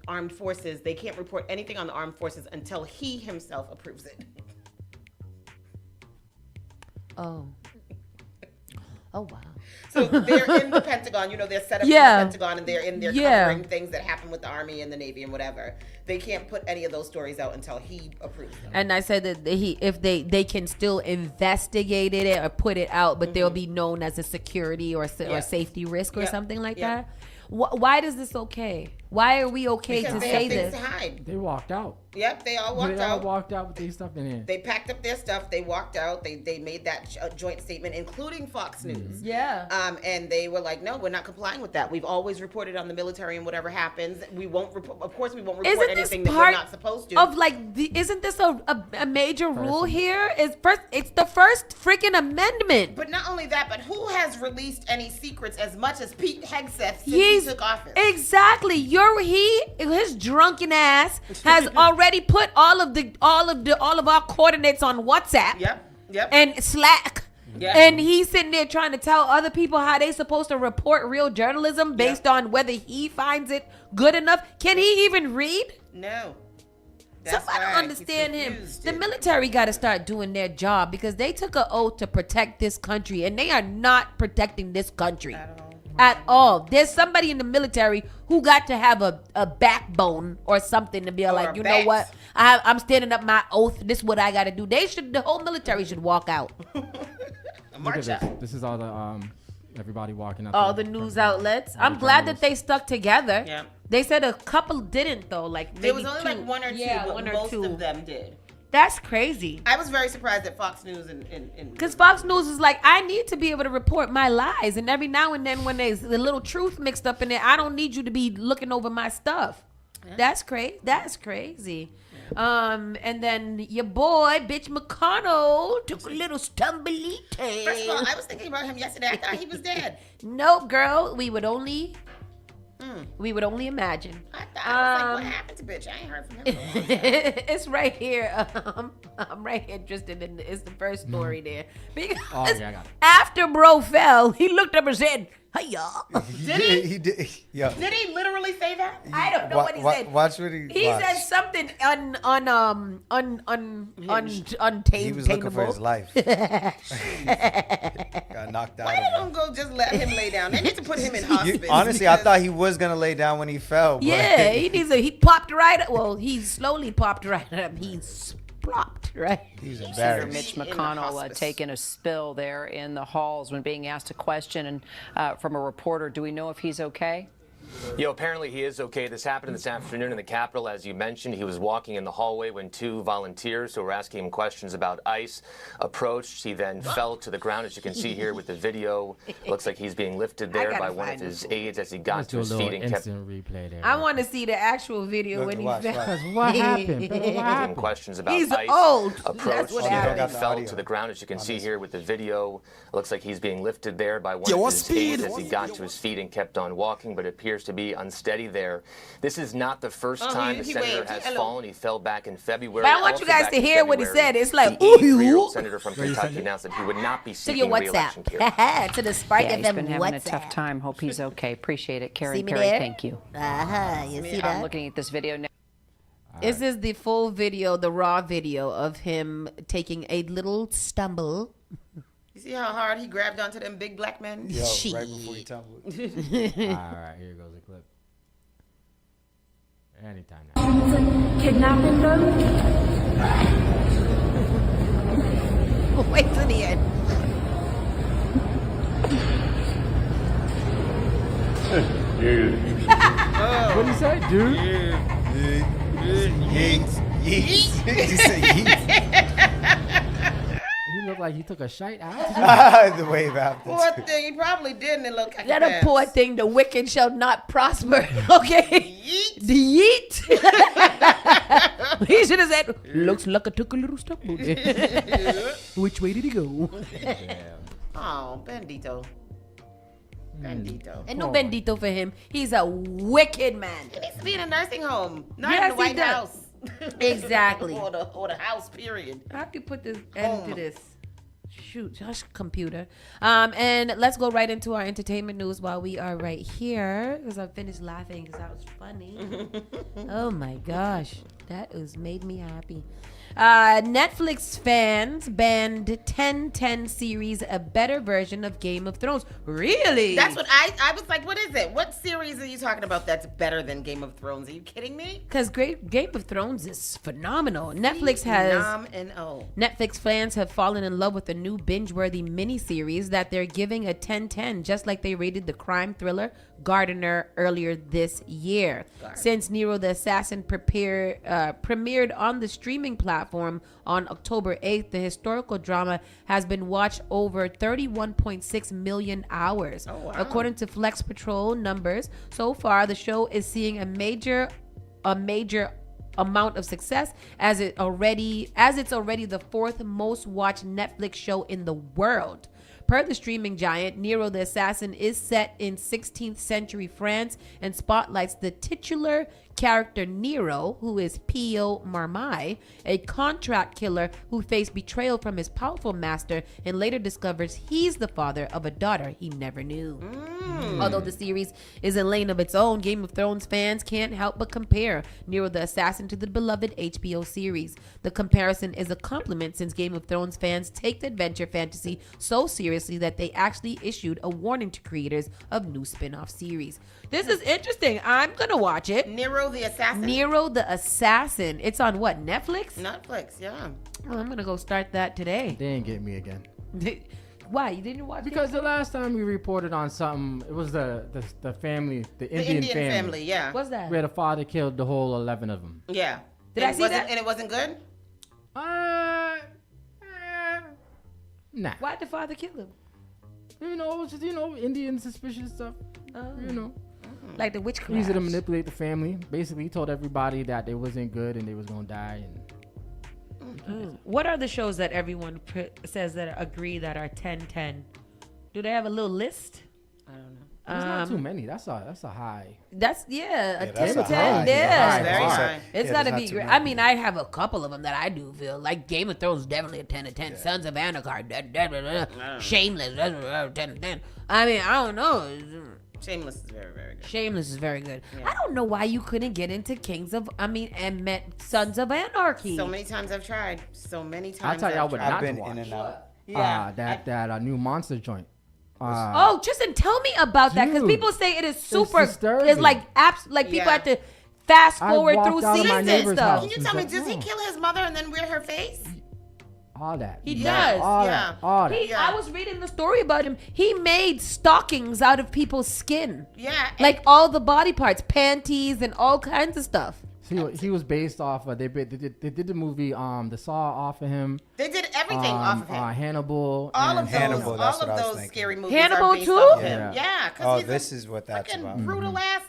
[SPEAKER 3] armed forces. They can't report anything on the armed forces until he himself approves it.
[SPEAKER 1] Oh wow.
[SPEAKER 3] So they're in the Pentagon, they're set up in the Pentagon and they're in there covering things that happen with the Army and the Navy and whatever. They can't put any of those stories out until he approves them.
[SPEAKER 1] And I said that if they can still investigate it or put it out, but they'll be known as a security or safety risk or something like that. Why is this okay? Why are we okay
[SPEAKER 3] because
[SPEAKER 1] to
[SPEAKER 3] they
[SPEAKER 1] say
[SPEAKER 3] have things
[SPEAKER 1] this?
[SPEAKER 3] to hide.
[SPEAKER 4] They walked out.
[SPEAKER 3] Yep, they all walked out.
[SPEAKER 4] They all walked out with their stuff in here.
[SPEAKER 3] They packed up their stuff. They walked out. They made that joint statement, including Fox News.
[SPEAKER 1] Yeah. Yeah.
[SPEAKER 3] And they were like, no, we're not complying with that. We've always reported on the military and whatever happens. We won't report. Of course, we won't report
[SPEAKER 1] Isn't
[SPEAKER 3] anything
[SPEAKER 1] this
[SPEAKER 3] that we're
[SPEAKER 1] part
[SPEAKER 3] not supposed to.
[SPEAKER 1] of like? Isn't this a major rule here? Is first? It's the first freaking amendment.
[SPEAKER 3] But not only that, but who has released any secrets as much as Pete Hegseth since he took office?
[SPEAKER 1] Exactly. His drunken ass has already put all of our coordinates on WhatsApp.
[SPEAKER 3] Yep.
[SPEAKER 1] And Slack.
[SPEAKER 3] Yeah.
[SPEAKER 1] And he's sitting there trying to tell other people how they supposed to report real journalism based on whether he finds it good enough. Can he even read?
[SPEAKER 3] No.
[SPEAKER 1] Somebody understand him. The military got to start doing their job because they took an oath to protect this country, and they are not protecting this country at all. There's somebody in the military who got to have a backbone or something to be like, you know what? I'm standing up my oath. This is what I got to do. The whole military should walk out.
[SPEAKER 4] Look at this. This is all the everybody walking up.
[SPEAKER 1] All the news outlets. I'm glad that they stuck together.
[SPEAKER 3] Yeah.
[SPEAKER 1] They said a couple didn't though. Like maybe
[SPEAKER 3] There was only
[SPEAKER 1] two.
[SPEAKER 3] like one or two,
[SPEAKER 1] Yeah,
[SPEAKER 3] but
[SPEAKER 1] one or
[SPEAKER 3] most
[SPEAKER 1] two.
[SPEAKER 3] of them did.
[SPEAKER 1] That's crazy.
[SPEAKER 3] I was very surprised at Fox News and
[SPEAKER 1] Because Fox News is like, I need to be able to report my lies. And every now and then when there's a little truth mixed up in it, I don't need you to be looking over my stuff. Yeah. That's crazy. That's crazy. And then your boy, bitch McConnell, took a little stumbly tail.
[SPEAKER 3] First of all, I was thinking about him yesterday. I thought he was dead.
[SPEAKER 1] No, girl, we would only imagine.
[SPEAKER 3] I was like, what happened to bitch? I ain't heard from him.
[SPEAKER 1] It's right here. I'm right here interested in it's the first story there. Because
[SPEAKER 4] I got it.
[SPEAKER 1] after bro fell, he looked up and said, "Hey y'all."
[SPEAKER 3] Did he?
[SPEAKER 2] He did. Yeah.
[SPEAKER 3] Did he literally say that?
[SPEAKER 1] I don't know what he said.
[SPEAKER 2] Watch what
[SPEAKER 1] He said something untameable.
[SPEAKER 2] He was looking for his life. Got knocked out.
[SPEAKER 3] Why they don't go just let him lay down? They need to put him in hospice.
[SPEAKER 2] Honestly, I thought he was gonna lay down when he fell. But
[SPEAKER 1] Yeah, he popped right up. Well, he slowly popped right up. He's plopped right.
[SPEAKER 2] He's
[SPEAKER 19] Senator
[SPEAKER 2] embarrassed.
[SPEAKER 19] Mitch McConnell taking a spill there in the halls when being asked a question and from a reporter. Do we know if he's okay?
[SPEAKER 20] Apparently he is okay. This happened this afternoon in the Capitol. As you mentioned, he was walking in the hallway when two volunteers who were asking him questions about ICE approached. He then fell to the ground, as you can see here with the video. Looks like he's being lifted there by one of his aides as he got to his feet and kept
[SPEAKER 4] replay there.
[SPEAKER 1] I want to see the actual video when he fell.
[SPEAKER 4] What happened? What
[SPEAKER 20] asking
[SPEAKER 4] happened?
[SPEAKER 20] questions about
[SPEAKER 1] He's
[SPEAKER 20] ICE
[SPEAKER 1] old.
[SPEAKER 20] approached.
[SPEAKER 1] That's what
[SPEAKER 20] He
[SPEAKER 1] happened.
[SPEAKER 20] then fell to the ground, as you can see here with the video. Looks like he's being lifted there by one of his aides as he got to his feet and kept on walking, but appears to be unsteady there. This is not the first time the senator has fallen. He fell back in February.
[SPEAKER 1] But I want you
[SPEAKER 20] Also
[SPEAKER 1] guys
[SPEAKER 20] back
[SPEAKER 1] to
[SPEAKER 20] in
[SPEAKER 1] hear what he
[SPEAKER 20] February,
[SPEAKER 1] said. It's like,
[SPEAKER 20] the 83-year-old senator from Kentucky announced that he would not be
[SPEAKER 1] to
[SPEAKER 20] seeking
[SPEAKER 1] your
[SPEAKER 20] re-election.
[SPEAKER 1] WhatsApp. To the Spark
[SPEAKER 19] Yeah, he's
[SPEAKER 1] FM
[SPEAKER 19] been having a
[SPEAKER 1] WhatsApp.
[SPEAKER 19] tough time. Hope he's okay. Appreciate it, Carrie.
[SPEAKER 1] See me
[SPEAKER 19] Carrie,
[SPEAKER 1] there?
[SPEAKER 19] thank you.
[SPEAKER 1] You see
[SPEAKER 19] I'm
[SPEAKER 1] that?
[SPEAKER 19] looking at this video now.
[SPEAKER 1] This is the full video, the raw video of him taking a little stumble.
[SPEAKER 3] You see how hard he grabbed onto them big black men?
[SPEAKER 2] Yo, right before he tumbled.
[SPEAKER 4] All right, here goes the clip. Anytime now.
[SPEAKER 5] Kidnapping them?
[SPEAKER 1] Wait till the end.
[SPEAKER 4] What did he say, dude?
[SPEAKER 2] Yeet. He said yeet.
[SPEAKER 4] He looked like he took a shite out.
[SPEAKER 2] The wave after.
[SPEAKER 3] Poor thing. He probably did, and it looked like
[SPEAKER 1] That a poor thing, the wicked shall not prosper. Okay?
[SPEAKER 3] Yeet.
[SPEAKER 1] The yeet. He should have said, looks like I took a little stumble. Which way did he go?
[SPEAKER 3] Oh, Bendito. Bendito.
[SPEAKER 1] And no bendito for him. He's a wicked man.
[SPEAKER 3] He needs to be in a nursing home, not
[SPEAKER 1] Yes,
[SPEAKER 3] in the White
[SPEAKER 1] he does.
[SPEAKER 3] House.
[SPEAKER 1] Exactly.
[SPEAKER 3] or the house, period.
[SPEAKER 1] How can you put this end to this? Shoot, Josh, computer. And let's go right into our entertainment news while we are right here, because I finished laughing because that was funny. Oh my gosh, that has made me happy. Netflix fans banned 1010 series, a better version of Game of Thrones. Really?
[SPEAKER 3] That's what I was like, what is it? What series are you talking about that's better than Game of Thrones? Are you kidding me?
[SPEAKER 1] Because Game of Thrones is phenomenal. Netflix fans have fallen in love with a new binge-worthy miniseries that they're giving a 10-10, just like they rated the crime thriller Gardner earlier this year. Since Nero the Assassin premiered on the streaming platform on October 8th, the historical drama has been watched over 31.6 million hours.
[SPEAKER 3] Oh, wow.
[SPEAKER 1] According to Flex Patrol numbers, so far the show is seeing a major amount of success as it's already the fourth most watched Netflix show in the world. Per the streaming giant, Nero the Assassin is set in 16th century France and spotlights the titular character Nero, who is Pio Marmai, a contract killer who faced betrayal from his powerful master and later discovers he's the father of a daughter he never knew. Although the series is a lane of its own, Game of Thrones fans can't help but compare Nero the Assassin to the beloved HBO series. The comparison is a compliment since Game of Thrones fans take the adventure fantasy so seriously that they actually issued a warning to creators of new spin-off series. This is interesting. I'm gonna watch it.
[SPEAKER 3] Nero the Assassin.
[SPEAKER 1] Nero the Assassin. It's on what? Netflix?
[SPEAKER 3] Netflix, yeah.
[SPEAKER 1] Oh, I'm gonna go start that today.
[SPEAKER 4] They didn't get me again.
[SPEAKER 1] Why? You didn't watch it?
[SPEAKER 4] Because the last time we reported on something, it was the family, the Indian
[SPEAKER 3] family, yeah.
[SPEAKER 1] What's that?
[SPEAKER 4] Where the father killed the whole 11 of them.
[SPEAKER 3] Yeah.
[SPEAKER 1] Did I see that?
[SPEAKER 3] And it wasn't good?
[SPEAKER 4] Nah.
[SPEAKER 1] Why'd the father kill him?
[SPEAKER 4] You know, just, Indian suspicious stuff. You know.
[SPEAKER 1] Like the witchcraft.
[SPEAKER 4] Easy to manipulate the family. Basically, he told everybody that they wasn't good and they was going to die. And
[SPEAKER 1] What are the shows that everyone says that agree that are 10-10? Do they have a little list?
[SPEAKER 3] I don't know.
[SPEAKER 4] There's not too many. That's a high.
[SPEAKER 1] That's a 10-10.
[SPEAKER 2] that's a high.
[SPEAKER 1] Yeah,
[SPEAKER 2] Yeah, very
[SPEAKER 3] high.
[SPEAKER 1] It's
[SPEAKER 2] Yeah,
[SPEAKER 1] gotta
[SPEAKER 2] there's
[SPEAKER 1] be
[SPEAKER 2] not too
[SPEAKER 1] great.
[SPEAKER 2] many.
[SPEAKER 1] I mean, I have a couple of them that I do feel like Game of Thrones is definitely a 10-10. Sons of Anarchy, Shameless, 10-10. I mean, I don't know.
[SPEAKER 3] Shameless is very, very good.
[SPEAKER 1] Shameless is very good.
[SPEAKER 3] Yeah.
[SPEAKER 1] I don't know why you couldn't get into Sons of Anarchy.
[SPEAKER 3] So many times I've tried. So many
[SPEAKER 4] I'll
[SPEAKER 3] times
[SPEAKER 4] tell you, I would
[SPEAKER 3] tried.
[SPEAKER 4] not
[SPEAKER 2] I've been
[SPEAKER 4] to watch.
[SPEAKER 2] in and out.
[SPEAKER 3] Yeah.
[SPEAKER 4] That new monster joint.
[SPEAKER 1] Oh, Tristan, tell me about that because
[SPEAKER 4] Dude,
[SPEAKER 1] people say it is super.
[SPEAKER 4] disturbing.
[SPEAKER 1] It's like apps. Like people
[SPEAKER 3] Yeah.
[SPEAKER 1] have to fast
[SPEAKER 4] I
[SPEAKER 1] forward
[SPEAKER 4] walked
[SPEAKER 1] through
[SPEAKER 4] out of my
[SPEAKER 1] scenes and
[SPEAKER 4] neighbor's
[SPEAKER 1] stuff.
[SPEAKER 4] house.
[SPEAKER 3] Can you tell me, does he kill his mother and then wear her face?
[SPEAKER 4] All that.
[SPEAKER 1] He
[SPEAKER 3] Yeah.
[SPEAKER 1] does.
[SPEAKER 4] All
[SPEAKER 3] Yeah.
[SPEAKER 4] that. All that.
[SPEAKER 3] Yeah.
[SPEAKER 1] I was reading the story about him. He made stockings out of people's skin.
[SPEAKER 3] Yeah.
[SPEAKER 1] Like all the body parts, panties, and all kinds of stuff.
[SPEAKER 4] He was based off of they did the movie the Saw off of him.
[SPEAKER 3] They did everything off of him.
[SPEAKER 4] Hannibal.
[SPEAKER 3] All of
[SPEAKER 2] Hannibal,
[SPEAKER 3] those,
[SPEAKER 2] that's
[SPEAKER 3] all
[SPEAKER 2] what I
[SPEAKER 3] of
[SPEAKER 2] was
[SPEAKER 3] those
[SPEAKER 2] thinking.
[SPEAKER 3] scary movies
[SPEAKER 1] Hannibal
[SPEAKER 3] are based
[SPEAKER 1] too?
[SPEAKER 3] off him.
[SPEAKER 4] Yeah.
[SPEAKER 3] Yeah,
[SPEAKER 2] Oh,
[SPEAKER 3] because
[SPEAKER 2] this is what that's
[SPEAKER 3] freaking
[SPEAKER 2] about.
[SPEAKER 3] brutal ass.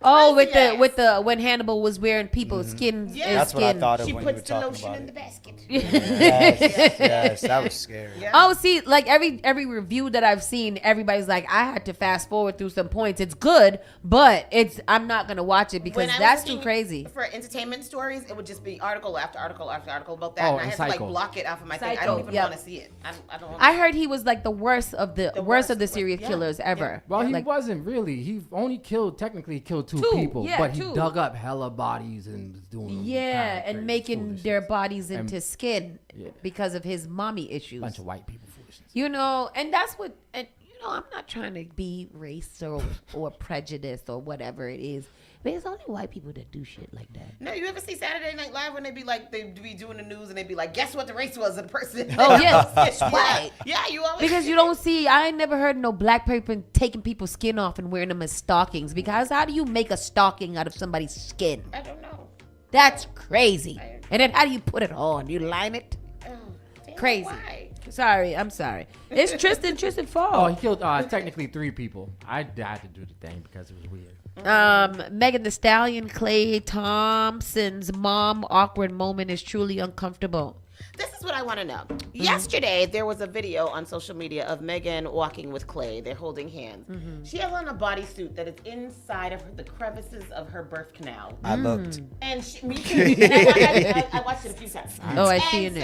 [SPEAKER 1] Oh,
[SPEAKER 3] crazy
[SPEAKER 1] with
[SPEAKER 3] ass.
[SPEAKER 1] the when Hannibal was wearing people's skin.
[SPEAKER 3] Yeah.
[SPEAKER 1] his
[SPEAKER 2] That's what I
[SPEAKER 1] skin.
[SPEAKER 2] thought of
[SPEAKER 3] She
[SPEAKER 2] when you were
[SPEAKER 3] puts the
[SPEAKER 2] talking
[SPEAKER 3] lotion
[SPEAKER 2] about
[SPEAKER 3] in the
[SPEAKER 2] it.
[SPEAKER 3] basket.
[SPEAKER 2] Yes, that was scary.
[SPEAKER 3] Yeah.
[SPEAKER 1] Oh, see, like every review that I've seen, everybody's like, I had to fast forward through some points. It's good, but I'm not gonna watch it because
[SPEAKER 3] When I was
[SPEAKER 1] that's too
[SPEAKER 3] looking
[SPEAKER 1] crazy.
[SPEAKER 3] For entertainment stories, it would just be article after article after article about that,
[SPEAKER 4] Oh,
[SPEAKER 3] and I
[SPEAKER 4] and
[SPEAKER 3] had to like
[SPEAKER 4] Psycho.
[SPEAKER 3] block it off of my thing. I
[SPEAKER 1] Psycho,
[SPEAKER 3] don't even
[SPEAKER 1] yep.
[SPEAKER 3] want to see it. I don't.
[SPEAKER 1] I heard he was like the worst of the
[SPEAKER 3] worst
[SPEAKER 1] of the
[SPEAKER 3] of it,
[SPEAKER 1] serial
[SPEAKER 3] yeah,
[SPEAKER 1] killers ever.
[SPEAKER 4] Well, he
[SPEAKER 1] Like,
[SPEAKER 4] wasn't really. He only technically killed two
[SPEAKER 1] Two,
[SPEAKER 4] people,
[SPEAKER 1] yeah,
[SPEAKER 4] but he
[SPEAKER 1] two.
[SPEAKER 4] dug up hella bodies and was doing all
[SPEAKER 1] yeah,
[SPEAKER 4] kinda
[SPEAKER 1] and
[SPEAKER 4] crazy
[SPEAKER 1] making
[SPEAKER 4] foolishness.
[SPEAKER 1] their bodies
[SPEAKER 4] And-
[SPEAKER 1] into skin
[SPEAKER 4] Yeah.
[SPEAKER 1] because of his mommy issues.
[SPEAKER 4] bunch of white people foolishness.
[SPEAKER 1] You know, and that's what, and you know, I'm not trying to be racist or prejudiced or whatever it is, but it's only white people that do shit like that.
[SPEAKER 3] No, you ever see Saturday Night Live when they be like, they be doing the news and they be like, guess what the race was of the person?
[SPEAKER 1] Oh, yes, it's
[SPEAKER 3] yeah.
[SPEAKER 1] white.
[SPEAKER 3] Yeah, you always
[SPEAKER 1] Because you don't see, I ain't never heard no black people taking people's skin off and wearing them as stockings. Because how do you make a stocking out of somebody's skin?
[SPEAKER 3] I don't know.
[SPEAKER 1] That's crazy. And then how do you put it on? You line it?
[SPEAKER 3] Damn,
[SPEAKER 1] Crazy.
[SPEAKER 3] why?
[SPEAKER 1] Sorry, I'm sorry. It's Tristan
[SPEAKER 4] Oh,
[SPEAKER 1] Fall.
[SPEAKER 4] he killed technically 3 people. I had to do the thing because it was weird.
[SPEAKER 1] Megan Thee Stallion, Clay Thompson's mom awkward moment is truly uncomfortable.
[SPEAKER 3] This is what I want to know. Yesterday, there was a video on social media of Megan walking with Clay. They're holding hands. She has on a bodysuit that is inside of the crevices of her birth canal.
[SPEAKER 2] I looked.
[SPEAKER 3] And me too. And I watched it a few times.
[SPEAKER 1] Oh, I see it.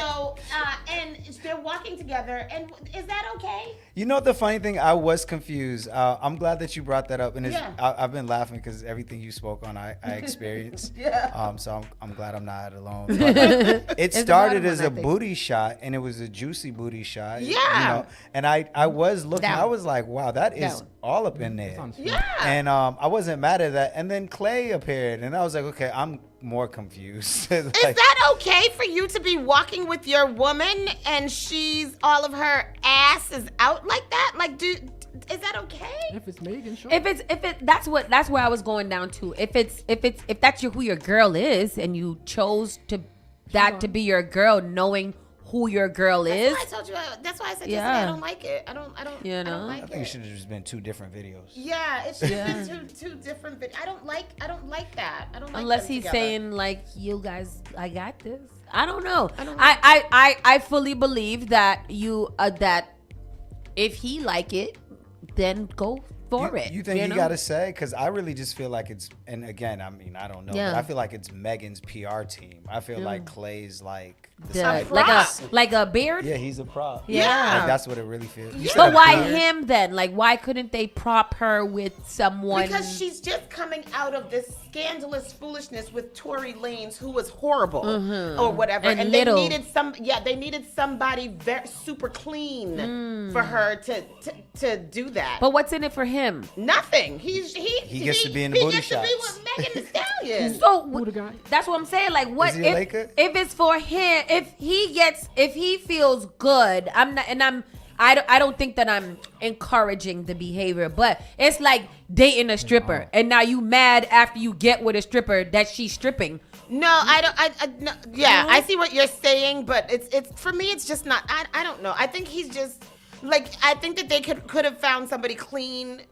[SPEAKER 3] And they're walking together. And is that okay?
[SPEAKER 2] You know the funny thing? I was confused. I'm glad that you brought that up, and
[SPEAKER 3] Yeah.
[SPEAKER 2] I've been laughing because everything you spoke on, I experienced.
[SPEAKER 3] Yeah.
[SPEAKER 2] So I'm glad I'm not alone. But it started as
[SPEAKER 1] one, I
[SPEAKER 2] a
[SPEAKER 1] think.
[SPEAKER 2] booty shot, and it was a juicy booty shot.
[SPEAKER 3] Yeah.
[SPEAKER 2] You know, and I was looking.
[SPEAKER 1] Down.
[SPEAKER 2] I was like, wow, that is
[SPEAKER 1] Down.
[SPEAKER 2] all up in there.
[SPEAKER 3] Yeah.
[SPEAKER 2] And I wasn't mad at that. And then Clay appeared, and I was like, okay, I'm more confused.
[SPEAKER 3] Is that okay for you to be walking with your woman and she's all of her ass is out like that? Like, is that okay?
[SPEAKER 4] If it's Megan, sure.
[SPEAKER 1] That's where I was going down to. If that's who your girl is, and you chose to be your girl, knowing who your girl is.
[SPEAKER 3] That's why I told you. That's why I said yesterday, I don't like it. I don't
[SPEAKER 1] You know,
[SPEAKER 3] I don't like
[SPEAKER 2] I think it should have just been 2 different videos.
[SPEAKER 3] Yeah, it should have been two different videos. I don't like that. I don't like
[SPEAKER 1] unless
[SPEAKER 3] them
[SPEAKER 1] he's
[SPEAKER 3] together.
[SPEAKER 1] saying like, you guys, I got this. I don't know. I fully believe that that if he like it, then go for it.
[SPEAKER 2] You think he
[SPEAKER 1] know?
[SPEAKER 2] got to say? Because I really just feel like it's, and again, I mean, I don't know,
[SPEAKER 1] Yeah.
[SPEAKER 2] but I feel like it's Megan's PR team. I feel like Clay's like
[SPEAKER 1] like a beard.
[SPEAKER 2] Yeah, he's a prop.
[SPEAKER 1] Yeah.
[SPEAKER 2] Like, that's what it really feels. You said
[SPEAKER 1] But
[SPEAKER 2] a
[SPEAKER 1] why
[SPEAKER 2] beard.
[SPEAKER 1] him then? Like, why couldn't they prop her with someone?
[SPEAKER 3] Because she's just coming out of this scandalous foolishness with Tory Lanez, who was horrible or whatever, and
[SPEAKER 1] little.
[SPEAKER 3] they needed somebody very super clean for her to do that.
[SPEAKER 1] But what's in it for him?
[SPEAKER 3] Nothing. He
[SPEAKER 2] gets to be in the booty
[SPEAKER 3] He gets to be
[SPEAKER 2] shots.
[SPEAKER 3] with Megan Thee Stallion.
[SPEAKER 1] So that's what I'm saying. Like, what
[SPEAKER 2] Is he a Laker?
[SPEAKER 1] if it's for him? If he feels good, I don't think that I'm encouraging the behavior, but it's like dating a stripper, and now you mad after you get with a stripper that she's stripping.
[SPEAKER 3] No, I don't. No, yeah, I see what you're saying, but it's for me. It's just not. I don't know. I think he's just like. I think that they could have found somebody clean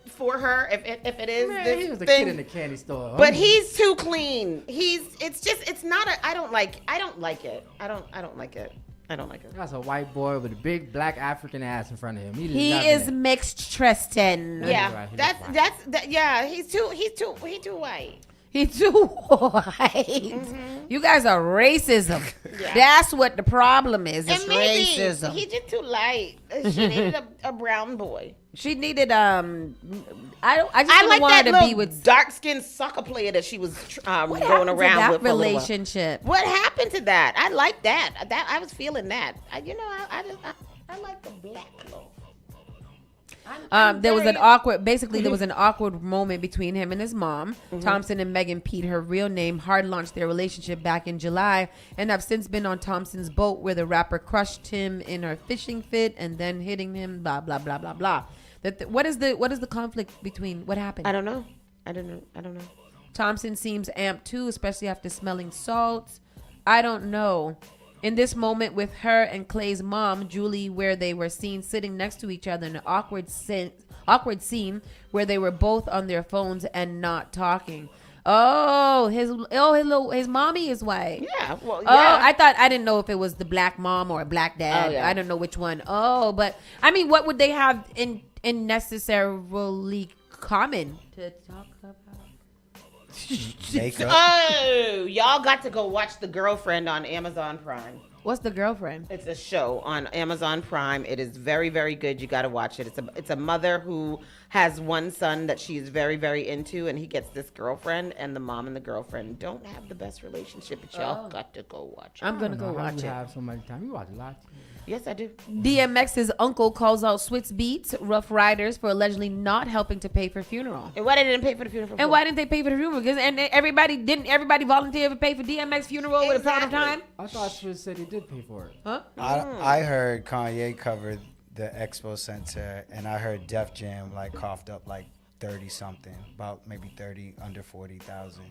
[SPEAKER 3] for her if it is this
[SPEAKER 4] he was a
[SPEAKER 3] thing.
[SPEAKER 4] kid in the candy store.
[SPEAKER 3] But he's too clean. It's not a. I don't like it. I don't like it. I don't like it.
[SPEAKER 4] That's a white boy with a big black African ass in front of him.
[SPEAKER 1] He
[SPEAKER 4] loving
[SPEAKER 1] is
[SPEAKER 4] it.
[SPEAKER 1] mixed Tristan.
[SPEAKER 3] Yeah, yeah. He's too white.
[SPEAKER 1] He's too white. You guys are racism.
[SPEAKER 3] Yeah.
[SPEAKER 1] That's what the problem is. It's
[SPEAKER 3] And maybe
[SPEAKER 1] racism.
[SPEAKER 3] he's just too light. She needed a brown boy.
[SPEAKER 1] She needed I just
[SPEAKER 3] I
[SPEAKER 1] didn't
[SPEAKER 3] like
[SPEAKER 1] want
[SPEAKER 3] that
[SPEAKER 1] her to
[SPEAKER 3] little
[SPEAKER 1] be with
[SPEAKER 3] dark-skinned soccer player that she was
[SPEAKER 1] What
[SPEAKER 3] going
[SPEAKER 1] happened to
[SPEAKER 3] around
[SPEAKER 1] that
[SPEAKER 3] with for a little while.
[SPEAKER 1] relationship.
[SPEAKER 3] What happened to that? I like that. I was feeling that. I like the black love.
[SPEAKER 1] There was an awkward moment between him and his mom. Thompson and Megan Pete, her real name, hard launched their relationship back in July and have since been on Thompson's boat where the rapper crushed him in her fishing fit and then hitting him, blah, blah, blah, blah, blah. What is the conflict between, what happened?
[SPEAKER 3] I don't know. I don't know.
[SPEAKER 1] Thompson seems amped too, especially after smelling salts. I don't know. In this moment with her and Clay's mom, Julie, where they were seen sitting next to each other in an awkward scene where they were both on their phones and not talking. His mommy is white.
[SPEAKER 3] Yeah, well,
[SPEAKER 1] Oh,
[SPEAKER 3] yeah.
[SPEAKER 1] I didn't know if it was the black mom or a black dad.
[SPEAKER 3] Oh, yeah.
[SPEAKER 1] I don't know which one. Oh, but I mean, what would they have in necessarily common to talk about?
[SPEAKER 2] Makeup.
[SPEAKER 3] Oh, y'all got to go watch The Girlfriend on Amazon Prime.
[SPEAKER 1] What's The Girlfriend?
[SPEAKER 3] It's a show on Amazon Prime. It is very, very good. You got to watch it. It's a mother who has one son that she is very, very into, and he gets this girlfriend, and the mom and the girlfriend don't have the best relationship, but y'all got to go watch it.
[SPEAKER 1] I'm gonna go watch
[SPEAKER 4] You
[SPEAKER 1] it.
[SPEAKER 4] have so much time. You watch a lot.
[SPEAKER 3] Yes, I do.
[SPEAKER 1] DMX's uncle calls out Switz Beats Rough Riders for allegedly not helping to pay for funeral.
[SPEAKER 3] And why they didn't pay for the funeral?
[SPEAKER 1] And why didn't they pay for the funeral? Because everybody volunteer to pay for DMX funeral with a pound of time?
[SPEAKER 4] I thought Swizz said he did pay for it.
[SPEAKER 1] Huh?
[SPEAKER 2] I heard Kanye covered the Expo Center, and I heard Def Jam like coughed up like 30 something, about maybe 30 under 40,000,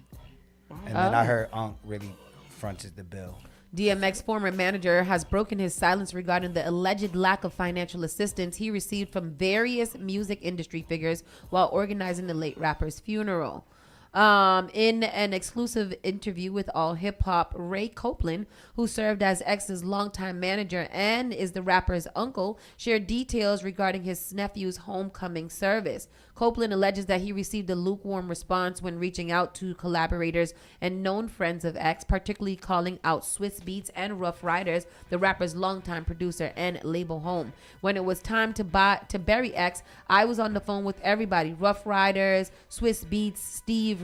[SPEAKER 2] and then I heard Unc really fronted the bill.
[SPEAKER 1] DMX former manager has broken his silence regarding the alleged lack of financial assistance he received from various music industry figures while organizing the late rapper's funeral. In an exclusive interview with All Hip Hop, Ray Copeland, who served as X's longtime manager and is the rapper's uncle, shared details regarding his nephew's homecoming service. Copeland alleges that he received a lukewarm response when reaching out to collaborators and known friends of X, particularly calling out Swizz Beatz and Rough Riders, the rapper's longtime producer and label home. When it was time to bury X, I was on the phone with everybody: Rough Riders, Swizz Beatz, Steve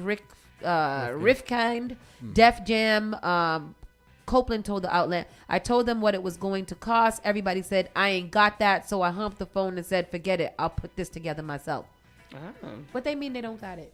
[SPEAKER 1] Rifkind, Def Jam. Copeland told the outlet, I told them what it was going to cost. Everybody said, I ain't got that. So I humped the phone and said, forget it. I'll put this together myself. What they mean they don't got it?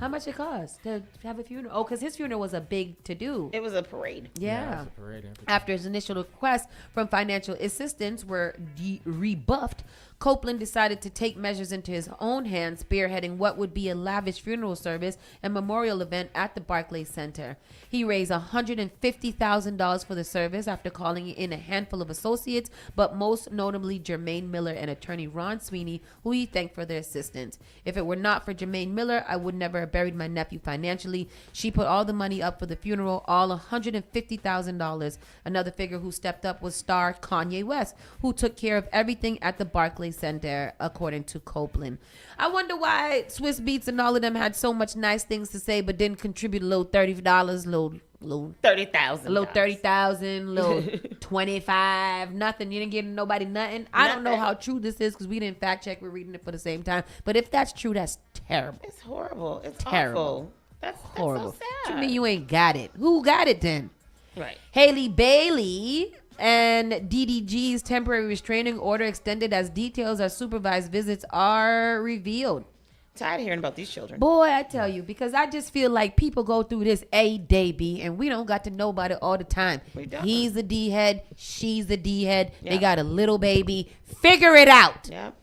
[SPEAKER 1] How much it cost to have a funeral? Oh, because his funeral was a big to-do.
[SPEAKER 3] It was a parade.
[SPEAKER 1] Yeah.
[SPEAKER 4] it was a parade, everything.
[SPEAKER 1] After his initial requests from financial assistance were rebuffed, Copeland decided to take measures into his own hands, spearheading what would be a lavish funeral service and memorial event at the Barclays Center. He raised $150,000 for the service after calling in a handful of associates, but most notably Jermaine Miller and attorney Ron Sweeney, who he thanked for their assistance. If it were not for Jermaine Miller, I would never have buried my nephew financially. She put all the money up for the funeral, all $150,000. Another figure who stepped up was star Kanye West, who took care of everything at the Barclays Center, according to Copeland. I wonder why Swiss Beats and all of them had so much nice things to say, but didn't contribute a little $30, little
[SPEAKER 3] $30,000,
[SPEAKER 1] little 30,000, little 25, nothing. You didn't get nobody nothing. I don't know how true this is because we didn't fact check. We're reading it for the same time. But if that's true, that's terrible.
[SPEAKER 3] It's horrible. It's
[SPEAKER 1] Terrible.
[SPEAKER 3] awful. That's
[SPEAKER 1] Horrible.
[SPEAKER 3] so
[SPEAKER 1] What
[SPEAKER 3] sad.
[SPEAKER 1] you mean you ain't got it? Who got it then?
[SPEAKER 3] Right.
[SPEAKER 1] Haley Bailey and DDG's temporary restraining order extended as details of supervised visits are revealed.
[SPEAKER 3] Tired of hearing about these children.
[SPEAKER 1] Boy, I tell you, because I just feel like people go through this a day, B, and we don't got to know about it all the time.
[SPEAKER 3] We don't.
[SPEAKER 1] He's the D head, she's the D head. They
[SPEAKER 3] Yep.
[SPEAKER 1] got a little baby. Figure it out.
[SPEAKER 3] Yep.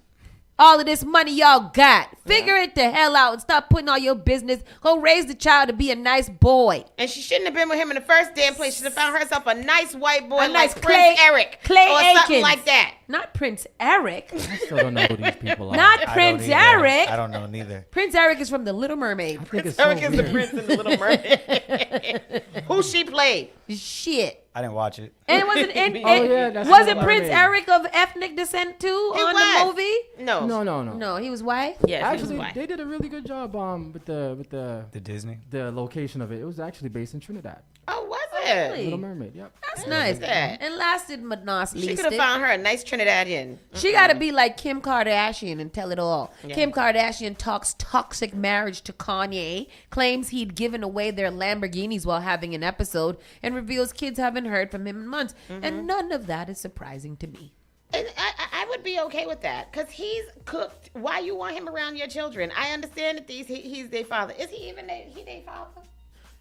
[SPEAKER 1] All of this money y'all got. Figure it the hell out and stop putting all your business. Go raise the child to be a nice boy.
[SPEAKER 3] And she shouldn't have been with him in the first damn place. She should have found herself a nice white boy
[SPEAKER 1] A nice
[SPEAKER 3] like Prince Eric.
[SPEAKER 1] Clay
[SPEAKER 3] or
[SPEAKER 1] Aikens.
[SPEAKER 3] something like that.
[SPEAKER 1] Not Prince Eric.
[SPEAKER 4] I still don't know who these people are.
[SPEAKER 1] Not Prince Eric.
[SPEAKER 2] I don't know neither.
[SPEAKER 1] Prince Eric is from The Little Mermaid.
[SPEAKER 3] Prince Eric is the prince in the Little Mermaid. Who she played?
[SPEAKER 1] Shit.
[SPEAKER 2] I didn't watch it.
[SPEAKER 1] And it wasn't in,
[SPEAKER 4] Oh, yeah, that's
[SPEAKER 1] wasn't
[SPEAKER 4] Little
[SPEAKER 1] Prince
[SPEAKER 4] Mermaid.
[SPEAKER 1] Eric of ethnic descent too
[SPEAKER 3] He
[SPEAKER 1] on
[SPEAKER 3] was.
[SPEAKER 1] the movie?
[SPEAKER 3] No.
[SPEAKER 4] No.
[SPEAKER 1] No, he was white.
[SPEAKER 3] Yes, he was
[SPEAKER 4] Actually,
[SPEAKER 3] white.
[SPEAKER 4] they did a really good job with the
[SPEAKER 2] Disney.
[SPEAKER 4] the location of it. It was actually based in Trinidad.
[SPEAKER 3] Oh, was it?
[SPEAKER 1] Really?
[SPEAKER 4] Little Mermaid. Yep.
[SPEAKER 1] That's nice.
[SPEAKER 3] that?
[SPEAKER 1] And lasted but not
[SPEAKER 3] She
[SPEAKER 1] least.
[SPEAKER 3] could have found her a nice Trinidadian.
[SPEAKER 1] She got to be like Kim Kardashian and tell it all.
[SPEAKER 3] Yeah.
[SPEAKER 1] Kim Kardashian talks toxic marriage to Kanye, claims he'd given away their Lamborghinis while having an episode, and reveals kids haven't heard from him in months. And none of that is surprising to me.
[SPEAKER 3] And I would be okay with that because he's cooked. Why you want him around your children? I understand that he's their father. Is he even their father?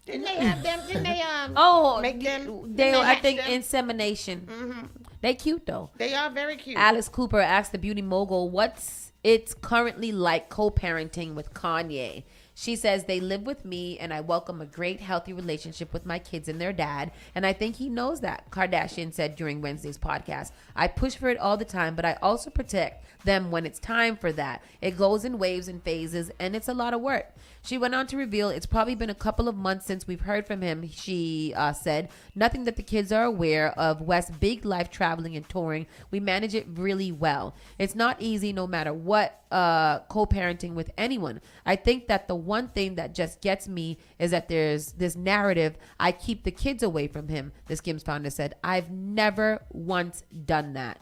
[SPEAKER 3] Didn't they have them? Didn't they make them?
[SPEAKER 1] They, I
[SPEAKER 3] hatch
[SPEAKER 1] think
[SPEAKER 3] them?
[SPEAKER 1] insemination. They cute though.
[SPEAKER 3] They are very cute.
[SPEAKER 1] Alice Cooper asked the beauty mogul what's it's currently like co-parenting with Kanye. She says they live with me and I welcome a great healthy relationship with my kids and their dad, and I think he knows that, Kardashian said during Wednesday's podcast. I push for it all the time, but I also protect them when it's time for that. It goes in waves and phases and it's a lot of work. She went on to reveal it's probably been a couple of months since we've heard from him. She said, nothing that the kids are aware of. West's big life traveling and touring. We manage it really well. It's not easy no matter what co-parenting with anyone. I think that the one thing that just gets me is that there's this narrative I keep the kids away from him. The Skims founder said, I've never once done that.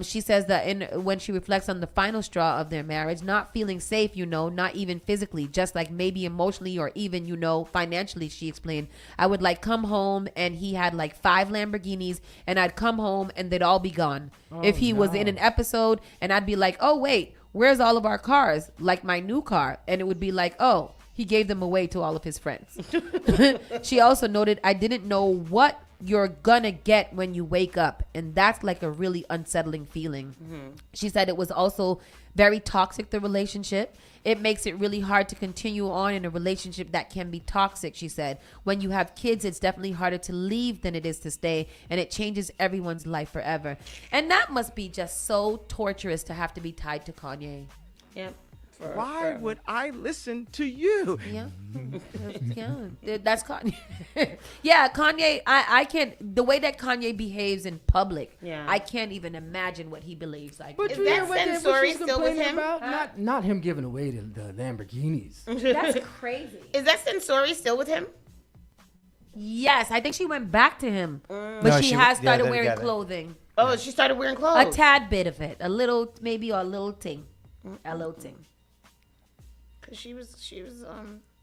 [SPEAKER 1] She says that when she reflects on the final straw of their marriage, not feeling safe, not even physically, just like maybe emotionally or even, financially, she explained, I would like come home and he had like 5 Lamborghinis and I'd come home and they'd all be gone. If he was in an episode and I'd be like, oh, wait, where's all of our cars? Like my new car. And it would be like, oh, he gave them away to all of his friends. She also noted, I didn't know what you're gonna get when you wake up, and that's like a really unsettling feeling. She said it was also very toxic, the relationship. It makes it really hard to continue on in a relationship that can be toxic, she said. When you have kids, it's definitely harder to leave than it is to stay, and it changes everyone's life forever. And that must be just so torturous to have to be tied to Kanye.
[SPEAKER 3] Yep.
[SPEAKER 14] Why would I listen to you?
[SPEAKER 1] Yeah. Yeah, that's Kanye. Yeah, Kanye, I can't, the way that Kanye behaves in public, I can't even imagine what he believes like.
[SPEAKER 4] But
[SPEAKER 3] Is that Sensory still with him?
[SPEAKER 4] Not him giving away the Lamborghinis.
[SPEAKER 1] That's crazy.
[SPEAKER 3] Is that Sensory still with him?
[SPEAKER 1] Yes, I think she went back to him. But
[SPEAKER 2] No,
[SPEAKER 1] she
[SPEAKER 2] she-
[SPEAKER 1] has
[SPEAKER 2] yeah,
[SPEAKER 1] started
[SPEAKER 2] they're
[SPEAKER 1] wearing
[SPEAKER 2] together.
[SPEAKER 1] clothing.
[SPEAKER 3] Oh, she started wearing clothes.
[SPEAKER 1] A tad bit of it. A little, maybe, or a little ting. A little ting.
[SPEAKER 3] Cause she was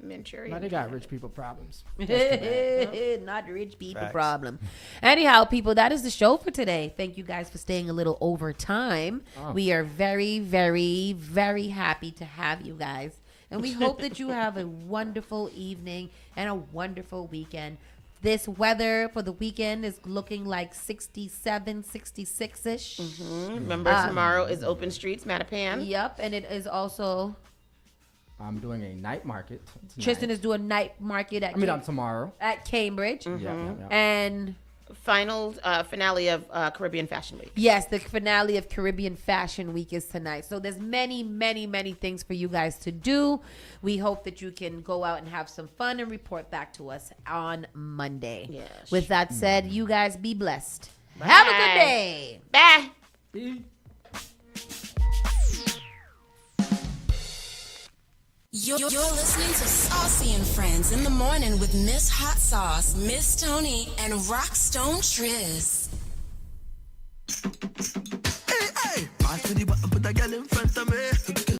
[SPEAKER 3] Manchurian.
[SPEAKER 4] Now they got rich people problems.
[SPEAKER 1] Not rich people
[SPEAKER 2] Facts.
[SPEAKER 1] problem. Anyhow, people, that is the show for today. Thank you guys for staying a little over time.
[SPEAKER 4] Oh.
[SPEAKER 1] We are very, very, very happy to have you guys. And we hope that you have a wonderful evening and a wonderful weekend. This weather for the weekend is looking like 67, 66-ish.
[SPEAKER 3] Remember, tomorrow is Open Streets, Mattapan.
[SPEAKER 1] Yep, and it is also...
[SPEAKER 4] I'm doing a night market tonight.
[SPEAKER 1] Tristan is doing night market at
[SPEAKER 4] tomorrow.
[SPEAKER 1] At Cambridge.
[SPEAKER 4] Yeah.
[SPEAKER 1] And...
[SPEAKER 3] Final finale of Caribbean Fashion Week.
[SPEAKER 1] Yes, the finale of Caribbean Fashion Week is tonight. So there's many, many, many things for you guys to do. We hope that you can go out and have some fun and report back to us on Monday.
[SPEAKER 3] Yes.
[SPEAKER 1] With that said, you guys be blessed. Have a good day.
[SPEAKER 3] Bye.
[SPEAKER 8] You're listening to Saucy and Friends in the morning with Miss Hot Sauce, Miss Tony, and Rockstone Triz.
[SPEAKER 13] Hey, pass me the button, put a girl in front of